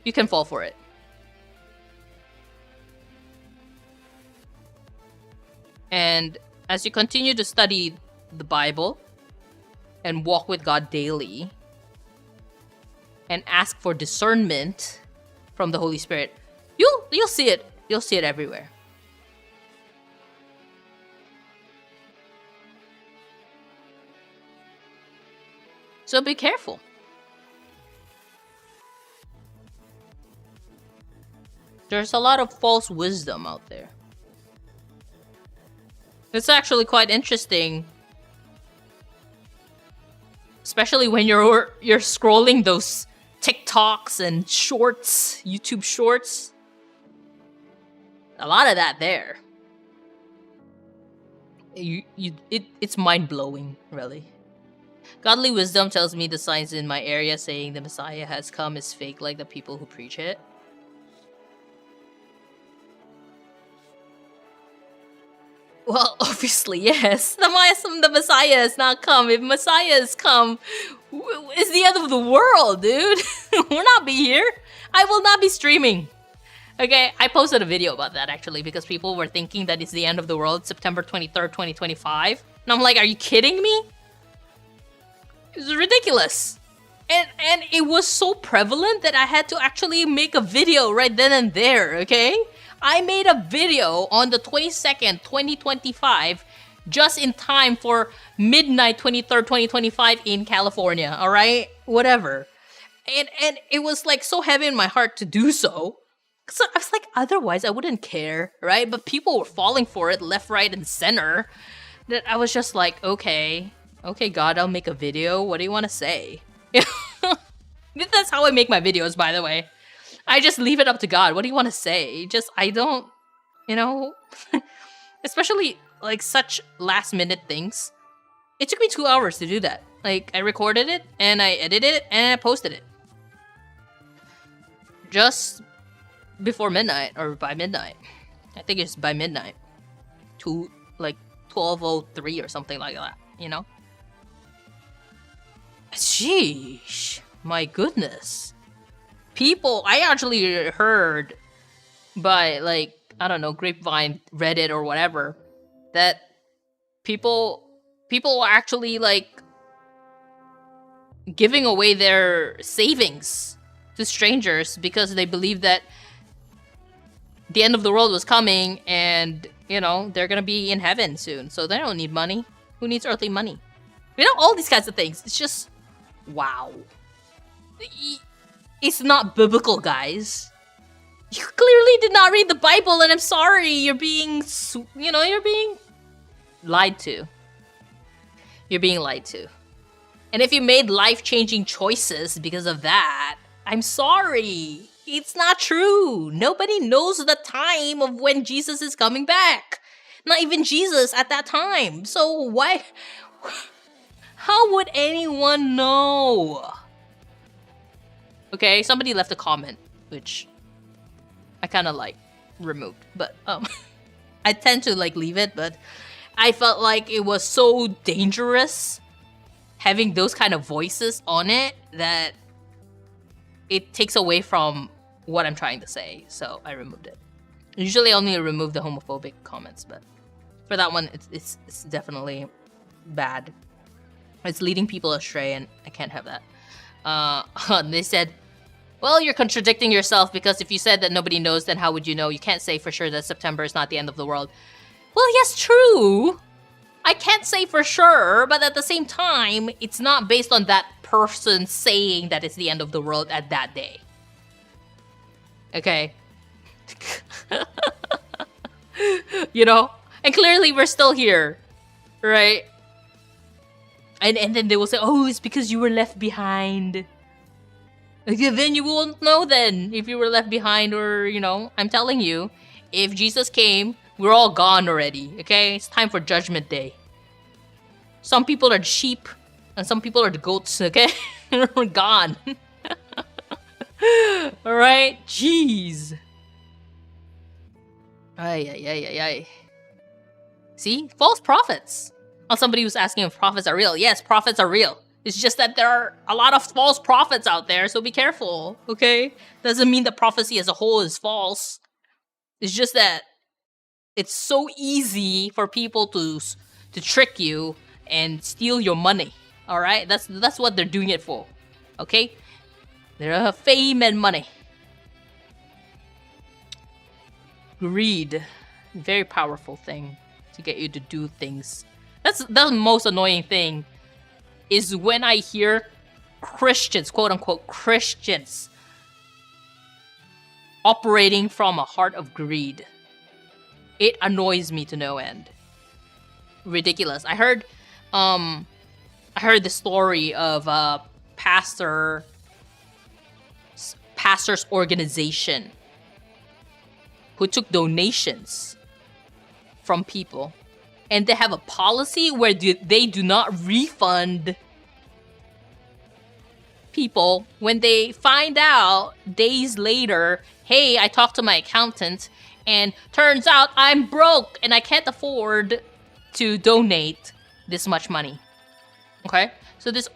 for it. And as you continue to study the Bible and walk with God daily and ask for discernment from the Holy Spirit, you'll see it. You'll see it everywhere. So be careful. There's a lot of false wisdom out there. It's actually quite interesting, especially when you're scrolling those TikToks and shorts, YouTube shorts. A lot of that there. It's mind-blowing, really. Godly wisdom tells me the signs in my area saying the Messiah has come is fake, like the people who preach it. Well, obviously, yes. The Messiah has not come. If Messiah has come, it's the end of the world, dude. We'll not be here. I will not be streaming. Okay, I posted a video about that, actually, because people were thinking that it's the end of the world, September 23rd, 2025. And I'm like, are you kidding me? It's ridiculous. And it was so prevalent that I had to actually make a video right then and there, okay? I made a video on the 22nd, 2025, just in time for midnight 23rd, 2025 in California, all right? Whatever. And it was like so heavy in my heart to do so. Because I was like, otherwise I wouldn't care, right? But people were falling for it left, right, and center. That I was just like, okay, God, I'll make a video. What do you want to say? That's how I make my videos, by the way. I just leave it up to God. What do you want to say? I don't, especially like such last minute things. It took me 2 hours to do that. Like, I recorded it and I edited it and I posted it. Just before midnight or by midnight. I think it's by midnight. To like 12:03 or something like that, Sheesh. My goodness. People, I actually heard by, like, I don't know, grapevine, Reddit, or whatever, that people are actually, like, giving away their savings to strangers because they believe that the end of the world was coming and, they're gonna be in heaven soon, so they don't need money. Who needs earthly money? All these kinds of things. It's just, wow. It's not biblical, guys. You clearly did not read the Bible, and I'm sorry. You're being lied to. You're being lied to. And if you made life-changing choices because of that, I'm sorry. It's not true. Nobody knows the time of when Jesus is coming back. Not even Jesus at that time. So why? How would anyone know? Okay, somebody left a comment, which I kind of removed, but I tend to leave it, but I felt like it was so dangerous having those kind of voices on it that it takes away from what I'm trying to say, so I removed it. Usually I only remove the homophobic comments, but for that one, it's definitely bad. It's leading people astray, and I can't have that. They said, well, you're contradicting yourself because if you said that nobody knows, then how would you know? You can't say for sure that September is not the end of the world. Well, yes, true. I can't say for sure, but at the same time, it's not based on that person saying that it's the end of the world at that day. Okay? And clearly we're still here, right? And then they will say, oh, it's because you were left behind. Okay, then you won't know then if you were left behind or, I'm telling you, if Jesus came, we're all gone already, okay? It's time for Judgment Day. Some people are sheep and some people are the goats, okay? We're gone. Alright? Jeez. Ay. See? False prophets. Somebody was asking if prophets are real. Yes, prophets are real. It's just that there are a lot of false prophets out there, so be careful, okay? Doesn't mean that prophecy as a whole is false. It's just that It's so easy for people to trick you and steal your money. All right, that's what they're doing it for. Okay, they're fame and money. Greed, very powerful thing to get you to do things. That's the most annoying thing, is when I hear Christians, quote unquote Christians, operating from a heart of greed. It annoys me to no end. Ridiculous. I heard the story of a pastor's organization who took donations from people, and they have a policy where they do not refund people when they find out days later, hey, I talked to my accountant and turns out I'm broke and I can't afford to donate this much money. Okay, so this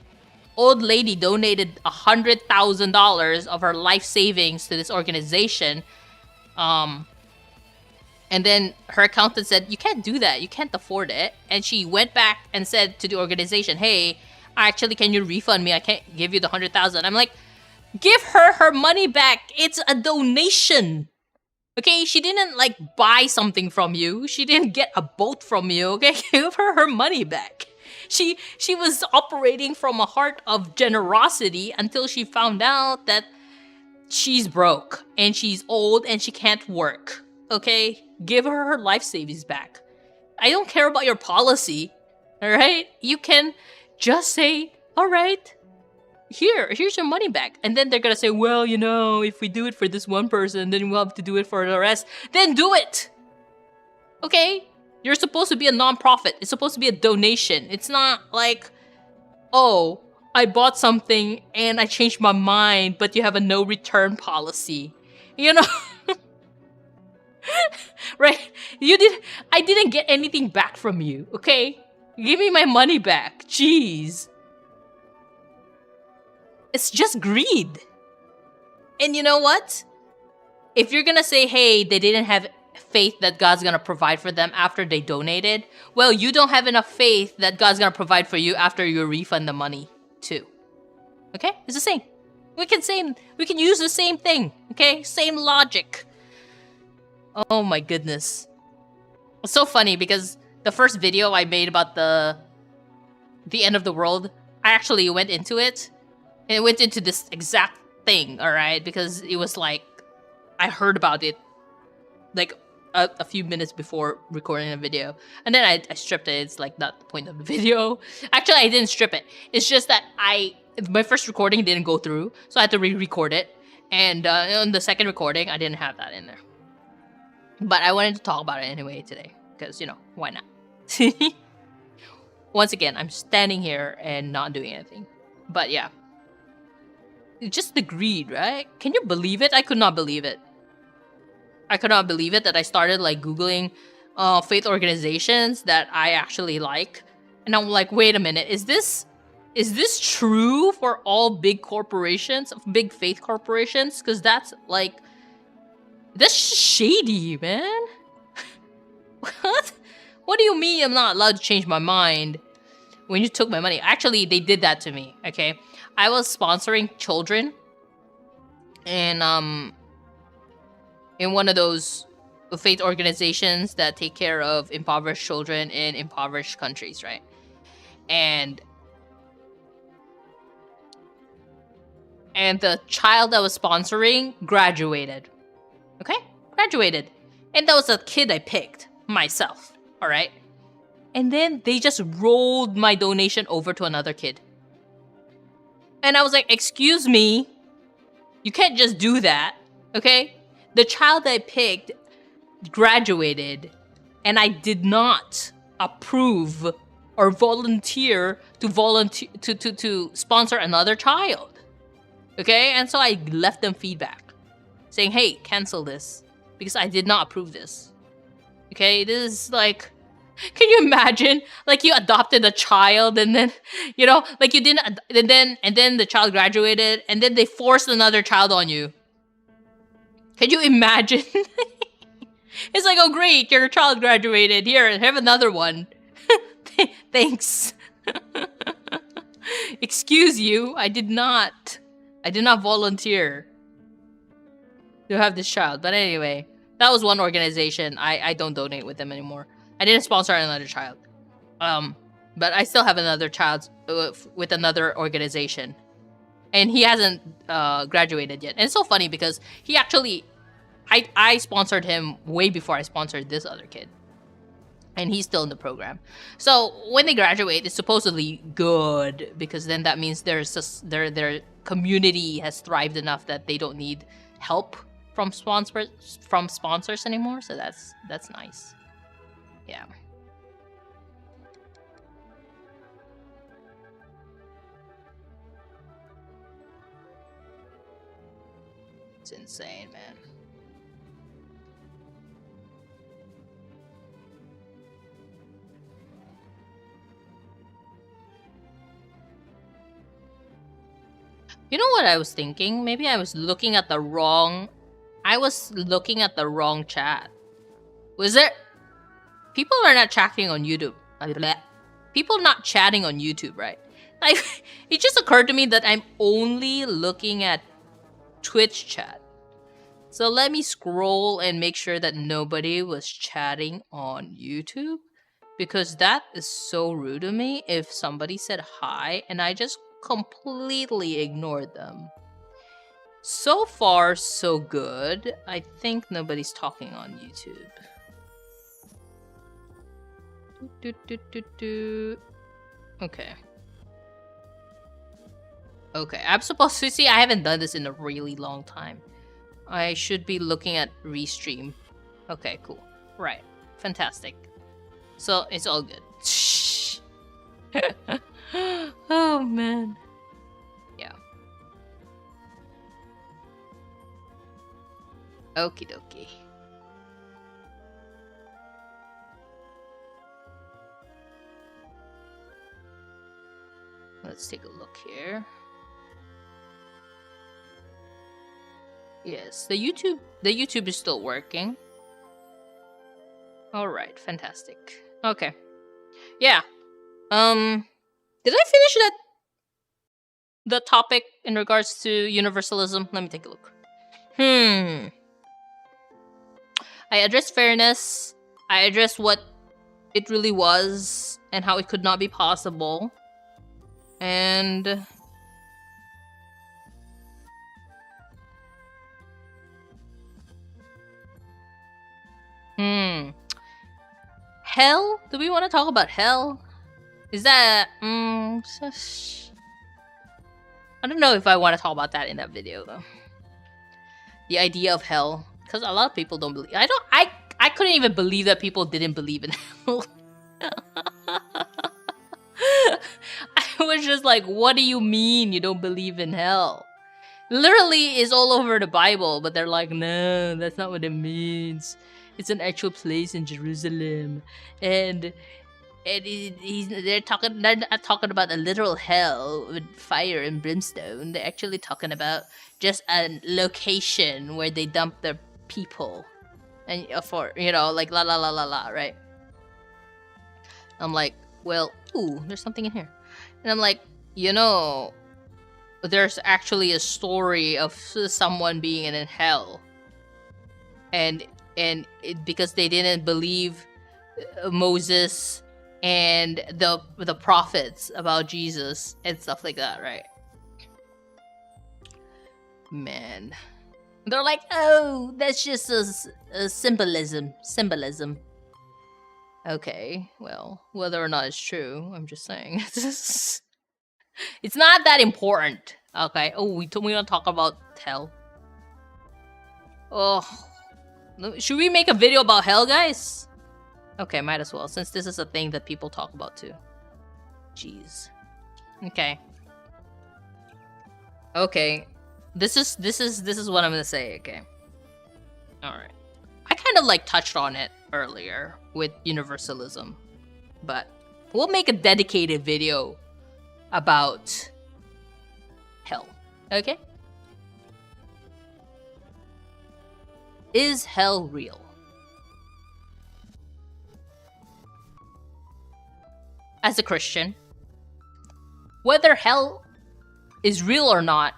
old lady donated $100,000 of her life savings to this organization, and then her accountant said, you can't do that, you can't afford it. And she went back and said to the organization, hey, actually, can you refund me? I can't give you the $100,000. I'm like, give her money back. It's a donation. Okay, she didn't like buy something from you. She didn't get a boat from you. Okay, give her money back. She was operating from a heart of generosity until she found out that she's broke and she's old and she can't work. Okay, give her life savings back. I don't care about your policy. All right, you can just say, all right, here's your money back. And then they're gonna say, well, you know, if we do it for this one person, then we'll have to do it for the rest. Then do it. Okay? You're supposed to be a non-profit. It's supposed to be a donation. It's not like, oh, I bought something and I changed my mind, but you have a no return policy. You know? Right? I didn't get anything back from you, okay? Give me my money back. Jeez. It's just greed. And you know what? If you're gonna say, hey, they didn't have faith that God's gonna provide for them after they donated, well, you don't have enough faith that God's gonna provide for you after you refund the money too. Okay? It's the same. We can use the same thing. Okay? Same logic. Oh my goodness. It's so funny because the first video I made about the end of the world, I actually went into it. And it went into this exact thing, alright? Because it was like, I heard about it like a few minutes before recording the video. And then I stripped it. It's like not the point of the video. Actually, I didn't strip it. It's just that my first recording didn't go through. So I had to re-record it. And on the second recording, I didn't have that in there. But I wanted to talk about it anyway today. Because, you know, why not? Once again, I'm standing here and not doing anything. But yeah. Just the greed, right? Can you believe it? I could not believe it. I could not believe it that I started like Googling faith organizations that I actually like. And I'm like, wait a minute, is this true for all big corporations, big faith corporations? Because that's shady, man. What? What do you mean I'm not allowed to change my mind when you took my money? Actually, they did that to me, okay? I was sponsoring children in one of those faith organizations that take care of impoverished children in impoverished countries, right? And the child I was sponsoring graduated. Okay? Graduated. And that was a kid I picked myself, all right? And then they just rolled my donation over to another kid. And I was like, excuse me, you can't just do that, okay? The child I picked graduated, and I did not approve or volunteer to sponsor another child, okay? And so I left them feedback, saying, hey, cancel this, because I did not approve this, okay? This is like... Can you imagine? Like you adopted a child and then, you know, like you didn't, and then the child graduated and then they forced another child on you. Can you imagine? It's like, oh great, your child graduated. Here, have another one. Thanks. Excuse you, I did not volunteer to have this child. But anyway, that was one organization. I don't donate with them anymore. I didn't sponsor another child. But I still have another child with another organization. And he hasn't graduated yet. And it's so funny because he actually... I sponsored him way before I sponsored this other kid. And he's still in the program. So when they graduate, it's supposedly good. Because then that means their community has thrived enough that they don't need help from sponsors anymore. So that's nice. Yeah. It's insane, man. You know what I was thinking? Maybe I was looking at the wrong... chat. Was there... People are not chatting on YouTube. People not chatting on YouTube, right? Like, it just occurred to me that I'm only looking at Twitch chat. So let me scroll and make sure that nobody was chatting on YouTube. Because that is so rude of me if somebody said hi and I just completely ignored them. So far, so good. I think nobody's talking on YouTube. Okay. Okay, I'm supposed to see. I haven't done this in a really long time. I should be looking at restream. Okay, cool. Right. Fantastic. So, it's all good. Oh, man. Yeah. Okie dokie. Let's take a look here. Yes, the YouTube is still working. All right, fantastic. Okay. Yeah. Did I finish the topic in regards to universalism? Let me take a look. I addressed fairness. I addressed what it really was and how it could not be possible. And hell? Do we want to talk about hell? Is that I don't know if I want to talk about that in that video though. The idea of hell, because a lot of people don't believe. I couldn't even believe that people didn't believe in hell. I was just like, what do you mean you don't believe in hell? Literally is all over the Bible, but they're like, no, that's not what it means. It's an actual place in Jerusalem, and they're not talking about a literal hell with fire and brimstone. They're actually talking about just a location where they dump their people, and for like la la la la la, right? I'm like, well, ooh, there's something in here, and I'm like, there's actually a story of someone being in hell, and because they didn't believe Moses and the prophets about Jesus and stuff like that, right? Man, they're like, oh, that's just a symbolism. Okay, well, whether or not it's true, I'm just saying. It's not that important. Okay. Oh, we don't talk about hell. Oh, should we make a video about hell, guys? Okay, might as well, since this is a thing that people talk about too. Jeez. Okay. Okay. This is what I'm gonna say. Okay. All right. I kind of like touched on it earlier with universalism, but we'll make a dedicated video about hell. Okay? Is hell real? as a Christian, whether hell is real or not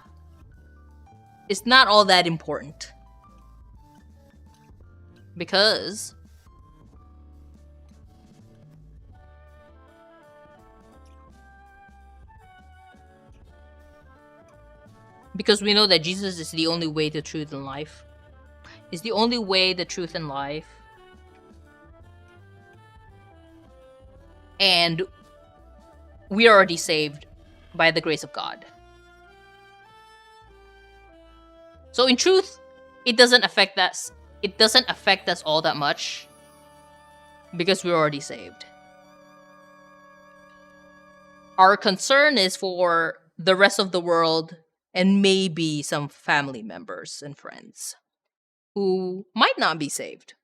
is not all that important. Because we know that Jesus is the only way, the truth, and life. Is the only way, the truth, and life. And we are already saved by the grace of God. So in truth, it doesn't affect us. It doesn't affect us all that much because we're already saved. Our concern is for the rest of the world and maybe some family members and friends who might not be saved.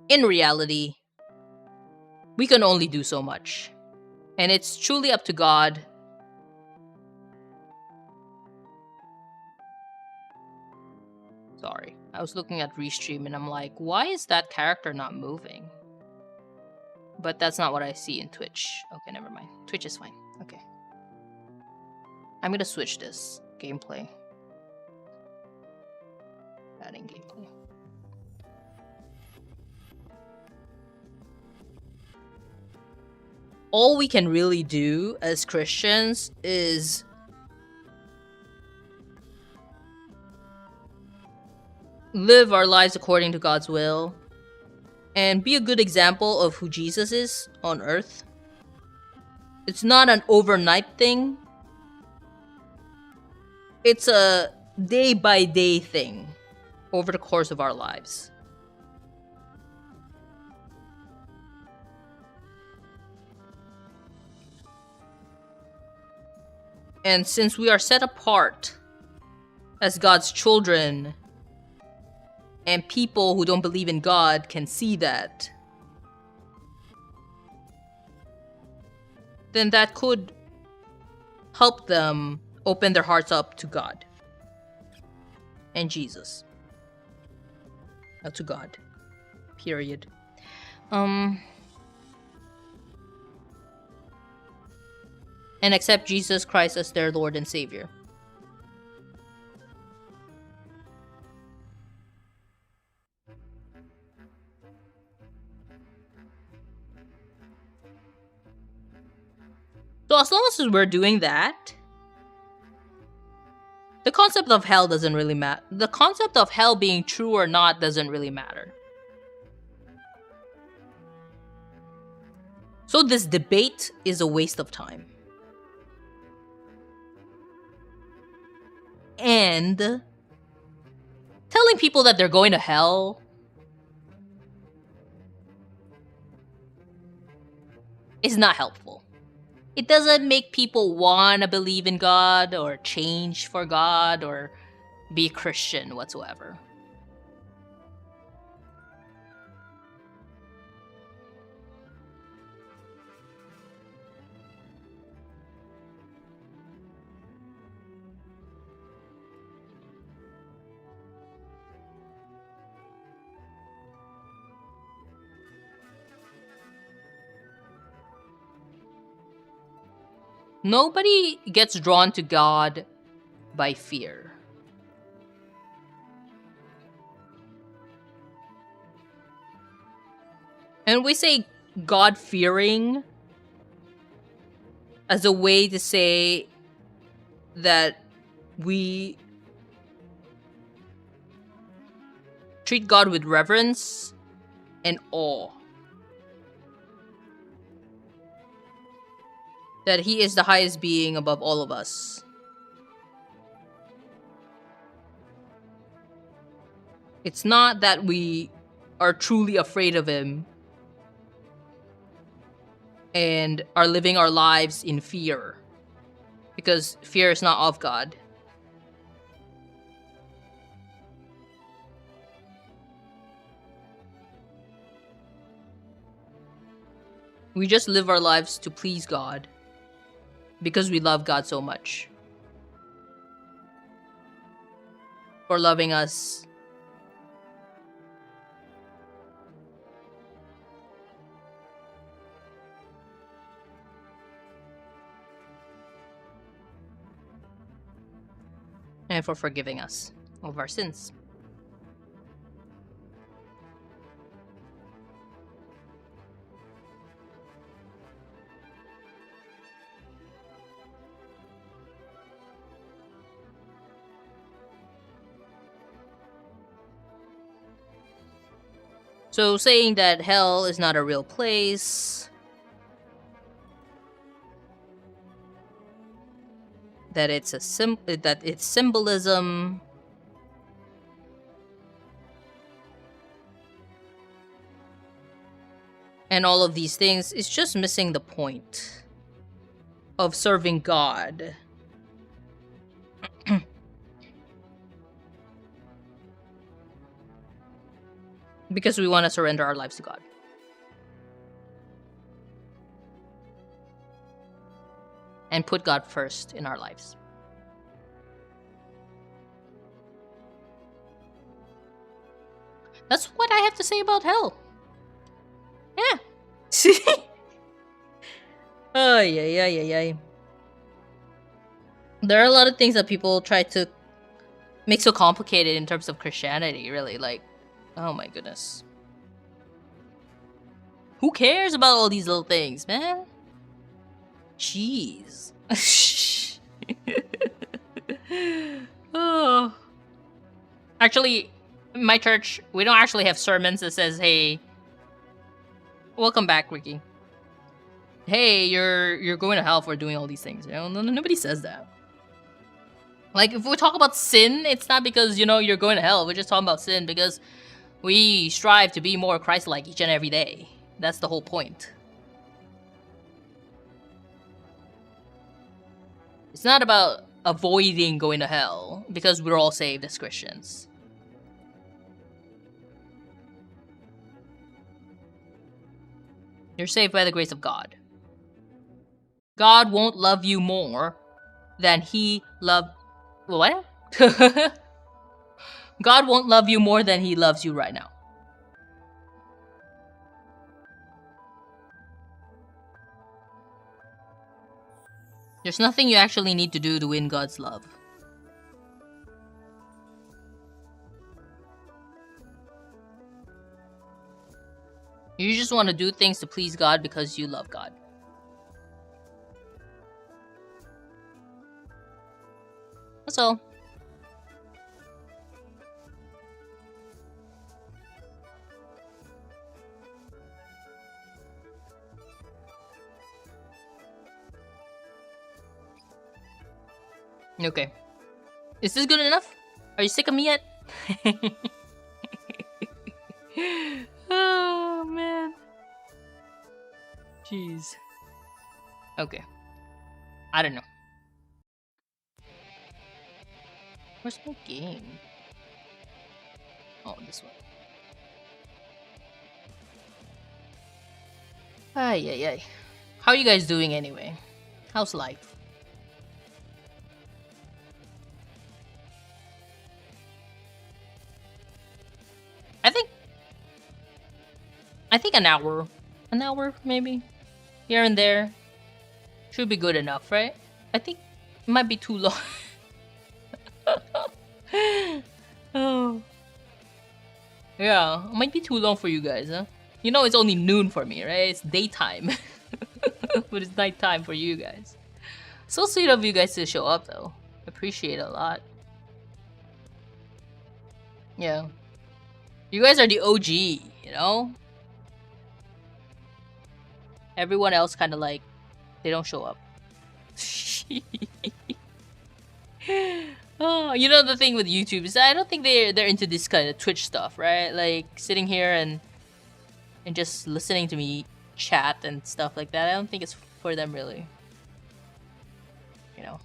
In reality, we can only do so much. And it's truly up to God. Sorry, I was looking at Restream and I'm like, why is that character not moving? But that's not what I see in Twitch. Okay, never mind. Twitch is fine. Okay. I'm gonna switch this gameplay. Adding gameplay. All we can really do as Christians is live our lives according to God's will and be a good example of who Jesus is on earth. It's not an overnight thing. It's a day-by-day thing over the course of our lives. And since we are set apart as God's children, and people who don't believe in God can see that, then that could help them open their hearts up to God and Jesus. To God. Period. And accept Jesus Christ as their Lord and Savior. So as long as we're doing that, the concept of hell doesn't really matter. The concept of hell being true or not doesn't really matter. So this debate is a waste of time. And telling people that they're going to hell is not helpful. It doesn't make people want to believe in God or change for God or be Christian whatsoever. Nobody gets drawn to God by fear. And we say God-fearing as a way to say that we treat God with reverence and awe. That he is the highest being above all of us. It's not that we are truly afraid of him and are living our lives in fear, because fear is not of God. We just live our lives to please God because we love God so much. For loving us and for forgiving us of our sins. So saying that hell is not a real place, that it's that it's symbolism, and all of these things is just missing the point of serving God. Because we want to surrender our lives to God. And put God first in our lives. That's what I have to say about hell. Yeah. Ay. There are a lot of things that people try to make so complicated in terms of Christianity, really. Like, oh my goodness. Who cares about all these little things, man? Jeez. Oh. Actually, in my church, we don't actually have sermons that says, hey, welcome back, Ricky. Hey, you're going to hell for doing all these things. You know, nobody says that. Like, if we talk about sin, it's not because, you know, you're going to hell. We're just talking about sin because we strive to be more Christ-like each and every day. That's the whole point. It's not about avoiding going to hell because we're all saved as Christians. You're saved by the grace of God. God won't love you more than he loved... What? God won't love you more than he loves you right now. There's nothing you actually need to do to win God's love. You just want to do things to please God because you love God. That's all. Okay. Is this good enough? Are you sick of me yet? Oh, man. Jeez. Okay. I don't know. Where's my game? Oh, this one. Ay. How are you guys doing anyway? How's life? I think an hour maybe, here and there, should be good enough, right? I think it might be too long. Oh, yeah, it might be too long for you guys, huh? You know, it's only noon for me, right? It's daytime, but it's nighttime for you guys. So sweet of you guys to show up, though. Appreciate it a lot. Yeah, you guys are the OG, you know. Everyone else kind of like, they don't show up. Oh, you know the thing with YouTube is I don't think they're into this kind of Twitch stuff, right? Like sitting here and just listening to me chat and stuff like that. I don't think it's for them really. You know.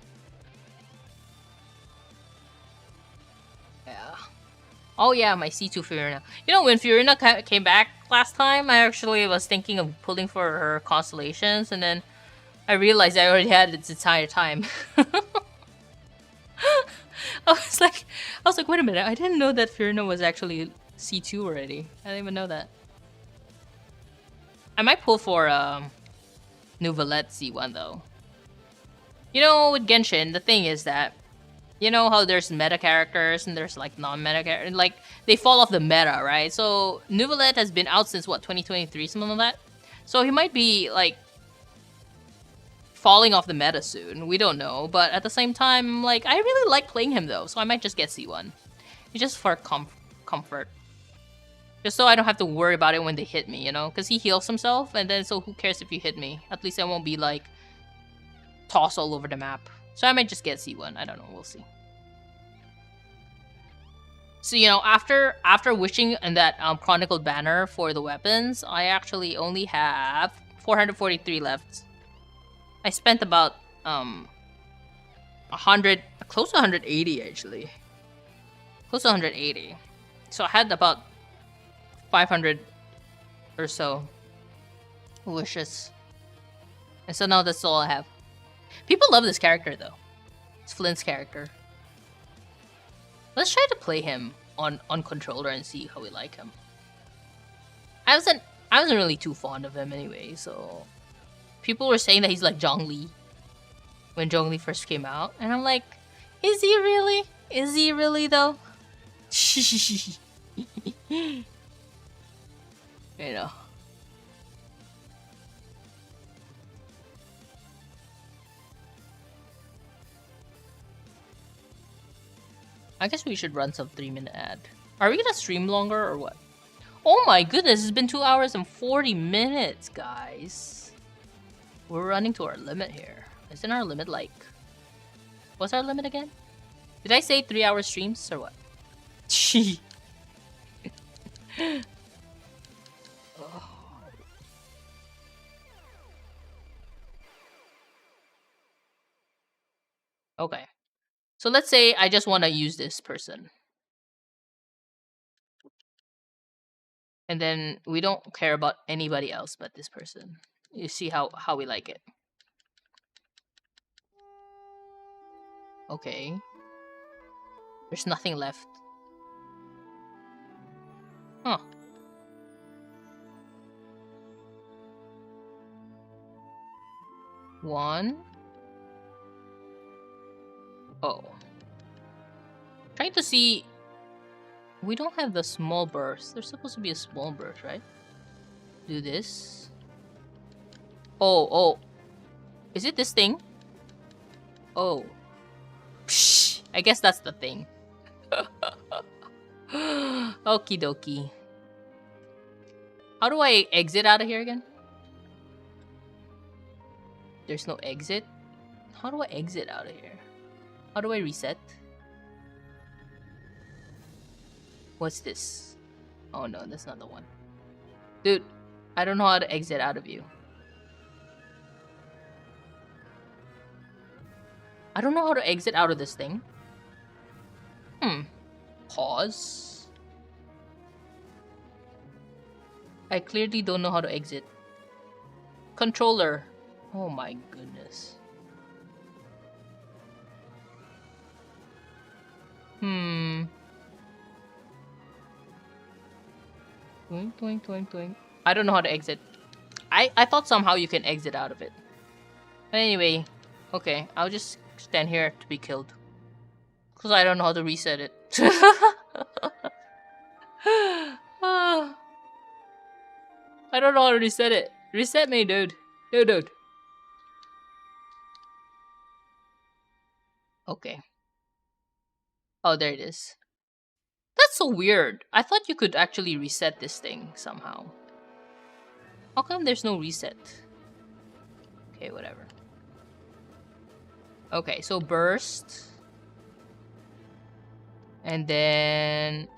Yeah. Oh yeah, my C2 Fiorina. You know, when Fiorina came back last time, I actually was thinking of pulling for her constellations, and then I realized I already had it the entire time. I was like, wait a minute, I didn't know that Fiorina was actually C2 already. I didn't even know that. I might pull for New Valette C1 though. You know, with Genshin, the thing is that You know how there's meta characters and there's like non-meta characters, like they fall off the meta, right? So Nuvalet has been out since what, 2023, something like that. So he might be like falling off the meta soon. We don't know, but at the same time, like I really like playing him though, so I might just get C1. It's just for comfort, just so I don't have to worry about it when they hit me, you know? Because he heals himself, and then so who cares if you hit me? At least I won't be like tossed all over the map. So I might just get C1. I don't know. We'll see. So, you know, after wishing in that chronicled banner for the weapons, I actually only have 443 left. I spent about 100, close to 180 actually. Close to 180. So I had about 500 or so wishes. And so now that's all I have. People love this character though. It's Flint's character. Let's try to play him on controller and see how we like him. I wasn't really too fond of him anyway, so people were saying that he's like Zhongli when Zhongli first came out, and I'm like, is he really? Is he really though? You know. I guess we should run some 3-minute ad. Are we gonna stream longer or what? Oh my goodness, it's been 2 hours and 40 minutes, guys. We're running to our limit here. Isn't our limit like... What's our limit again? Did I say 3-hour streams or what? Gee. Okay. So let's say I just want to use this person. And then we don't care about anybody else but this person. You see how we like it. Okay. There's nothing left. Huh. One. Oh. Trying to see... We don't have the small burst. There's supposed to be a small burst, right? Do this. Oh. Is it this thing? Oh. Psh, I guess that's the thing. Okie dokie. How do I exit out of here again? There's no exit? How do I exit out of here? How do I reset? What's this? Oh no, that's not the one. Dude, I don't know how to exit out of you. I don't know how to exit out of this thing. Pause. I clearly don't know how to exit. Controller. Oh my goodness. Doink, doink, doink, doink. I don't know how to exit. I thought somehow you can exit out of it. But anyway, okay, I'll just stand here to be killed. Because I don't know how to reset it. I don't know how to reset it. Reset me, dude. Dude. Okay. Oh, there it is. That's so weird. I thought you could actually reset this thing somehow. How come there's no reset? Okay, whatever. Okay, so burst. And then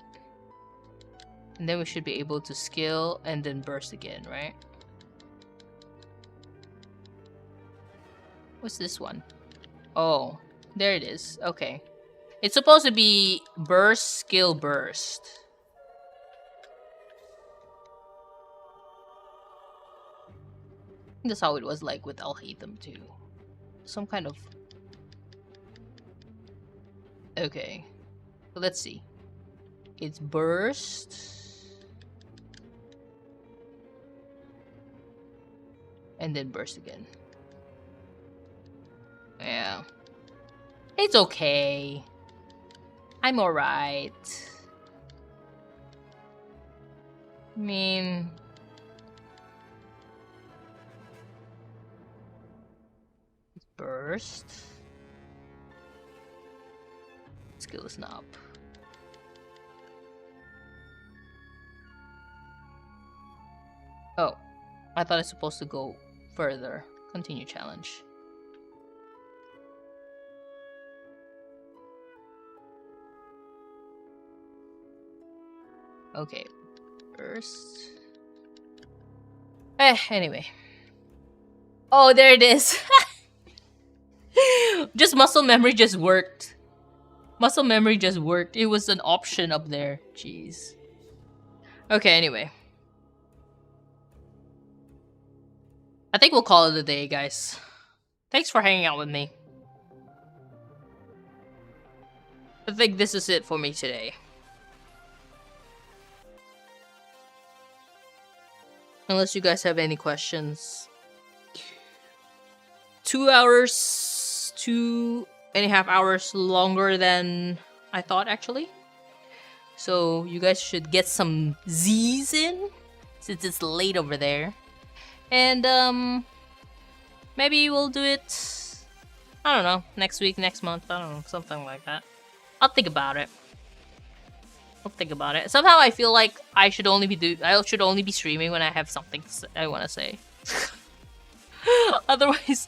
we should be able to skill and then burst again, right? What's this one? Oh, there it is. Okay. It's supposed to be burst, skill, burst. That's how it was like with Alhaitham too. Some kind of... Okay. So let's see. It's burst. And then burst again. Yeah. It's okay. I'm alright. I mean... Burst. Skill is not up. Oh, I thought I was supposed to go further. Continue challenge. Okay, first. Anyway. Oh, there it is. Just muscle memory just worked. Muscle memory just worked. It was an option up there. Jeez. Okay, anyway. I think we'll call it a day, guys. Thanks for hanging out with me. I think this is it for me today. Unless you guys have any questions. 2 hours, 2.5 hours longer than I thought, actually. So you guys should get some Z's in, since it's late over there. And maybe we'll do it, I don't know, next week, next month, I don't know, something like that. I'll think about it. Somehow I feel like I should only be streaming when I have something I want to say. otherwise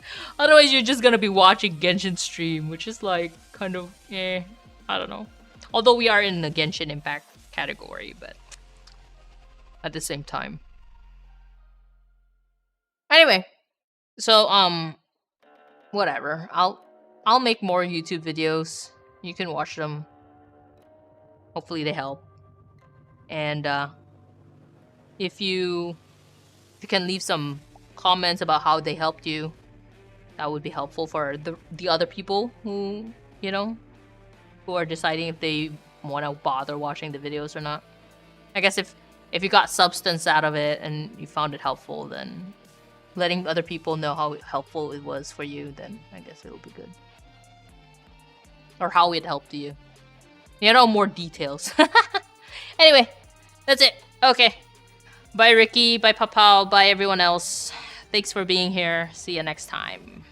you're just gonna be watching Genshin stream, which is like kind of I don't know. Although we are in the Genshin Impact category, but at the same time. Anyway, so whatever. I'll make more YouTube videos. You can watch them. Hopefully they help. And if you can leave some comments about how they helped you, that would be helpful for the other people who, you know, who are deciding if they want to bother watching the videos or not. I guess if you got substance out of it and you found it helpful, then letting other people know how helpful it was for you, then I guess it'll be good. Or how it helped you. You know, more details. Anyway, that's it. Okay. Bye, Ricky. Bye, Papao. Bye, everyone else. Thanks for being here. See you next time.